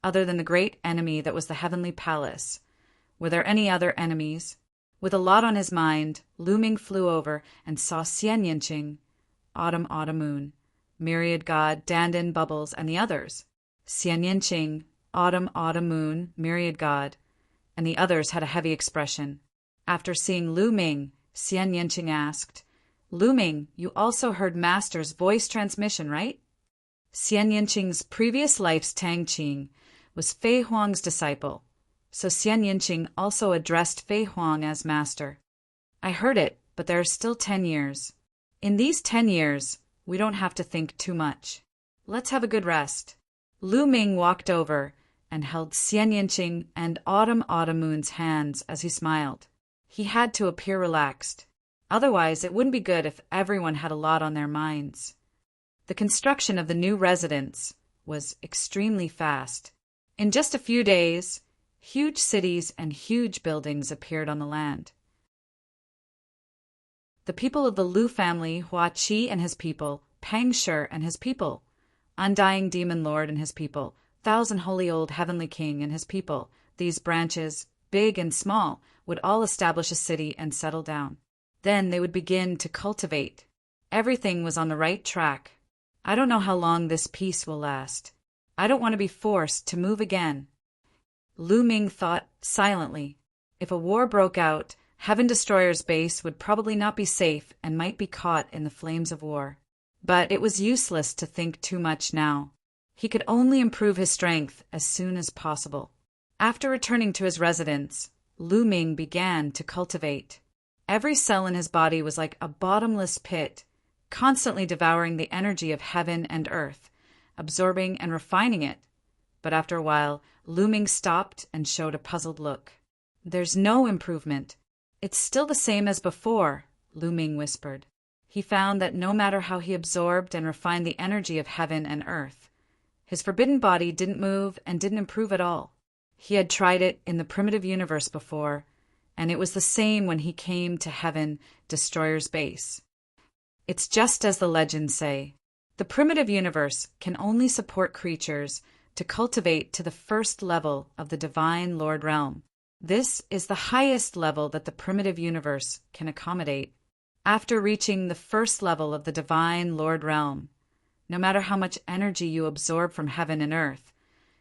other than the great enemy that was the heavenly palace, were there any other enemies? With a lot on his mind, Lu Ming flew over and saw Xian Yinqing, Autumn Moon, Myriad God, Dandan, Bubbles, and the others. Xian Yinqing, Autumn Moon, Myriad God, and the others had a heavy expression. After seeing Lu Ming, Xian Yinqing asked, Lu Ming, you also heard Master's voice transmission, right? Xian Yinqing's previous life's Tang Qing was Fei Huang's disciple, so Xian Yinqing also addressed Fei Huang as Master. I heard it, but there are still 10 years. In these 10 years, we don't have to think too much. Let's have a good rest. Lu Ming walked over and held Xian Yinqing and Autumn Moon's hands as he smiled. He had to appear relaxed. Otherwise, it wouldn't be good if everyone had a lot on their minds. The construction of the new residence was extremely fast. In just a few days, huge cities and huge buildings appeared on the land. The people of the Lu family, Hua Qi and his people, Pang Shi and his people, Undying Demon Lord and his people, Thousand Holy Old Heavenly King and his people, these branches, big and small, would all establish a city and settle down. Then they would begin to cultivate. Everything was on the right track. I don't know how long this peace will last. I don't want to be forced to move again. Lu Ming thought silently. If a war broke out, Heaven Destroyer's base would probably not be safe and might be caught in the flames of war. But it was useless to think too much now. He could only improve his strength as soon as possible. After returning to his residence, Lu Ming began to cultivate. Every cell in his body was like a bottomless pit, constantly devouring the energy of heaven and earth, absorbing and refining it. But after a while, Lu Ming stopped and showed a puzzled look. There's no improvement. It's still the same as before, Lu Ming whispered. He found that no matter how he absorbed and refined the energy of heaven and earth, his forbidden body didn't move and didn't improve at all. He had tried it in the primitive universe before, and it was the same when he came to Heaven Destroyer's base. It's just as the legends say. The primitive universe can only support creatures to cultivate to the first level of the Divine Lord Realm. This is the highest level that the primitive universe can accommodate. After reaching the first level of the Divine Lord Realm, no matter how much energy you absorb from heaven and earth,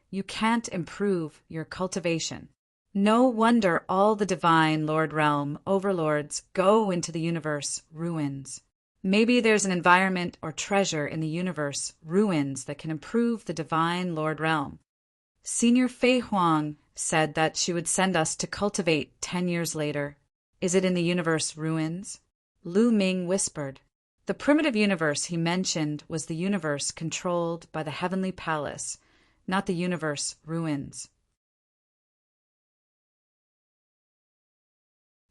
you can't improve your cultivation. No wonder all the Divine Lord Realm overlords go into the universe ruins. Maybe there's an environment or treasure in the universe ruins that can improve the Divine Lord Realm. Senior Fei Huang said that she would send us to cultivate 10 years later. Is it in the universe ruins? Lu Ming whispered. The primitive universe he mentioned was the universe controlled by the heavenly palace, not the universe ruins.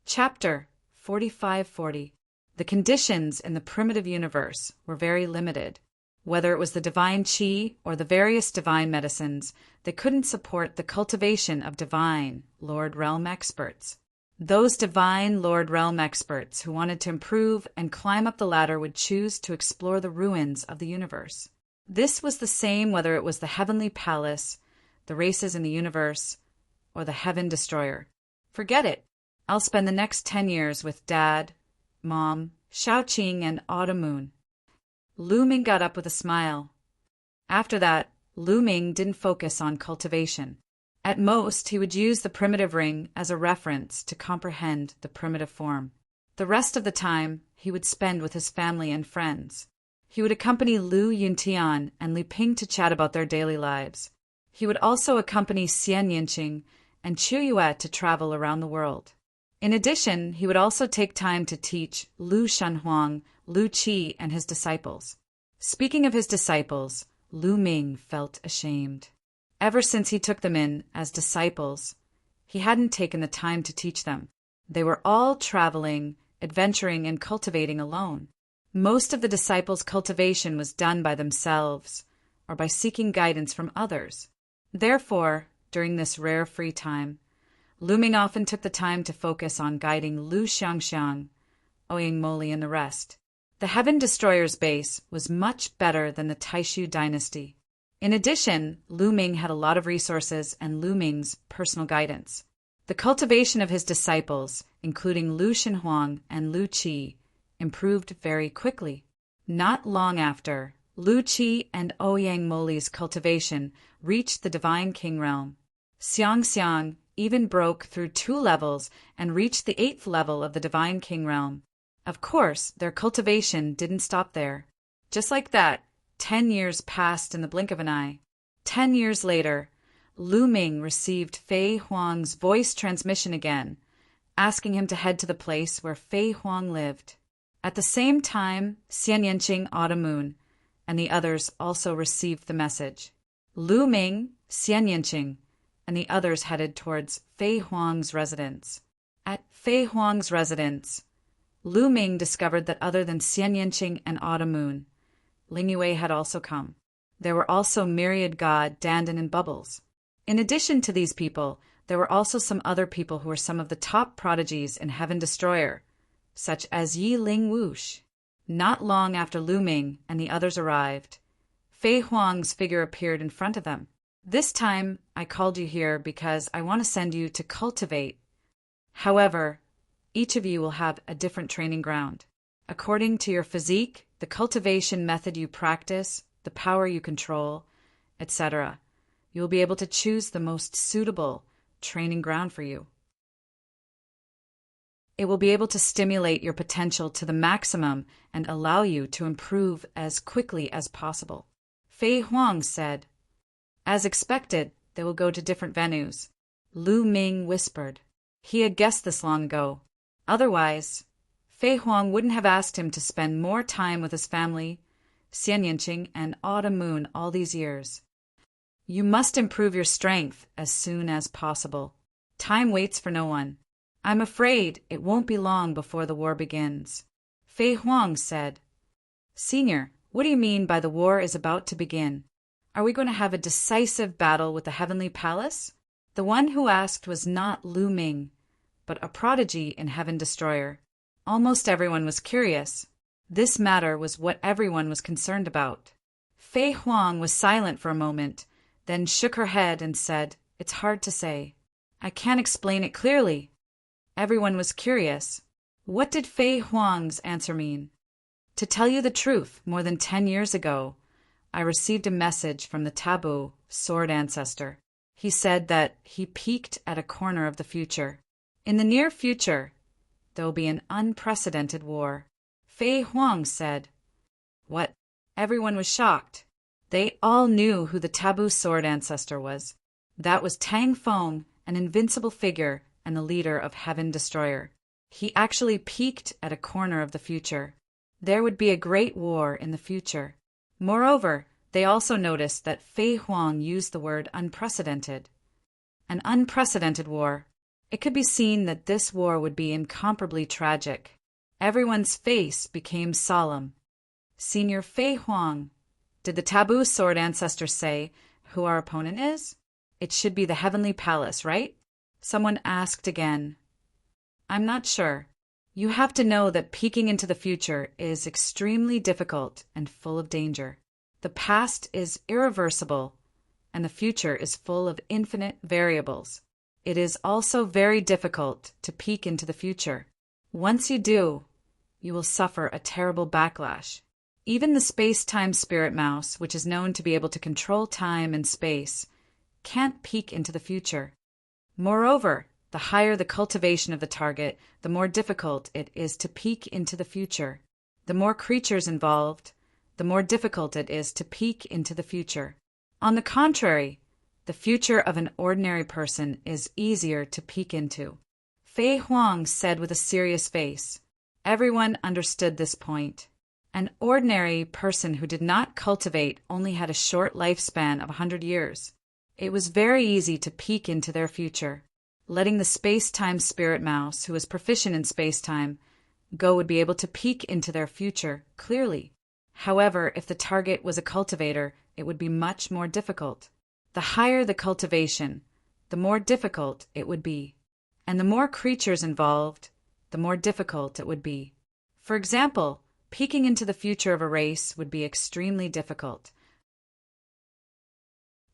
Chapter 4540. The conditions in the primitive universe were very limited. Whether it was the divine qi or the various divine medicines, they couldn't support the cultivation of divine Lord Realm experts. Those divine Lord Realm experts who wanted to improve and climb up the ladder would choose to explore the ruins of the universe. This was the same whether it was the heavenly palace, the races in the universe, or the Heaven Destroyer. Forget it. I'll spend the next 10 years with Dad, Mom, Xiaoqing, and Autumn Moon. Lu Ming got up with a smile. After that, Lu Ming didn't focus on cultivation. At most, he would use the primitive ring as a reference to comprehend the primitive form. The rest of the time, he would spend with his family and friends. He would accompany Lu Yuntian and Li Ping to chat about their daily lives. He would also accompany Xian Yinqing and Chu Yue to travel around the world. In addition, he would also take time to teach Lu Shanhuang, Lu Qi, and his disciples. Speaking of his disciples, Lu Ming felt ashamed. Ever since he took them in as disciples, he hadn't taken the time to teach them. They were all traveling, adventuring, and cultivating alone. Most of the disciples' cultivation was done by themselves or by seeking guidance from others. Therefore, during this rare free time, Lu Ming often took the time to focus on guiding Lu Xiangxiang, Ouyang Moli, and the rest. The Heaven Destroyer's base was much better than the Taishu dynasty. In addition, Lu Ming had a lot of resources and Lu Ming's personal guidance. The cultivation of his disciples, including Lu Shanhuang and Lu Qi, improved very quickly. Not long after, Lu Qi and Ouyang Moli's cultivation reached the Divine King realm. Xiangxiang even broke through 2 levels and reached the 8th level of the Divine King realm. Of course, their cultivation didn't stop there. Just like that, 10 years passed in the blink of an eye. 10 years later, Lu Ming received Fei Huang's voice transmission again, asking him to head to the place where Fei Huang lived. At the same time, Xian Yinqing, Autumn Moon, and the others also received the message. Lu Ming, Xian Yinqing, and the others headed towards Fei Huang's residence. At Fei Huang's residence, Lu Ming discovered that other than Xian Yinqing and Autumn Moon, Ling Yue had also come. There were also Myriad God, Dandan, and Bubbles. In addition to these people, there were also some other people who were some of the top prodigies in Heaven Destroyer, such as Yi Ling Wush. Not long after Lu Ming and the others arrived, Fei Huang's figure appeared in front of them. This time, I called you here because I want to send you to cultivate. However, each of you will have a different training ground. According to your physique, the cultivation method you practice, the power you control, etc., you will be able to choose the most suitable training ground for you. It will be able to stimulate your potential to the maximum and allow you to improve as quickly as possible. Fei Huang said. As expected, they will go to different venues. Lu Ming whispered. He had guessed this long ago. Otherwise, Fei Huang wouldn't have asked him to spend more time with his family, Xian Yinqing, and Autumn Moon all these years. You must improve your strength as soon as possible. Time waits for no one. I'm afraid it won't be long before the war begins. Fei Huang said. Senior, what do you mean by the war is about to begin? Are we going to have a decisive battle with the Heavenly Palace? The one who asked was not Lu Ming, but a prodigy in Heaven Destroyer. Almost everyone was curious. This matter was what everyone was concerned about. Fei Huang was silent for a moment, then shook her head and said, It's hard to say. I can't explain it clearly. Everyone was curious. What did Fei Huang's answer mean? To tell you the truth, more than 10 years ago, I received a message from the taboo sword ancestor. He said that he peeked at a corner of the future. In the near future, there will be an unprecedented war. Fei Huang said. What? Everyone was shocked. They all knew who the taboo sword ancestor was. That was Tang Feng, an invincible figure and the leader of Heaven Destroyer. He actually peeked at a corner of the future. There would be a great war in the future. Moreover, they also noticed that Fei Huang used the word unprecedented. An unprecedented war. It could be seen that this war would be incomparably tragic. Everyone's face became solemn. Senior Fei Huang, did the taboo sword ancestor say who our opponent is? It should be the Heavenly Palace, right? Someone asked again. I'm not sure. You have to know that peeking into the future is extremely difficult and full of danger. The past is irreversible, and the future is full of infinite variables. It is also very difficult to peek into the future. Once you do, you will suffer a terrible backlash. Even the space-time spirit mouse, which is known to be able to control time and space, can't peek into the future. Moreover, the higher the cultivation of the target, the more difficult it is to peek into the future. The more creatures involved, the more difficult it is to peek into the future. On the contrary, the future of an ordinary person is easier to peek into. Fei Huang said with a serious face. Everyone understood this point. An ordinary person who did not cultivate only had a short lifespan of 100 years. It was very easy to peek into their future. Letting the space-time spirit mouse, who is proficient in space-time, go would be able to peek into their future clearly. However, if the target was a cultivator, it would be much more difficult. The higher the cultivation, the more difficult it would be. And the more creatures involved, the more difficult it would be. For example, peeking into the future of a race would be extremely difficult.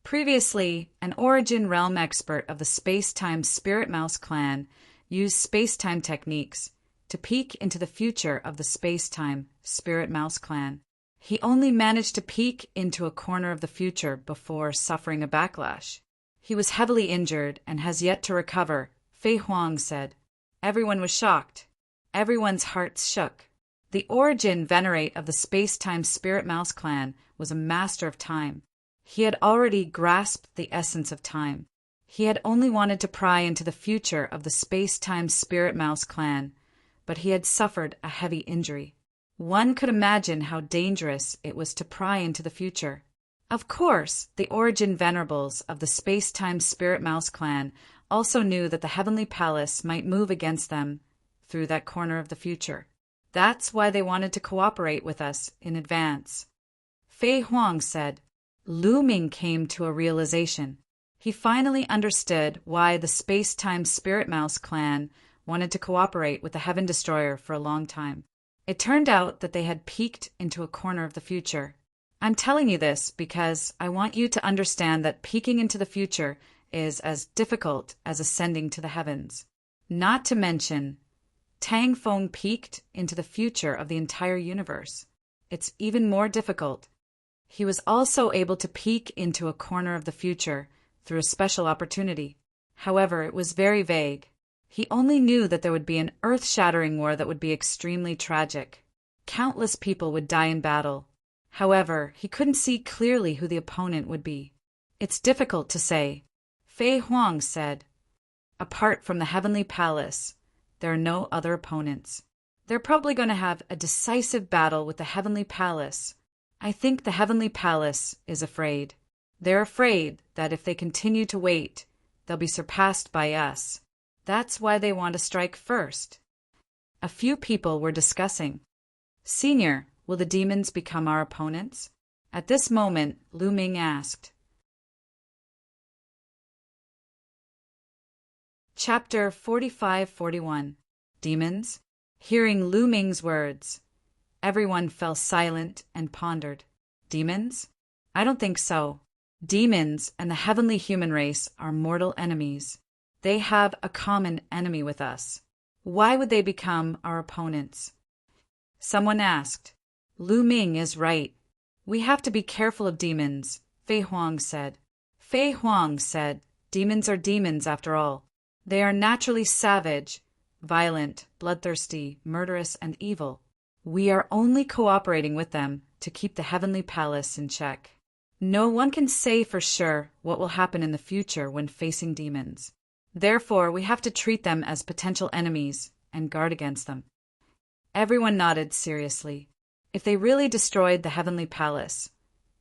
Previously, an Origin Realm expert of the Space-Time Spirit Mouse clan used space-time techniques to peek into the future of the Space-Time Spirit Mouse clan. He only managed to peek into a corner of the future before suffering a backlash. He was heavily injured and has yet to recover, Fei Huang said. Everyone was shocked. Everyone's hearts shook. The Origin Venerate of the Space-Time Spirit Mouse clan was a master of time. He had already grasped the essence of time. He had only wanted to pry into the future of the Space-Time Spirit Mouse clan, but he had suffered a heavy injury. One could imagine how dangerous it was to pry into the future. Of course, the Origin Venerables of the Space-Time Spirit Mouse clan also knew that the Heavenly Palace might move against them through that corner of the future. That's why they wanted to cooperate with us in advance. Fei Huang said. Lu Ming came to a realization. He finally understood why the Space-Time Spirit Mouse clan wanted to cooperate with the Heaven Destroyer for a long time. It turned out that they had peeked into a corner of the future. I'm telling you this because I want you to understand that peeking into the future is as difficult as ascending to the heavens. Not to mention, Tang Feng peeked into the future of the entire universe. It's even more difficult. He was also able to peek into a corner of the future through a special opportunity. However, it was very vague. He only knew that there would be an earth-shattering war that would be extremely tragic. Countless people would die in battle. However, he couldn't see clearly who the opponent would be. It's difficult to say. Fei Huang said, apart from the Heavenly Palace, there are no other opponents. They're probably going to have a decisive battle with the Heavenly Palace. I think the Heavenly Palace is afraid. They're afraid that if they continue to wait, they'll be surpassed by us. That's why they want to strike first. A few people were discussing. Senior, will the demons become our opponents? At this moment, Lu Ming asked. Chapter 45-41. Demons? Hearing Lu Ming's words, everyone fell silent and pondered. Demons? I don't think so. Demons and the heavenly human race are mortal enemies. They have a common enemy with us. Why would they become our opponents? Someone asked. Lu Ming is right. We have to be careful of demons, Fei Huang said. Fei Huang said, demons are demons after all. They are naturally savage, violent, bloodthirsty, murderous, and evil. We are only cooperating with them to keep the Heavenly Palace in check. No one can say for sure what will happen in the future when facing demons. Therefore, we have to treat them as potential enemies and guard against them. Everyone nodded seriously. If they really destroyed the Heavenly Palace,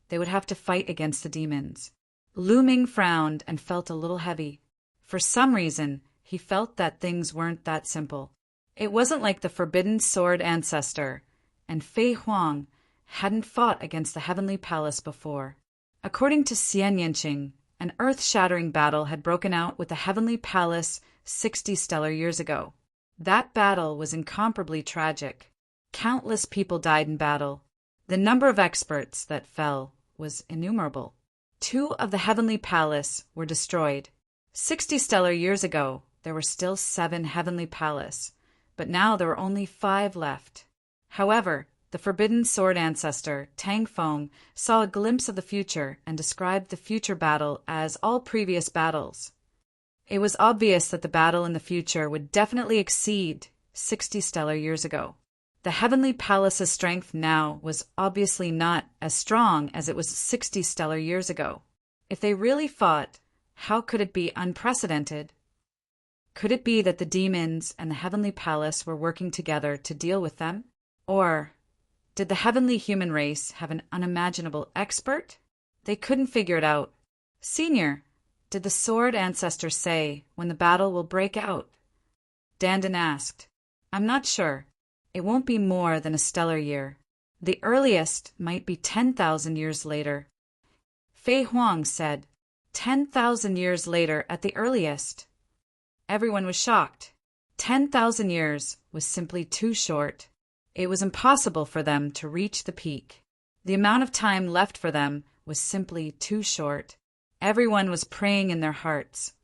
they would have to fight against the demons. Lu Ming frowned and felt a little heavy. For some reason, he felt that things weren't that simple. It wasn't like the Forbidden Sword ancestor, and Fei Huang hadn't fought against the Heavenly Palace before. According to Xian Yanqing, an earth-shattering battle had broken out with the Heavenly Palace 60 stellar years ago. That battle was incomparably tragic. Countless people died in battle. The number of experts that fell was innumerable. 2 of the Heavenly Palace were destroyed. 60 stellar years ago, there were still 7 Heavenly Palace, but now there were only 5 left. However, The forbidden sword ancestor, Tang Feng, saw a glimpse of the future and described the future battle as all previous battles. It was obvious that the battle in the future would definitely exceed 60 stellar years ago. The Heavenly Palace's strength now was obviously not as strong as it was 60 stellar years ago. If they really fought, how could it be unprecedented? Could it be that the demons and the Heavenly Palace were working together to deal with them? Or did the heavenly human race have an unimaginable expert? They couldn't figure it out. Senior, did the sword ancestor say when the battle will break out? Dandan asked. I'm not sure. It won't be more than a stellar year. The earliest might be 10,000 years later. Fei Huang said, 10,000 years later at the earliest. Everyone was shocked. 10,000 years was simply too short. It was impossible for them to reach the peak. The amount of time left for them was simply too short. Everyone was praying in their hearts,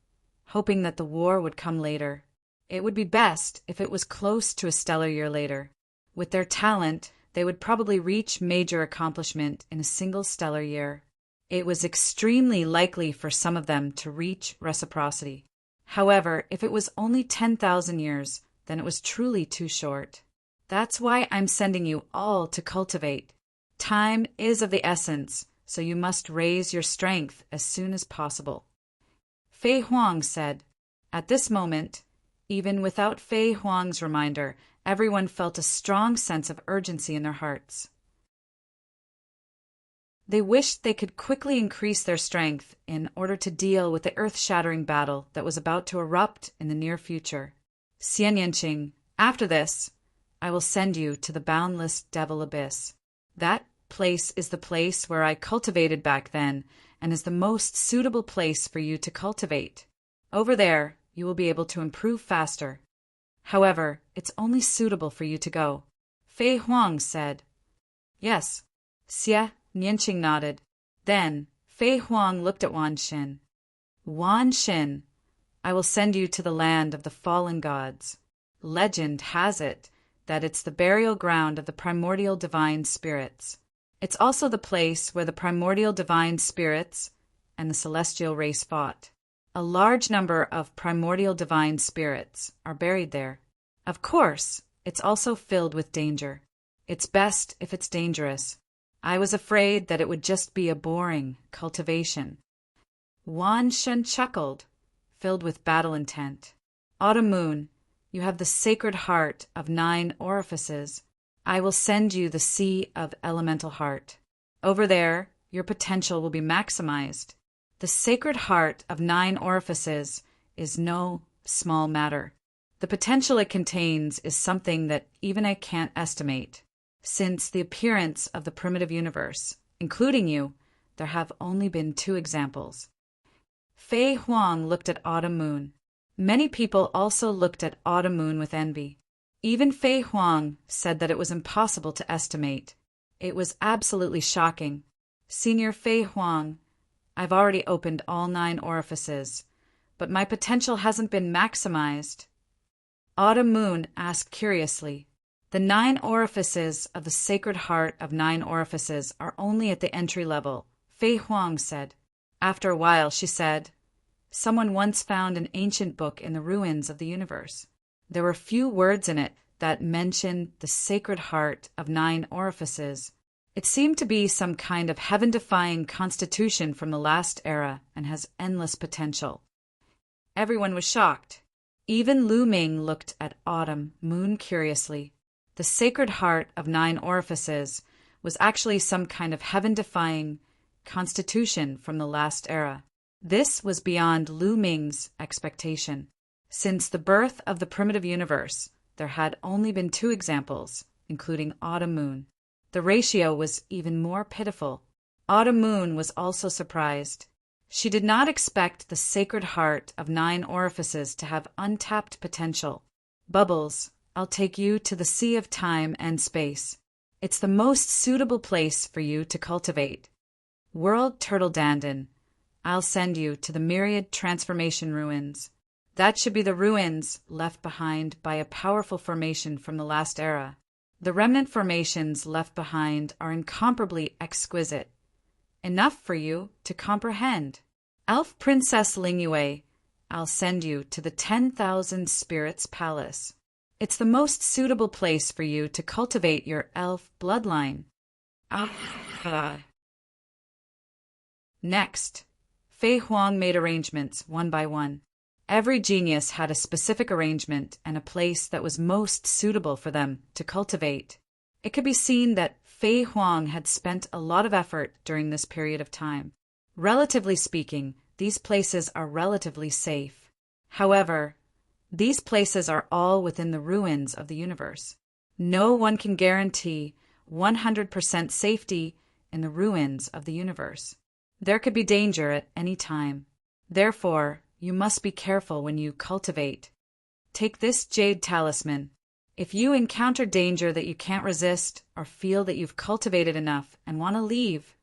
hoping that the war would come later. It would be best if it was close to a stellar year later. With their talent, they would probably reach major accomplishment in a single stellar year. It was extremely likely for some of them to reach reciprocity. However, if it was only 10,000 years, then it was truly too short. That's why I'm sending you all to cultivate. Time is of the essence, so you must raise your strength as soon as possible. Fei Huang said. At this moment, even without Fei Huang's reminder, everyone felt a strong sense of urgency in their hearts. They wished they could quickly increase their strength in order to deal with the earth-shattering battle that was about to erupt in the near future. Xian Yanqing, after this, I will send you to the boundless devil abyss. That place is the place where I cultivated back then and is the most suitable place for you to cultivate. Over there, you will be able to improve faster. However, it's only suitable for you to go. Fei Huang said. Yes. Xie Nianqing nodded. Then, Fei Huang looked at Wan Xin. Wan Xin, I will send you to the land of the fallen gods. Legend has it that it's the burial ground of the primordial divine spirits. It's also the place where the primordial divine spirits and the celestial race fought. A large number of primordial divine spirits are buried there. Of course, it's also filled with danger. It's best if it's dangerous. I was afraid that it would just be a boring cultivation. Wan Shen chuckled, filled with battle intent. Autumn Moon, you have the sacred heart of 9 orifices. I will send you the Sea of Elemental Heart. Over there, your potential will be maximized. The sacred heart of 9 orifices is no small matter. The potential it contains is something that even I can't estimate. Since the appearance of the primitive universe, including you, there have only been 2 examples. Fei Huang looked at Autumn Moon. Many people also looked at Autumn Moon with envy. Even Fei Huang said that it was impossible to estimate. It was absolutely shocking. Senior Fei Huang, I've already opened all 9 orifices, but my potential hasn't been maximized. Autumn Moon asked curiously. The 9 orifices of the sacred heart of 9 orifices are only at the entry level, Fei Huang said. After a while, she said, someone once found an ancient book in the ruins of the universe. There were few words in it that mentioned the sacred heart of 9 orifices. It seemed to be some kind of heaven-defying constitution from the last era and has endless potential. Everyone was shocked. Even Lu Ming looked at Autumn Moon curiously. The sacred heart of 9 orifices was actually some kind of heaven-defying constitution from the last era. This was beyond Lu Ming's expectation. Since the birth of the primitive universe, there had only been 2 examples, including Autumn Moon. The ratio was even more pitiful. Autumn Moon was also surprised. She did not expect the sacred heart of 9 orifices to have untapped potential. Bubbles, I'll take you to the Sea of Time and Space. It's the most suitable place for you to cultivate. World Turtle Dandan, I'll send you to the Myriad Transformation Ruins. That should be the ruins left behind by a powerful formation from the last era. The remnant formations left behind are incomparably exquisite, enough for you to comprehend. Elf Princess Lingyue, I'll send you to the 10,000 Spirits Palace. It's the most suitable place for you to cultivate your elf bloodline. Next, Fei Huang made arrangements one by one. Every genius had a specific arrangement and a place that was most suitable for them to cultivate. It could be seen that Fei Huang had spent a lot of effort during this period of time. Relatively speaking, these places are relatively safe. However, these places are all within the ruins of the universe. No one can guarantee 100% safety in the ruins of the universe. There could be danger at any time. Therefore, you must be careful when you cultivate. Take this jade talisman. If you encounter danger that you can't resist or feel that you've cultivated enough and want to leave,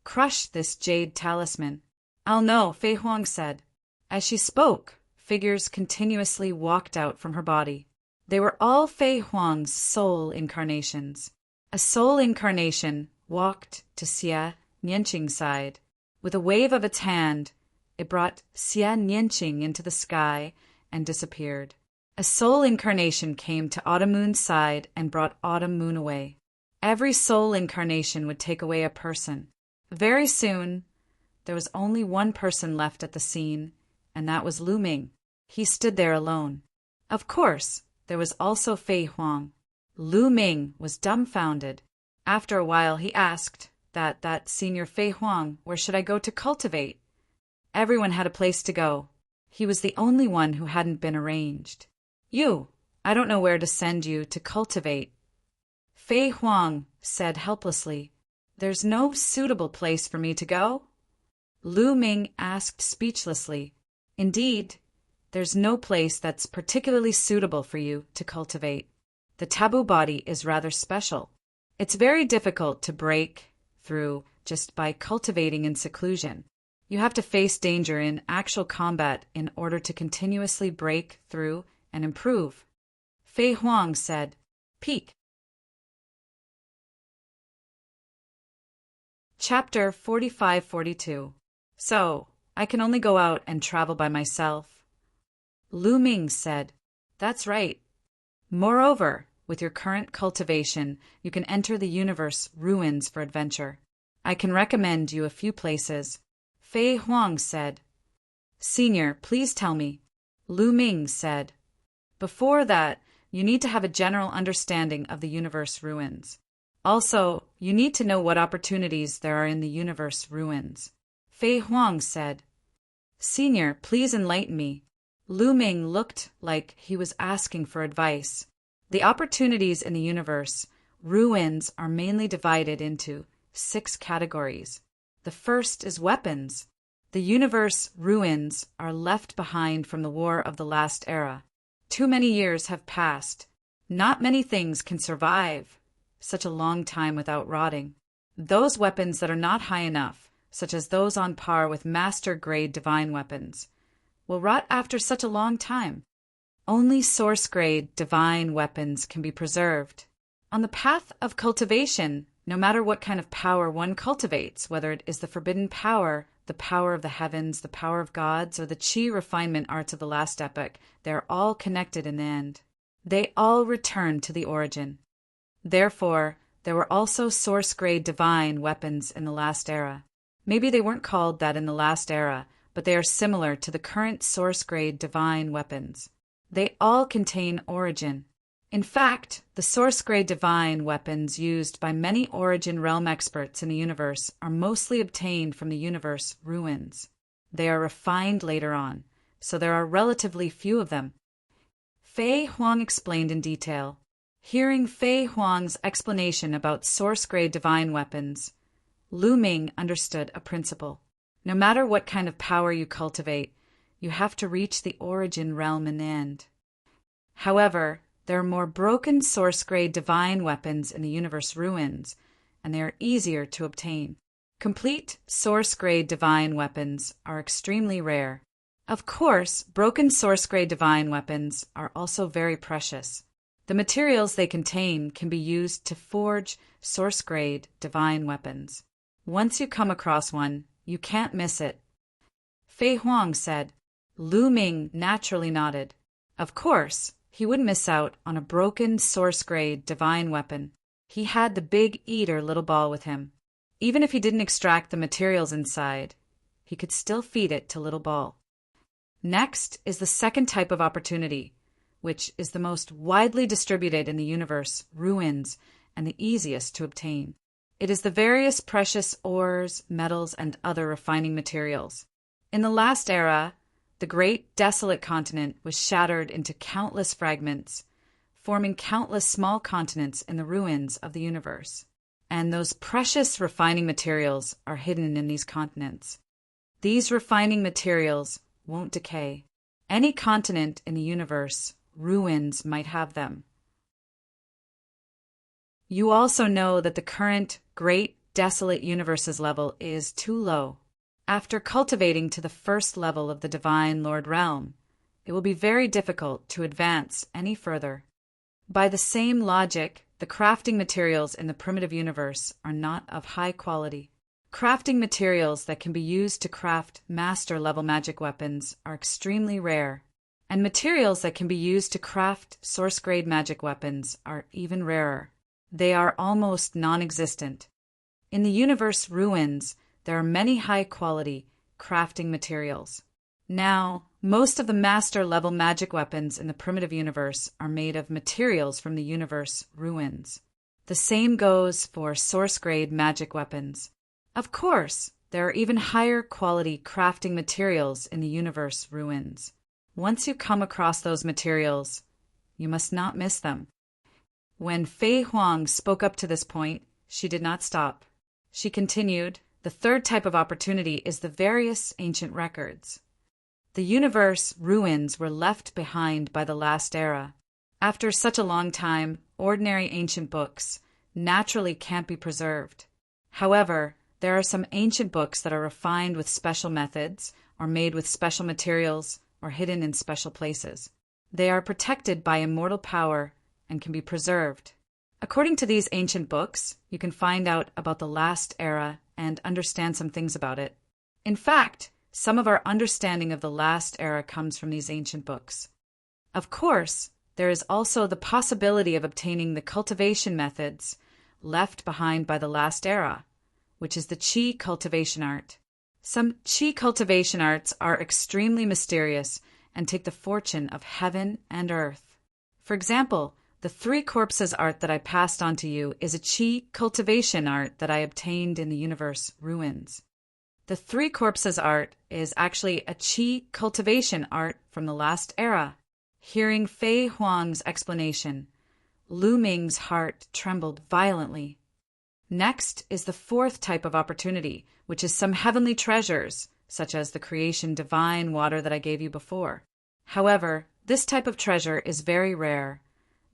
crush this jade talisman. I'll know, Fei Huang said. As she spoke, figures continuously walked out from her body. They were all Fei Huang's soul incarnations. A soul incarnation walked to Xia Nianqing's side. With a wave of its hand, it brought Xia Nianqing into the sky and disappeared. A soul incarnation came to Autumn Moon's side and brought Autumn Moon away. Every soul incarnation would take away a person. Very soon, there was only one person left at the scene, and that was Lu Ming. He stood there alone. Of course, there was also Fei Huang. Lu Ming was dumbfounded. After a while, he asked, that Senior Fei Huang, where should I go to cultivate? Everyone had a place to go. He was the only one who hadn't been arranged. I don't know where to send you to cultivate. Fei Huang said helplessly, There's no suitable place for me to go? Lu Ming asked speechlessly, Indeed, there's no place that's particularly suitable for you to cultivate. The taboo body is rather special. It's very difficult to break through just by cultivating in seclusion. You have to face danger in actual combat in order to continuously break through and improve. Fei Huang said, Peak. Chapter 45-42. So, I can only go out and travel by myself. Lu Ming said, That's right. Moreover, with your current cultivation, you can enter the universe ruins for adventure. I can recommend you a few places. Fei Huang said. Senior, please tell me. Lu Ming said. Before that, you need to have a general understanding of the universe ruins. Also, you need to know what opportunities there are in the universe ruins. Fei Huang said. Senior, please enlighten me. Lu Ming looked like he was asking for advice. The opportunities in the universe ruins are mainly divided into 6 categories. The first is weapons. The universe ruins are left behind from the War of the Last Era. Too many years have passed. Not many things can survive such a long time without rotting. Those weapons that are not high enough, such as those on par with master-grade divine weapons, will rot after such a long time. Only source-grade divine weapons can be preserved. On the path of cultivation, no matter what kind of power one cultivates, whether it is the forbidden power, the power of the heavens, the power of gods, or the chi refinement arts of the last epoch, they are all connected in the end. They all return to the origin. Therefore, there were also source-grade divine weapons in the last era. Maybe they weren't called that in the last era, but they are similar to the current source-grade divine weapons. They all contain origin. In fact, the source-grade divine weapons used by many origin realm experts in the universe are mostly obtained from the universe ruins. They are refined later on, so there are relatively few of them. Fei Huang explained in detail. Hearing Fei Huang's explanation about source-grade divine weapons, Lu Ming understood a principle. No matter what kind of power you cultivate, you have to reach the origin realm in the end. However, there are more broken source-grade divine weapons in the universe ruins, and they are easier to obtain. Complete source-grade divine weapons are extremely rare. Of course, broken source-grade divine weapons are also very precious. The materials they contain can be used to forge source-grade divine weapons. Once you come across one, you can't miss it. Fei Huang said. Lu Ming naturally nodded. Of course, he wouldn't miss out on a broken source-grade divine weapon. He had the big eater little ball with him. Even if he didn't extract the materials inside, he could still feed it to little ball. Next is the second type of opportunity, which is the most widely distributed in the universe, ruins, and the easiest to obtain. It is the various precious ores, metals, and other refining materials. In the last era, the great desolate continent was shattered into countless fragments, forming countless small continents in the ruins of the universe. And those precious refining materials are hidden in these continents. These refining materials won't decay. Any continent in the universe, ruins might have them. You also know that the current great desolate universe's level is too low. After cultivating to the first level of the Divine Lord Realm, it will be very difficult to advance any further. By the same logic, the crafting materials in the primitive universe are not of high quality. Crafting materials that can be used to craft master-level magic weapons are extremely rare, and materials that can be used to craft source-grade magic weapons are even rarer. They are almost non-existent. In the universe ruins, there are many high-quality crafting materials. Now, most of the master-level magic weapons in the primitive universe are made of materials from the universe ruins. The same goes for source-grade magic weapons. Of course, there are even higher-quality crafting materials in the universe ruins. Once you come across those materials, you must not miss them. When Fei Huang spoke up to this point, she did not stop. She continued, the third type of opportunity is the various ancient records. The universe ruins were left behind by the last era. After such a long time, ordinary ancient books naturally can't be preserved. However, there are some ancient books that are refined with special methods, or made with special materials, or hidden in special places. They are protected by immortal power and can be preserved. According to these ancient books, you can find out about the last era and understand some things about it. In fact, some of our understanding of the last era comes from these ancient books. Of course, there is also the possibility of obtaining the cultivation methods left behind by the last era, which is the Qi cultivation art. Some Qi cultivation arts are extremely mysterious and take the fortune of heaven and earth. For example, the 3 corpses art that I passed on to you is a Qi cultivation art that I obtained in the universe ruins. The 3 corpses art is actually a Qi cultivation art from the last era. Hearing Fei Huang's explanation, Lu Ming's heart trembled violently. Next is the 4th type of opportunity, which is some heavenly treasures, such as the creation divine water that I gave you before. However, this type of treasure is very rare,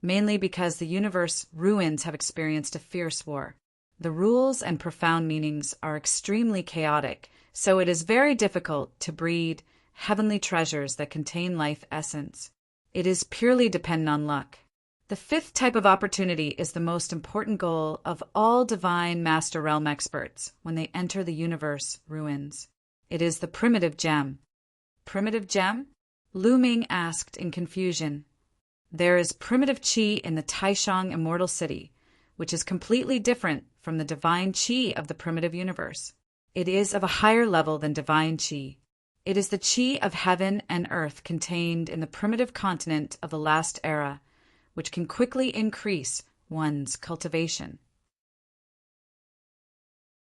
mainly because the universe ruins have experienced a fierce war. The rules and profound meanings are extremely chaotic, so it is very difficult to breed heavenly treasures that contain life essence. It is purely dependent on luck. The 5th type of opportunity is the most important goal of all divine master realm experts when they enter the universe ruins. It is the primitive gem. Primitive gem? Lu Ming asked in confusion. There is primitive qi in the Taishang Immortal City, which is completely different from the divine qi of the primitive universe. It is of a higher level than divine qi. It is the qi of heaven and earth contained in the primitive continent of the last era, which can quickly increase one's cultivation.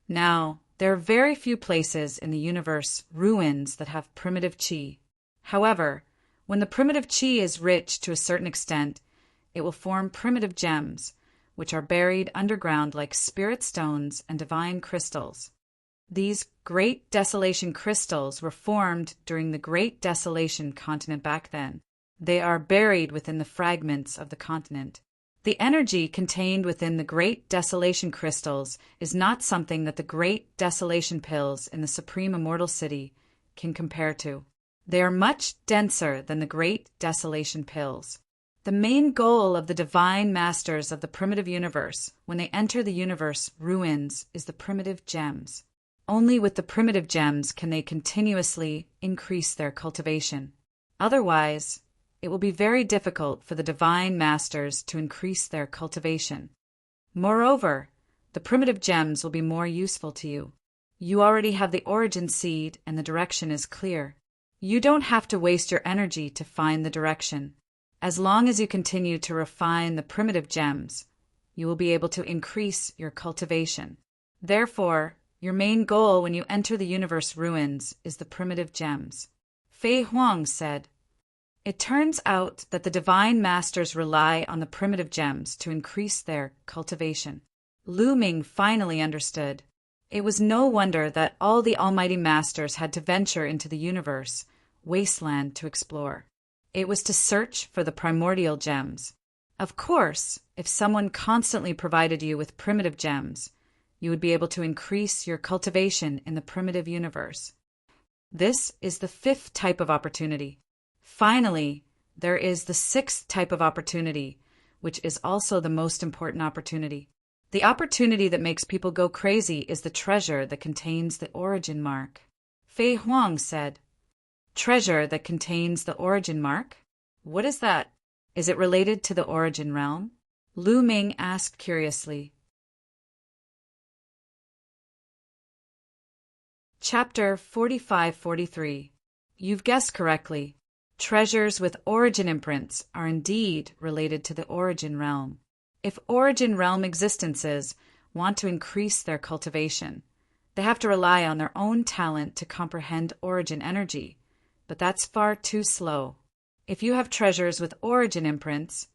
Now, there are very few places in the universe ruins that have primitive qi. However, when the primitive qi is rich to a certain extent, it will form primitive gems, which are buried underground like spirit stones and divine crystals. These Great Desolation crystals were formed during the Great Desolation continent back then. They are buried within the fragments of the continent. The energy contained within the Great Desolation crystals is not something that the Great Desolation pills in the Supreme Immortal City can compare to. They are much denser than the Great Desolation pills. The main goal of the divine masters of the primitive universe when they enter the universe ruins is the primitive gems. Only with the primitive gems can they continuously increase their cultivation. Otherwise, it will be very difficult for the divine masters to increase their cultivation. Moreover, the primitive gems will be more useful to you. You already have the origin seed and the direction is clear. You don't have to waste your energy to find the direction. As long as you continue to refine the primitive gems, you will be able to increase your cultivation. Therefore, your main goal when you enter the universe ruins is the primitive gems. Fei Huang said, "It turns out that the divine masters rely on the primitive gems to increase their cultivation." Lu Ming finally understood. It was no wonder that all the almighty masters had to venture into the universe, wasteland to explore. It was to search for the primordial gems. Of course, if someone constantly provided you with primitive gems, you would be able to increase your cultivation in the primitive universe. This is the 5th type of opportunity. Finally, there is the 6th type of opportunity, which is also the most important opportunity. The opportunity that makes people go crazy is the treasure that contains the origin mark. Fei Huang said, "Treasure that contains the origin mark? What is that? Is it related to the origin realm?" Lu Ming asked curiously. Chapter 45-43. You've guessed correctly. Treasures with origin imprints are indeed related to the origin realm. If origin realm existences want to increase their cultivation, they have to rely on their own talent to comprehend origin energy, but that's far too slow. If you have treasures with origin imprints,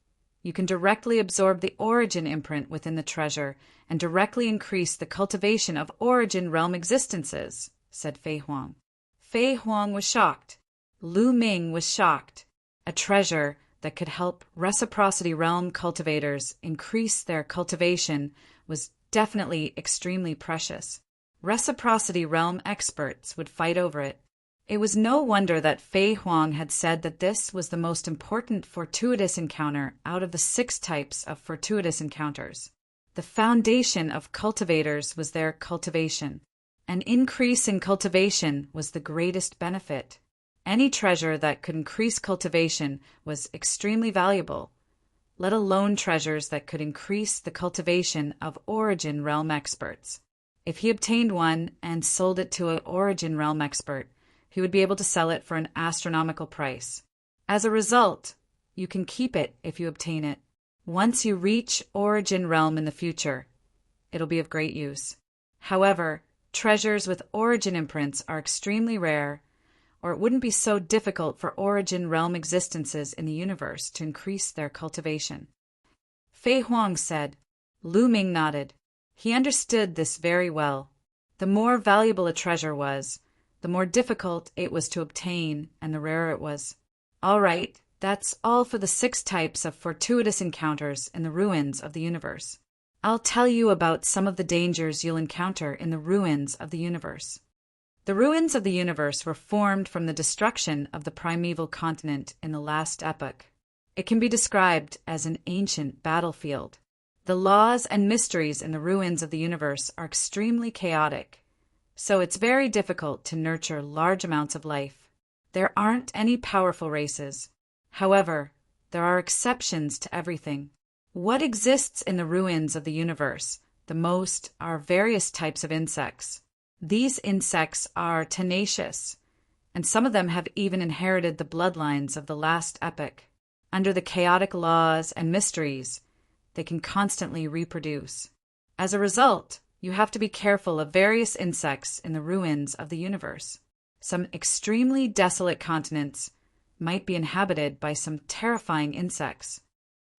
you can directly absorb the origin imprint within the treasure and directly increase the cultivation of origin realm existences, said Fei Huang. Fei Huang was shocked. Lu Ming was shocked. A treasure that could help reciprocity realm cultivators increase their cultivation was definitely extremely precious. Reciprocity realm experts would fight over it. It was no wonder that Fei Huang had said that this was the most important fortuitous encounter out of the 6 types of fortuitous encounters. The foundation of cultivators was their cultivation. An increase in cultivation was the greatest benefit. Any treasure that could increase cultivation was extremely valuable, let alone treasures that could increase the cultivation of origin realm experts. If he obtained one and sold it to an origin realm expert, he would be able to sell it for an astronomical price. As a result, you can keep it if you obtain it. Once you reach origin realm in the future, it'll be of great use. However, treasures with origin imprints are extremely rare, or it wouldn't be so difficult for origin realm existences in the universe to increase their cultivation. Fei Huang said. Lu Ming nodded. He understood this very well. The more valuable a treasure was, the more difficult it was to obtain and the rarer it was. All right, that's all for the 6 types of fortuitous encounters in the ruins of the universe. I'll tell you about some of the dangers you'll encounter in the ruins of the universe. The ruins of the universe were formed from the destruction of the primeval continent in the last epoch. It can be described as an ancient battlefield. The laws and mysteries in the ruins of the universe are extremely chaotic, so it's very difficult to nurture large amounts of life. There aren't any powerful races. However, there are exceptions to everything. What exists in the ruins of the universe the most are various types of insects. These insects are tenacious, and some of them have even inherited the bloodlines of the last epoch. Under the chaotic laws and mysteries, they can constantly reproduce. As a result, you have to be careful of various insects in the ruins of the universe. Some extremely desolate continents might be inhabited by some terrifying insects.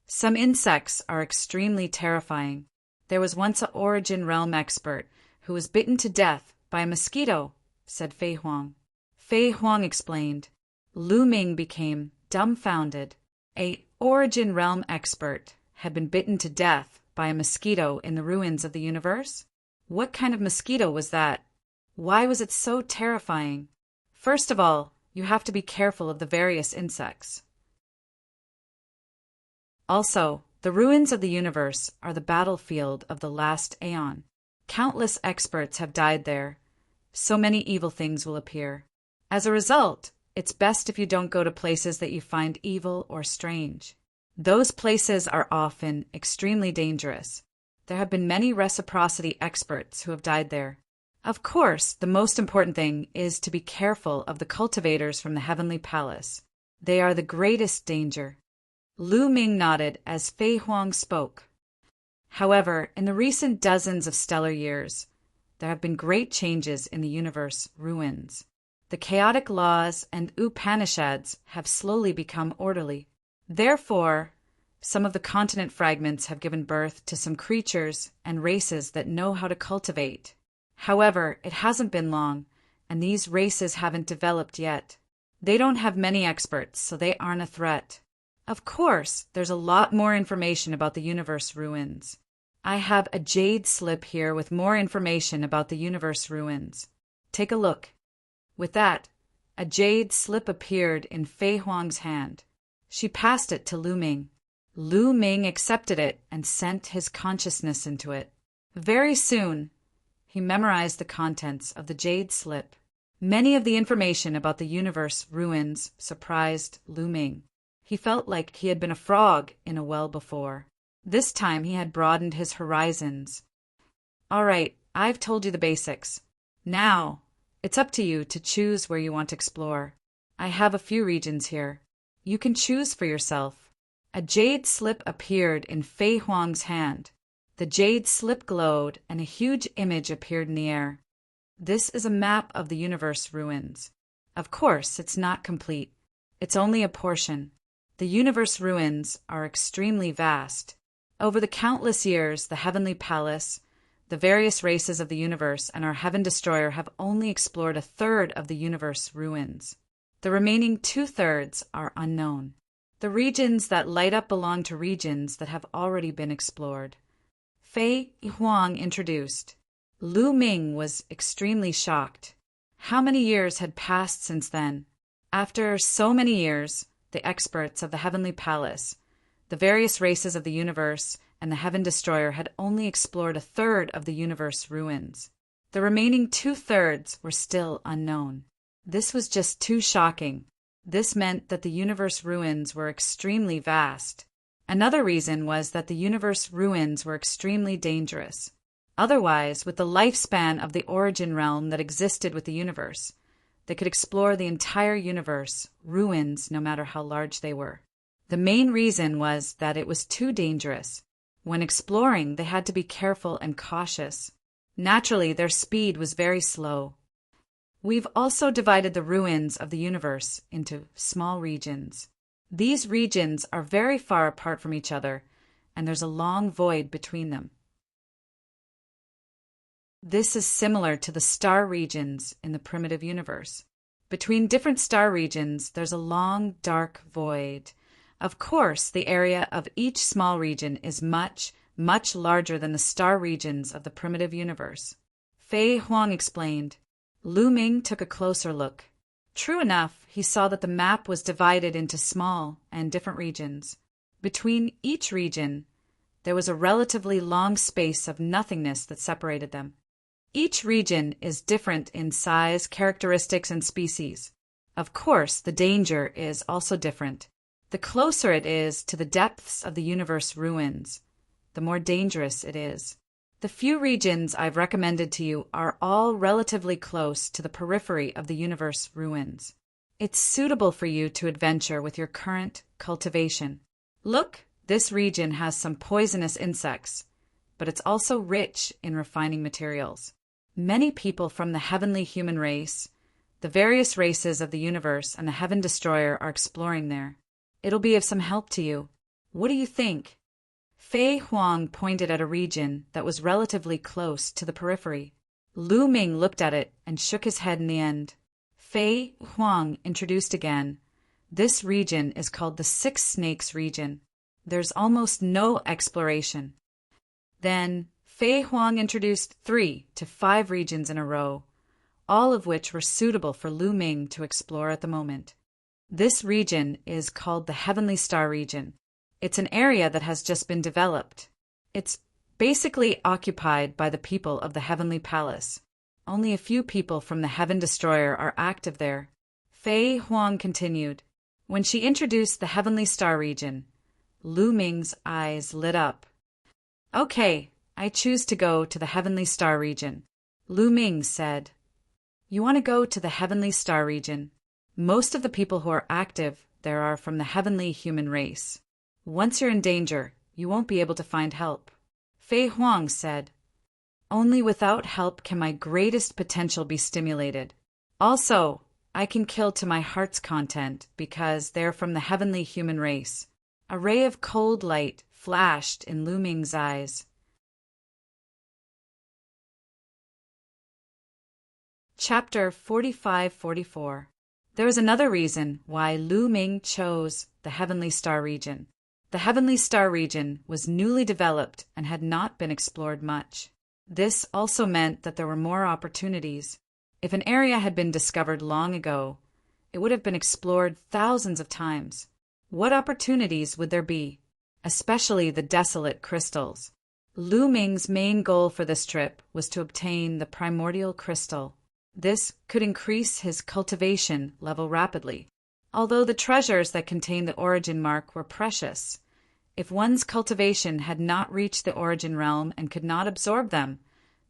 Some insects are extremely terrifying. There was once an origin realm expert who was bitten to death by a mosquito, said Fei Huang. Fei Huang explained. Lu Ming became dumbfounded. An origin realm expert had been bitten to death by a mosquito in the ruins of the universe? What kind of mosquito was that? Why was it so terrifying? First of all, you have to be careful of the various insects. Also, the ruins of the universe are the battlefield of the last aeon. Countless experts have died there. So many evil things will appear. As a result, it's best if you don't go to places that you find evil or strange. Those places are often extremely dangerous. There have been many reciprocity experts who have died there. Of course, the most important thing is to be careful of the cultivators from the heavenly palace. They are the greatest danger. Lu Ming nodded as Fei Huang spoke. However, in the recent dozens of stellar years, there have been great changes in the universe ruins. The chaotic laws and Upanishads have slowly become orderly. Therefore, some of the continent fragments have given birth to some creatures and races that know how to cultivate. However, it hasn't been long, and these races haven't developed yet. They don't have many experts, so they aren't a threat. Of course, there's a lot more information about the universe ruins. I have a jade slip here with more information about the universe ruins. Take a look. With that, a jade slip appeared in Fei Huang's hand. She passed it to Lu Ming. Lu Ming accepted it and sent his consciousness into it. Very soon, he memorized the contents of the jade slip. Many of the information about the universe ruins surprised Lu Ming. He felt like he had been a frog in a well before. This time he had broadened his horizons. All right, I've told you the basics. Now, it's up to you to choose where you want to explore. I have a few regions here. You can choose for yourself. A jade slip appeared in Fei Huang's hand. The jade slip glowed and a huge image appeared in the air. This is a map of the universe ruins. Of course, it's not complete. It's only a portion. The universe ruins are extremely vast. Over the countless years, the heavenly palace, the various races of the universe, and our heaven destroyer have only explored a third of the universe ruins. The remaining 2/3 are unknown. The regions that light up belong to regions that have already been explored. Fei Huang introduced. Lu Ming was extremely shocked. How many years had passed since then? After so many years, the experts of the heavenly palace, the various races of the universe, and the heaven destroyer had only explored a third of the universe ruins. The remaining 2/3 were still unknown. This was just too shocking. This meant that the universe ruins were extremely vast. Another reason was that the universe ruins were extremely dangerous. Otherwise, with the lifespan of the origin realm that existed with the universe, they could explore the entire universe, ruins, no matter how large they were. The main reason was that it was too dangerous. When exploring, they had to be careful and cautious. Naturally, their speed was very slow. We've also divided the ruins of the universe into small regions. These regions are very far apart from each other, and there's a long void between them. This is similar to the star regions in the primitive universe. Between different star regions, there's a long, dark void. Of course, the area of each small region is much, much larger than the star regions of the primitive universe. Fei Huang explained. Lu Ming took a closer look. True enough, he saw that the map was divided into small and different regions. Between each region, there was a relatively long space of nothingness that separated them. Each region is different in size, characteristics, and species. Of course, the danger is also different. The closer it is to the depths of the universe ruins, the more dangerous it is. The few regions I've recommended to you are all relatively close to the periphery of the universe ruins. It's suitable for you to adventure with your current cultivation. Look, this region has some poisonous insects, but it's also rich in refining materials. Many people from the heavenly human race, the various races of the universe, and the heaven destroyer are exploring there. It'll be of some help to you. What do you think? Fei Huang pointed at a region that was relatively close to the periphery. Lu Ming looked at it and shook his head in the end. Fei Huang introduced again. This region is called the Six Snakes region. There's almost no exploration. Then Fei Huang introduced 3 to 5 regions in a row, all of which were suitable for Lu Ming to explore at the moment. This region is called the Heavenly Star region. It's an area that has just been developed. It's basically occupied by the people of the Heavenly Palace. Only a few people from the Heaven Destroyer are active there. Fei Huang continued. When she introduced the Heavenly Star region, Lu Ming's eyes lit up. Okay, I choose to go to the Heavenly Star region, Lu Ming said. You want to go to the Heavenly Star region? Most of the people who are active there are from the heavenly human race. Once you're in danger, you won't be able to find help. Fei Huang said. Only without help can my greatest potential be stimulated. Also, I can kill to my heart's content because they're from the heavenly human race. A ray of cold light flashed in Lu Ming's eyes. Chapter 45-44. There was another reason why Lu Ming chose the Heavenly Star region. The Heavenly Star region was newly developed and had not been explored much. This also meant that there were more opportunities. If an area had been discovered long ago, it would have been explored thousands of times. What opportunities would there be? Especially the desolate crystals. Lu Ming's main goal for this trip was to obtain the primordial crystal. This could increase his cultivation level rapidly. Although the treasures that contained the origin mark were precious, if one's cultivation had not reached the origin realm and could not absorb them,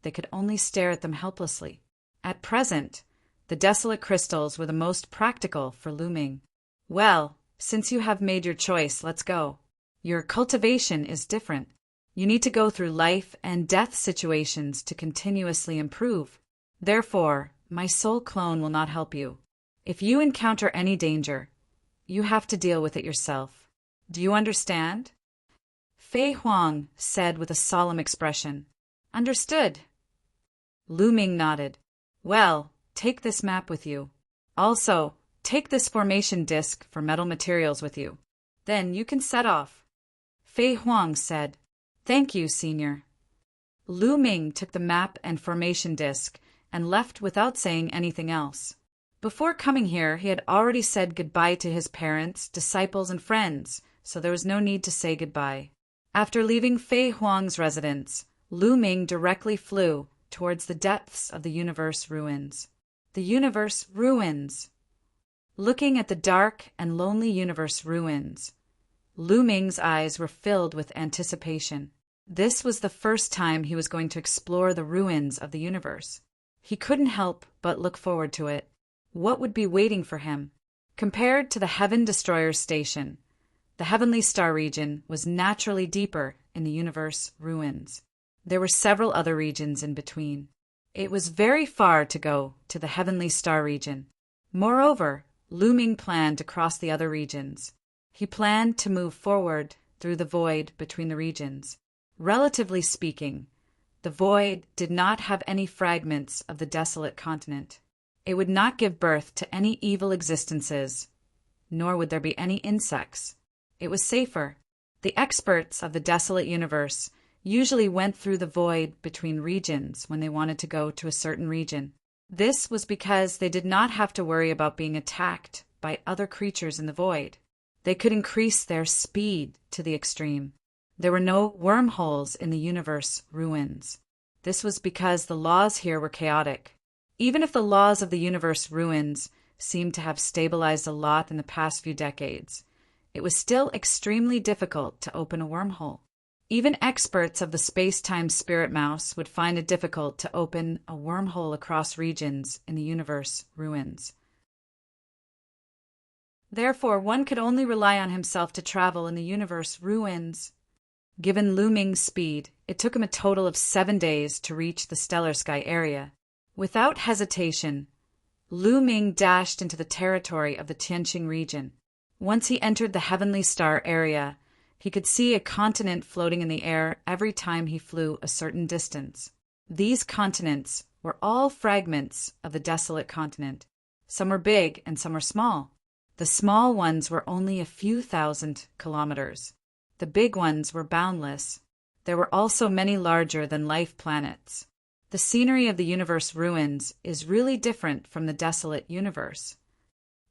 they could only stare at them helplessly. At present, the desolate crystals were the most practical for Lu Ming. Well, since you have made your choice, let's go. Your cultivation is different. You need to go through life and death situations to continuously improve. Therefore, my soul clone will not help you. If you encounter any danger, you have to deal with it yourself. Do you understand? Fei Huang said with a solemn expression. Understood. Lu Ming nodded. Well, take this map with you. Also, take this formation disc for metal materials with you. Then you can set off. Fei Huang said. Thank you, Senior. Lu Ming took the map and formation disc and left without saying anything else. Before coming here, he had already said goodbye to his parents, disciples, and friends, so there was no need to say goodbye. After leaving Fei Huang's residence, Lu Ming directly flew towards the depths of the universe ruins. The universe ruins. Looking at the dark and lonely universe ruins, Lu Ming's eyes were filled with anticipation. This was the first time he was going to explore the ruins of the universe. He couldn't help but look forward to it. What would be waiting for him? Compared to the Heaven Destroyer station, the Heavenly Star region was naturally deeper in the universe ruins. There were several other regions in between. It was very far to go to the Heavenly Star region. Moreover, Lu Ming planned to cross the other regions. He planned to move forward through the void between the regions. Relatively speaking, the void did not have any fragments of the desolate continent. It would not give birth to any evil existences, nor would there be any insects. It was safer. The experts of the desolate universe usually went through the void between regions when they wanted to go to a certain region. This was because they did not have to worry about being attacked by other creatures in the void. They could increase their speed to the extreme. There were no wormholes in the universe ruins. This was because the laws here were chaotic. Even if the laws of the universe ruins seemed to have stabilized a lot in the past few decades, it was still extremely difficult to open a wormhole. Even experts of the space-time spirit mouse would find it difficult to open a wormhole across regions in the universe ruins. Therefore, one could only rely on himself to travel in the universe ruins. Given Lu Ming's speed, it took him a total of 7 days to reach the stellar sky area. Without hesitation, Lu Ming dashed into the territory of the Tianqing region. Once he entered the Heavenly Star area, he could see a continent floating in the air every time he flew a certain distance. These continents were all fragments of the desolate continent. Some were big and some were small. The small ones were only a few thousand kilometers. The big ones were boundless. There were also many larger-than-life planets. The scenery of the universe ruins is really different from the desolate universe.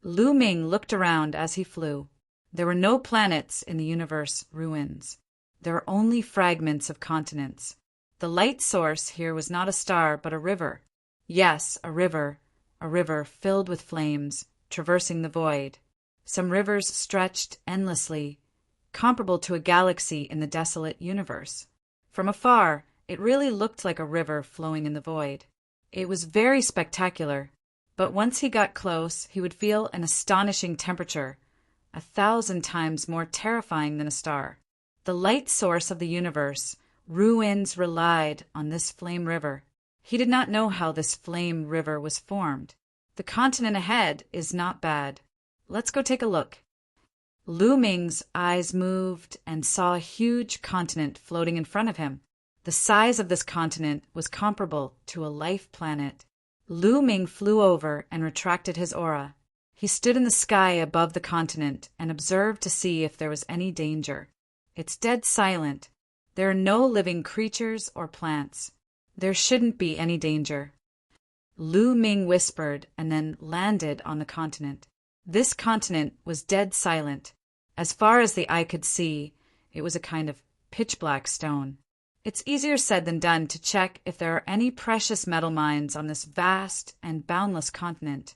Lu Ming looked around as he flew. There were no planets in the universe ruins. There were only fragments of continents. The light source here was not a star, but a river. Yes, a river filled with flames, traversing the void. Some rivers stretched endlessly, comparable to a galaxy in the desolate universe. From afar, it really looked like a river flowing in the void. It was very spectacular, but once he got close, he would feel an astonishing temperature, 1,000 times more terrifying than a star. The light source of the universe, ruins, relied on this flame river. He did not know how this flame river was formed. The continent ahead is not bad. Let's go take a look. Lu Ming's eyes moved and saw a huge continent floating in front of him. The size of this continent was comparable to a life planet. Lu Ming flew over and retracted his aura. He stood in the sky above the continent and observed to see if there was any danger. It's dead silent. There are no living creatures or plants. There shouldn't be any danger. Lu Ming whispered and then landed on the continent. This continent was dead silent. As far as the eye could see, it was a kind of pitch-black stone. It's easier said than done to check if there are any precious metal mines on this vast and boundless continent.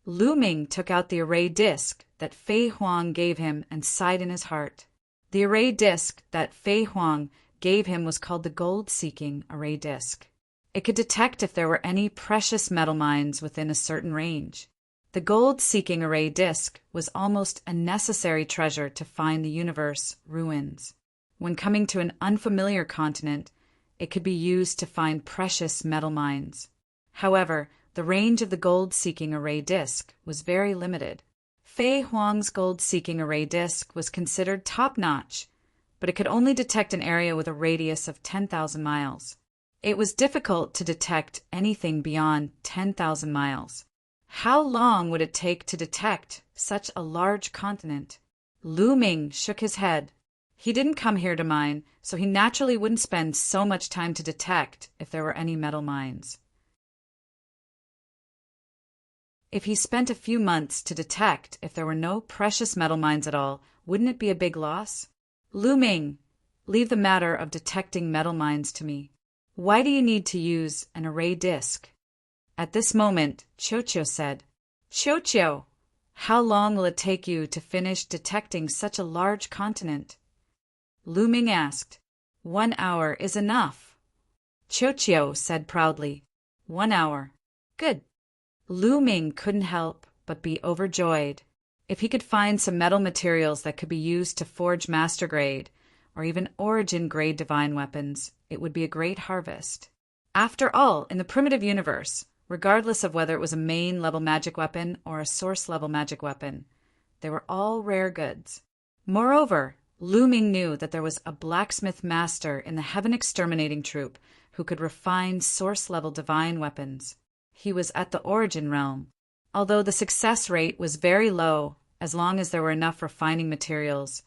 Lu Ming took out the array disc that Fei Huang gave him and sighed in his heart. The array disc that Fei Huang gave him was called the gold-seeking array disc. It could detect if there were any precious metal mines within a certain range. The gold-seeking array disc was almost a necessary treasure to find the universe ruins. When coming to an unfamiliar continent, it could be used to find precious metal mines. However, the range of the gold-seeking array disc was very limited. Fei Huang's gold-seeking array disc was considered top-notch, but it could only detect an area with a radius of 10,000 miles. It was difficult to detect anything beyond 10,000 miles. How long would it take to detect such a large continent? Lu Ming shook his head. He didn't come here to mine, so he naturally wouldn't spend so much time to detect if there were any metal mines. If he spent a few months to detect if there were no precious metal mines at all, wouldn't it be a big loss? Lu Ming, leave the matter of detecting metal mines to me. Why do you need to use an array disc? At this moment, Qiuqiu said, Qiuqiu, how long will it take you to finish detecting such a large continent? Lu Ming asked. 1 hour is enough. Qiuqiu said proudly. 1 hour. Good. Lu Ming couldn't help but be overjoyed. If he could find some metal materials that could be used to forge master grade, or even origin grade divine weapons, it would be a great harvest. After all, in the primitive universe, regardless of whether it was a main-level magic weapon or a source-level magic weapon, they were all rare goods. Moreover, Lu Ming knew that there was a blacksmith master in the Heaven Exterminating Troop who could refine source-level divine weapons. He was at the origin realm. Although the success rate was very low, as long as there were enough refining materials,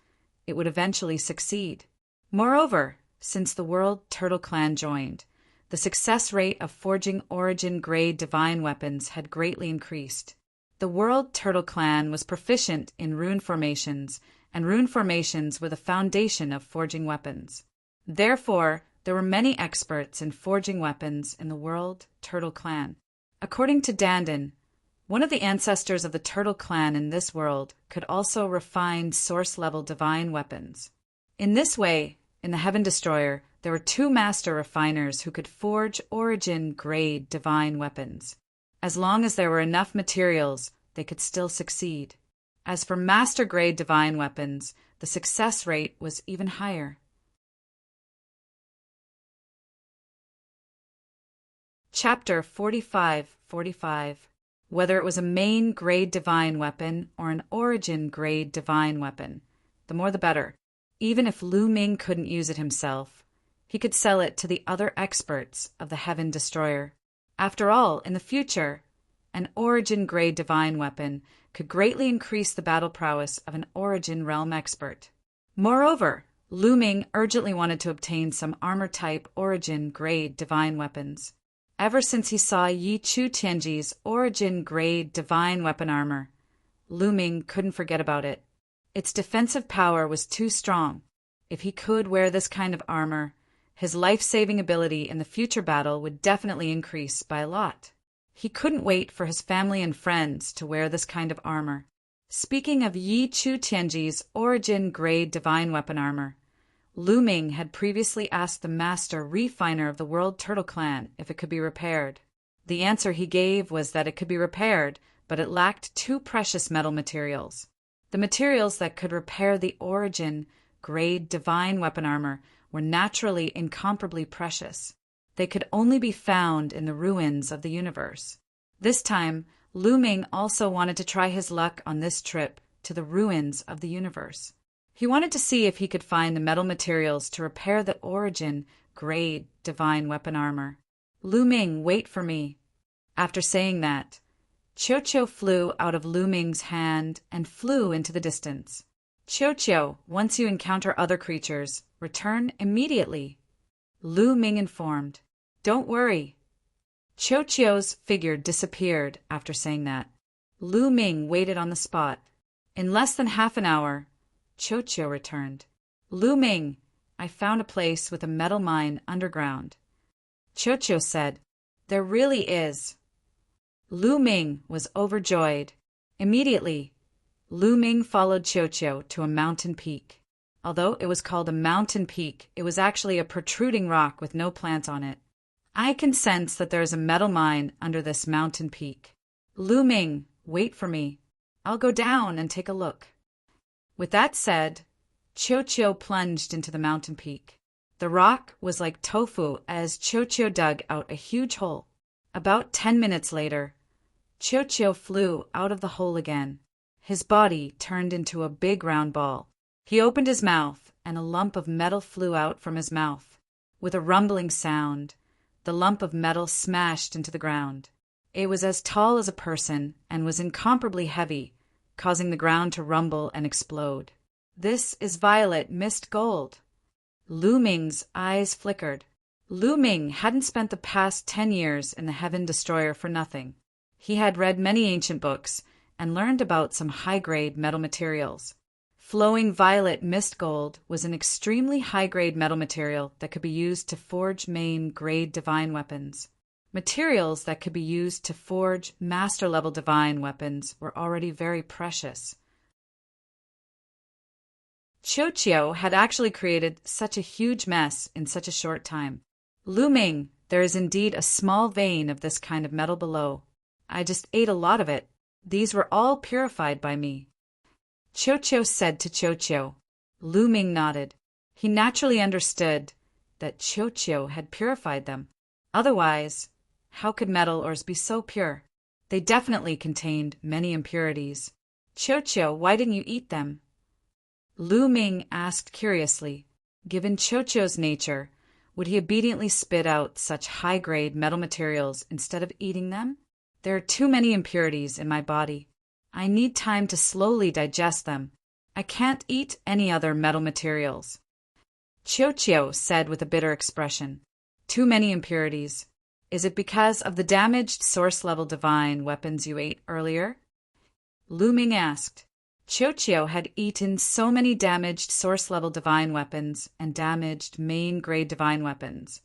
it would eventually succeed. Moreover, since the World Turtle Clan joined, the success rate of forging origin-grade divine weapons had greatly increased. The World Turtle Clan was proficient in rune formations, and rune formations were the foundation of forging weapons. Therefore, there were many experts in forging weapons in the World Turtle Clan. According to Dandan, one of the ancestors of the Turtle Clan in this world could also refine source-level divine weapons. In this way, in the Heaven Destroyer, there were 2 master refiners who could forge origin-grade divine weapons. As long as there were enough materials, they could still succeed. As for master-grade divine weapons, the success rate was even higher. Chapter 45. Whether it was a main-grade divine weapon or an origin-grade divine weapon, the more the better. Even if Lu Ming couldn't use it himself, he could sell it to the other experts of the Heaven Destroyer. After all, in the future, an origin-grade divine weapon could greatly increase the battle prowess of an origin realm expert. Moreover, Lu Ming urgently wanted to obtain some armor-type origin-grade divine weapons. Ever since he saw Yi Chu Tianji's origin-grade divine weapon armor, Lu Ming couldn't forget about it. Its defensive power was too strong. If he could wear this kind of armor, his life-saving ability in the future battle would definitely increase by a lot. He couldn't wait for his family and friends to wear this kind of armor. Speaking of Yi Chu Tianji's origin grade divine weapon armor, Lu Ming had previously asked the master refiner of the World Turtle Clan if it could be repaired. The answer he gave was that it could be repaired, but it lacked two precious metal materials. The materials that could repair the origin grade divine weapon armor were naturally incomparably precious. They could only be found in the ruins of the universe. This time, Lu Ming also wanted to try his luck on this trip to the ruins of the universe. He wanted to see if he could find the metal materials to repair the origin grade divine weapon armor. Lu Ming, wait for me. After saying that, Qiu flew out of Lu Ming's hand and flew into the distance. Qiu, once you encounter other creatures, return immediately. Lu Ming informed. Don't worry. Qiu's figure disappeared after saying that. Lu Ming waited on the spot. In less than half an hour, Qiu returned. Lu Ming, I found a place with a metal mine underground. Qiu said, There really is. Lu Ming was overjoyed. Immediately, Lu Ming followed Qiu to a mountain peak. Although it was called a mountain peak, it was actually a protruding rock with no plants on it. I can sense that there is a metal mine under this mountain peak. Lu Ming, wait for me. I'll go down and take a look. With that said, Qiu plunged into the mountain peak. The rock was like tofu as Qiu dug out a huge hole. About 10 minutes later, Qiu flew out of the hole again. His body turned into a big round ball. He opened his mouth, and a lump of metal flew out from his mouth. With a rumbling sound, the lump of metal smashed into the ground. It was as tall as a person and was incomparably heavy, causing the ground to rumble and explode. This is violet mist gold. Lu Ming's eyes flickered. Lu Ming hadn't spent the past 10 years in the Heaven Destroyer for nothing. He had read many ancient books and learned about some high-grade metal materials. Flowing violet mist gold was an extremely high-grade metal material that could be used to forge main-grade divine weapons. Materials that could be used to forge master-level divine weapons were already very precious. Qiu had actually created such a huge mess in such a short time. Lu Ming, there is indeed a small vein of this kind of metal below. I just ate a lot of it. These were all purified by me. Qiu said to Qiu. Lu Ming nodded. He naturally understood that Qiu had purified them. Otherwise, how could metal ores be so pure? They definitely contained many impurities. Qiu, why didn't you eat them? Lu Ming asked curiously. Given Qiu's nature, would he obediently spit out such high-grade metal materials instead of eating them? There are too many impurities in my body. I need time to slowly digest them. I can't eat any other metal materials. Qiu said with a bitter expression. Too many impurities. Is it because of the damaged source-level divine weapons you ate earlier? Lu Ming asked. Qiu had eaten so many damaged source-level divine weapons and damaged main-grade divine weapons,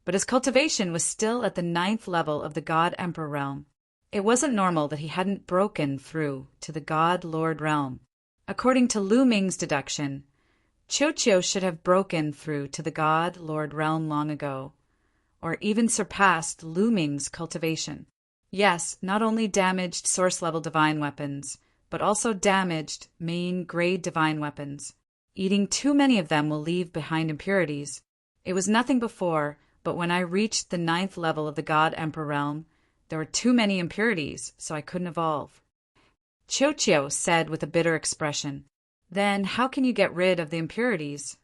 but his cultivation was still at the 9th level of the God Emperor realm. It wasn't normal that he hadn't broken through to the God Lord realm. According to Lu Ming's deduction, Qiu should have broken through to the God Lord realm long ago, or even surpassed Lu Ming's cultivation. Yes, not only damaged source-level divine weapons, but also damaged main-grade divine weapons. Eating too many of them will leave behind impurities. It was nothing before, but when I reached the 9th level of the God Emperor realm, there were too many impurities, so I couldn't evolve. Qiu said with a bitter expression. Then how can you get rid of the impurities?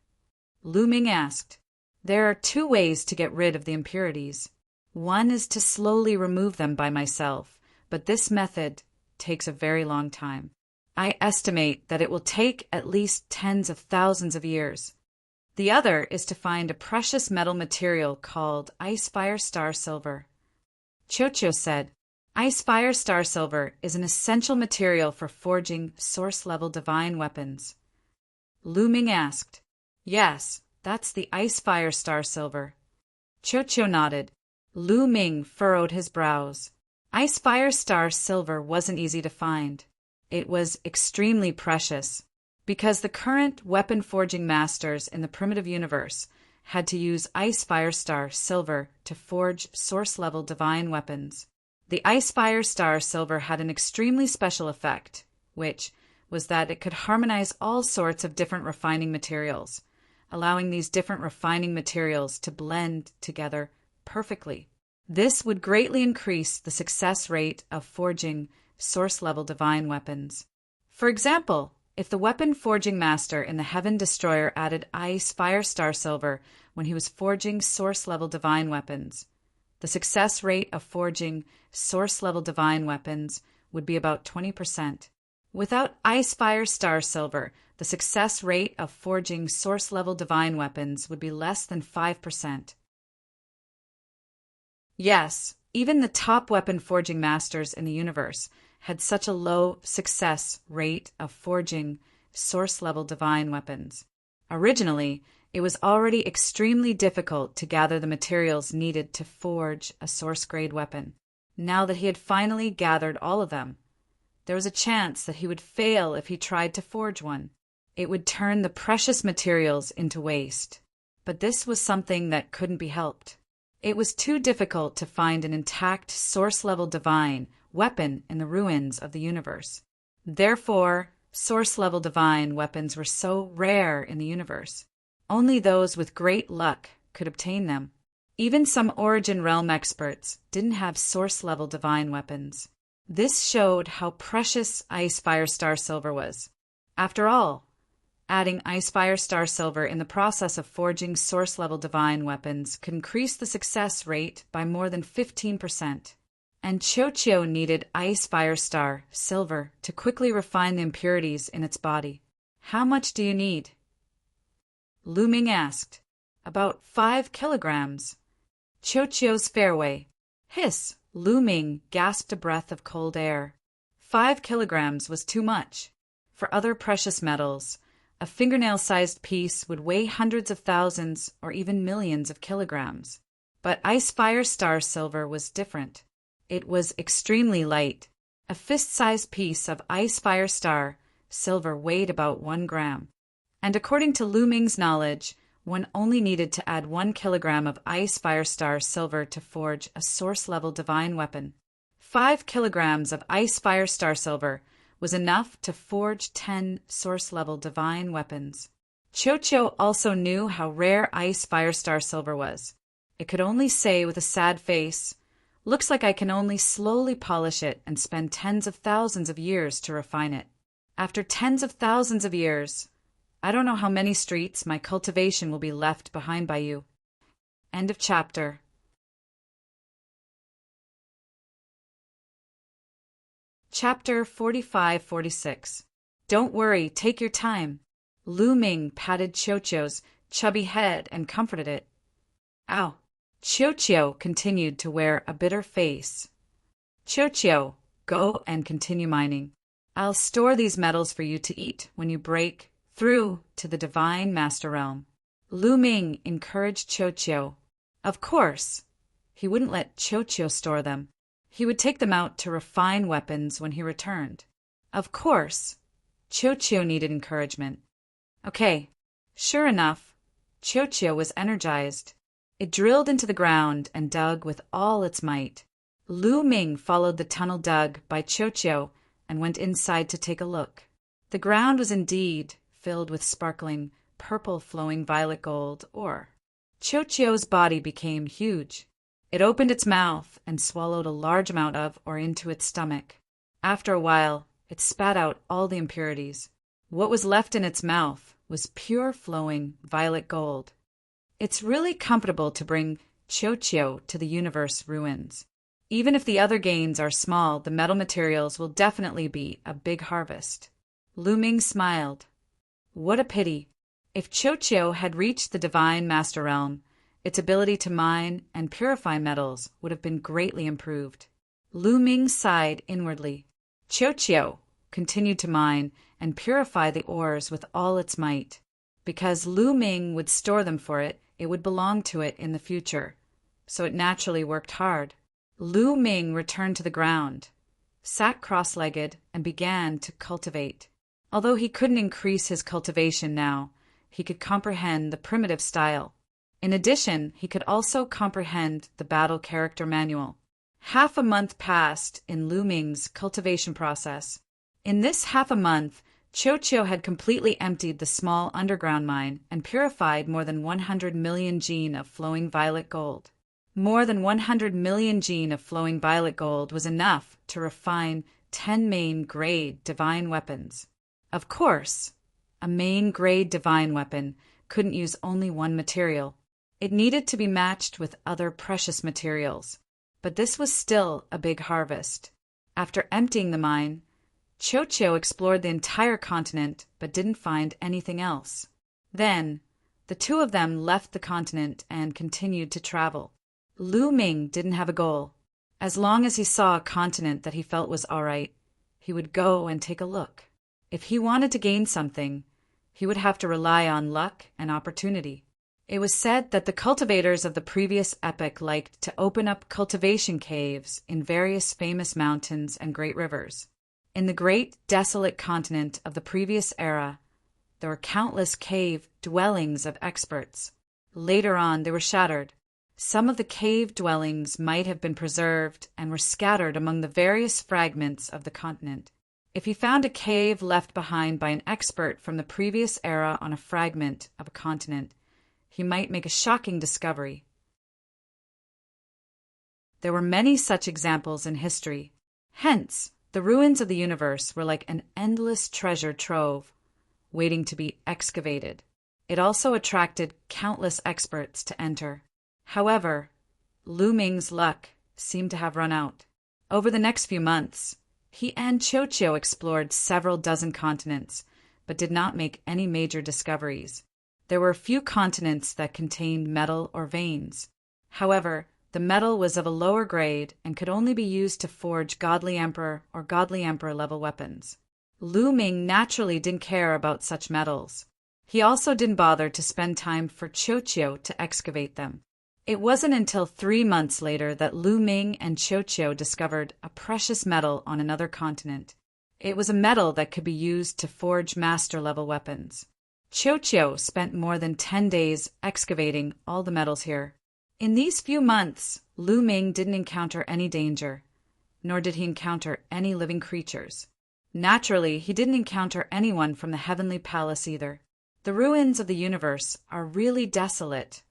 Lu Ming asked. There are 2 ways to get rid of the impurities. One is to slowly remove them by myself, but this method takes a very long time. I estimate that it will take at least tens of thousands of years. The other is to find a precious metal material called Ice Fire Star Silver. Qiu said, Ice Fire Star Silver is an essential material for forging source-level divine weapons. Lu Ming asked. Yes, that's the Ice Fire Star Silver. Cho nodded. Lu Ming furrowed his brows. Ice Fire Star Silver wasn't easy to find. It was extremely precious, because the current weapon forging masters in the primitive universe had to use Ice Fire Star Silver to forge source-level divine weapons. The Ice Fire Star Silver had an extremely special effect, which was that it could harmonize all sorts of different refining materials, allowing these different refining materials to blend together perfectly. This would greatly increase the success rate of forging source-level divine weapons. For example, if the weapon forging master in the Heaven Destroyer added Ice Fire Star Silver when he was forging source-level divine weapons, the success rate of forging source-level divine weapons would be about 20%. Without Ice Fire Star Silver, the success rate of forging source-level divine weapons would be less than 5%. Yes, even the top weapon forging masters in the universe had such a low success rate of forging source-level divine weapons. Originally, it was already extremely difficult to gather the materials needed to forge a source-grade weapon. Now that he had finally gathered all of them, there was a chance that he would fail if he tried to forge one. It would turn the precious materials into waste. But this was something that couldn't be helped. It was too difficult to find an intact source-level divine weapon in the ruins of the universe. Therefore, source-level divine weapons were so rare in the universe. Only those with great luck could obtain them. Even some Origin Realm experts didn't have source-level divine weapons. This showed how precious Ice Fire Star Silver was. After all, adding Ice Fire Star Silver in the process of forging source-level divine weapons could increase the success rate by more than 15%. And Cho needed Ice Fire Star Silver to quickly refine the impurities in its body. How much do you need? Lu Ming asked. About 5 kilograms. Cho's fairway. Hiss! Lu Ming gasped a breath of cold air. 5 kilograms was too much. For other precious metals, a fingernail-sized piece would weigh hundreds of thousands or even millions of kilograms. But Ice Fire Star Silver was different. It was extremely light. A fist-sized piece of Ice Fire Star Silver weighed about 1 gram. And according to Lu Ming's knowledge, one only needed to add 1 kilogram of Ice Fire Star Silver to forge a source-level divine weapon. 5 kilograms of Ice Fire Star Silver was enough to forge 10 source-level divine weapons. Cho also knew how rare Ice Fire Star Silver was. It could only say with a sad face, "Looks like I can only slowly polish it and spend tens of thousands of years to refine it. After tens of thousands of years, I don't know how many streets my cultivation will be left behind by you." End of chapter. Chapter 45-46. Don't worry, take your time. Lu Ming patted Cho's chubby head and comforted it. Ow. Cho continued to wear a bitter face. Cho, go and continue mining. I'll store these metals for you to eat when you break through to the Divine Master Realm. Lu Ming encouraged Cho. Of course. He wouldn't let Cho store them. He would take them out to refine weapons when he returned. Of course. Cho needed encouragement. Okay. Sure enough, Cho was energized. It drilled into the ground and dug with all its might. Lu Ming followed the tunnel dug by Cho and went inside to take a look. The ground was indeed filled with sparkling, purple flowing violet gold ore. Cho's body became huge. It opened its mouth and swallowed a large amount of ore into its stomach. After a while, it spat out all the impurities. What was left in its mouth was pure flowing violet gold. It's really comfortable to bring Cho to the universe ruins. Even if the other gains are small, the metal materials will definitely be a big harvest. Lu Ming smiled. What a pity. If Cho had reached the Divine Master Realm, its ability to mine and purify metals would have been greatly improved. Lu Ming sighed inwardly. Qiu continued to mine and purify the ores with all its might. Because Lu Ming would store them for it, it would belong to it in the future. So it naturally worked hard. Lu Ming returned to the ground, sat cross-legged, and began to cultivate. Although he couldn't increase his cultivation now, he could comprehend the primitive style. In addition, he could also comprehend the battle character manual. Half a month passed in Lu Ming's cultivation process. In this half a month, Qiu had completely emptied the small underground mine and purified more than 100 million gene of flowing violet gold. More than 100 million gene of flowing violet gold was enough to refine 10 main-grade divine weapons. Of course, a main-grade divine weapon couldn't use only one material. It needed to be matched with other precious materials. But this was still a big harvest. After emptying the mine, Qiu explored the entire continent but didn't find anything else. Then, the two of them left the continent and continued to travel. Lu Ming didn't have a goal. As long as he saw a continent that he felt was all right, he would go and take a look. If he wanted to gain something, he would have to rely on luck and opportunity. It was said that the cultivators of the previous epoch liked to open up cultivation caves in various famous mountains and great rivers. In the great desolate continent of the previous era, there were countless cave dwellings of experts. Later on, they were shattered. Some of the cave dwellings might have been preserved and were scattered among the various fragments of the continent. If he found a cave left behind by an expert from the previous era on a fragment of a continent, he might make a shocking discovery. There were many such examples in history. Hence, the ruins of the universe were like an endless treasure trove, waiting to be excavated. It also attracted countless experts to enter. However, Lu Ming's luck seemed to have run out. Over the next few months, he and Qiu explored several dozen continents, but did not make any major discoveries. There were a few continents that contained metal or veins. However, the metal was of a lower grade and could only be used to forge Godly Emperor or Godly Emperor level weapons. Lu Ming naturally didn't care about such metals. He also didn't bother to spend time for Qiu to excavate them. It wasn't until 3 months later that Lu Ming and Qiu discovered a precious metal on another continent. It was a metal that could be used to forge master-level weapons. Qiu spent more than 10 days excavating all the metals here. In these few months, Lu Ming didn't encounter any danger, nor did he encounter any living creatures. Naturally, he didn't encounter anyone from the heavenly palace either. The ruins of the universe are really desolate.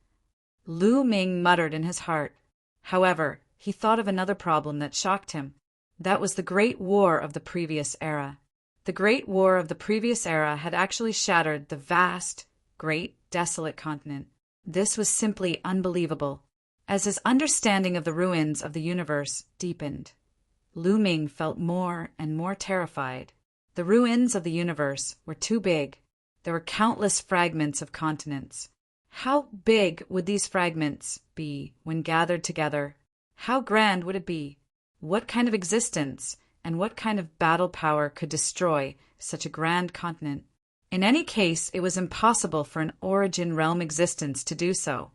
Lu Ming muttered in his heart. However, he thought of another problem that shocked him. That was the Great War of the previous era. The Great War of the previous era had actually shattered the vast, great, desolate continent. This was simply unbelievable. As his understanding of the ruins of the universe deepened, Lu Ming felt more and more terrified. The ruins of the universe were too big. There were countless fragments of continents. How big would these fragments be when gathered together? How grand would it be? What kind of existence and what kind of battle power could destroy such a grand continent? In any case, it was impossible for an Origin Realm existence to do so.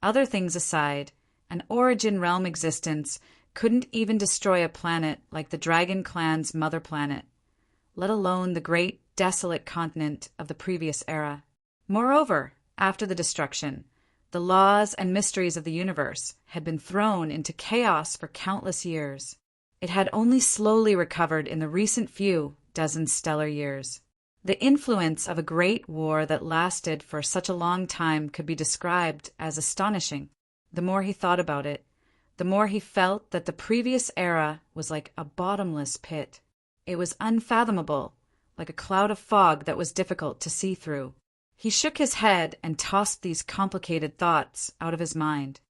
Other things aside, an Origin Realm existence couldn't even destroy a planet like the Dragon Clan's mother planet, let alone the great desolate continent of the previous era. Moreover, after the destruction, the laws and mysteries of the universe had been thrown into chaos for countless years. It had only slowly recovered in the recent few dozen stellar years. The influence of a great war that lasted for such a long time could be described as astonishing. The more he thought about it, the more he felt that the previous era was like a bottomless pit. It was unfathomable, like a cloud of fog that was difficult to see through. He shook his head and tossed these complicated thoughts out of his mind.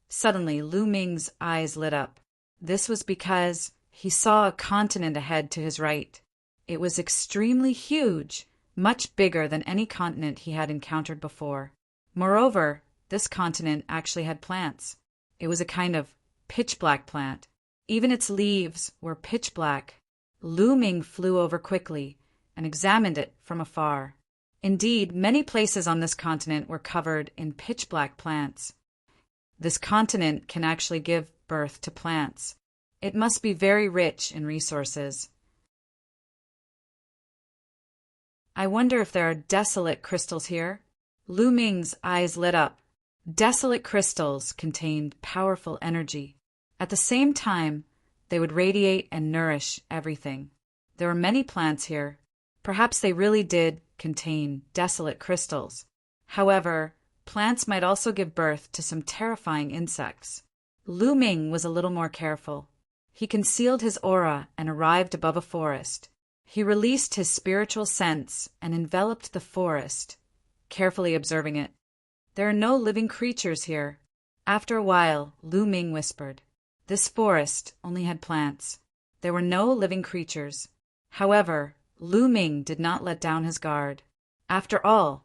Suddenly Lu Ming's eyes lit up. This was because he saw a continent ahead to his right. It was extremely huge, much bigger than any continent he had encountered before. Moreover, this continent actually had plants. It was a kind of pitch-black plant. Even its leaves were pitch black. Lu Ming flew over quickly and examined it from afar. Indeed, many places on this continent were covered in pitch-black plants. This continent can actually give birth to plants. It must be very rich in resources. I wonder if there are desolate crystals here? Lu Ming's eyes lit up. Desolate crystals contained powerful energy. At the same time, they would radiate and nourish everything. There were many plants here. Perhaps they really did contain desolate crystals. However, plants might also give birth to some terrifying insects. Lu Ming was a little more careful. He concealed his aura and arrived above a forest. He released his spiritual sense and enveloped the forest, carefully observing it. There are no living creatures here. After a while, Lu Ming whispered, "This forest only had plants. There were no living creatures." However, Lu Ming did not let down his guard. After all,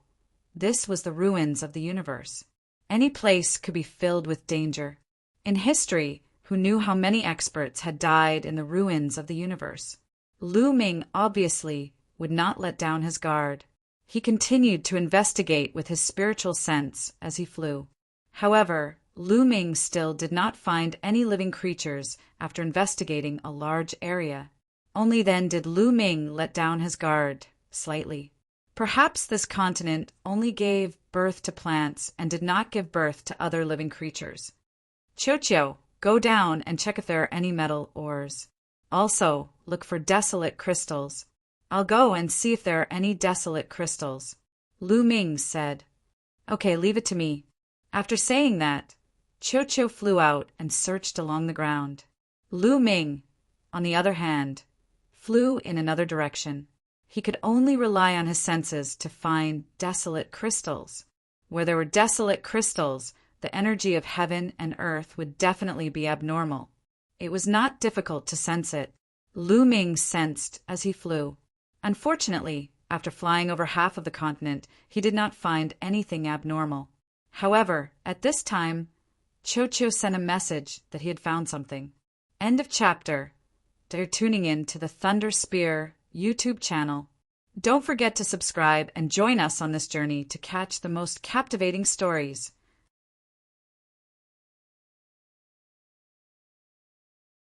this was the ruins of the universe. Any place could be filled with danger. In history, who knew how many experts had died in the ruins of the universe? Lu Ming obviously would not let down his guard. He continued to investigate with his spiritual sense as he flew. However, Lu Ming still did not find any living creatures after investigating a large area. Only then did Lu Ming let down his guard, slightly. Perhaps this continent only gave birth to plants and did not give birth to other living creatures. Qiu, go down and check if there are any metal ores. Also, look for desolate crystals. I'll go and see if there are any desolate crystals. Lu Ming said. Okay, leave it to me. After saying that, Qiu flew out and searched along the ground. Lu Ming, on the other hand, flew in another direction. He could only rely on his senses to find desolate crystals. Where there were desolate crystals, the energy of heaven and earth would definitely be abnormal. It was not difficult to sense it. Lu Ming sensed as he flew. Unfortunately, after flying over half of the continent, he did not find anything abnormal. However, at this time, Qiu sent a message that he had found something. End of chapter. They're tuning in to the Thunder Spear YouTube channel. Don't forget to subscribe and join us on this journey to catch the most captivating stories.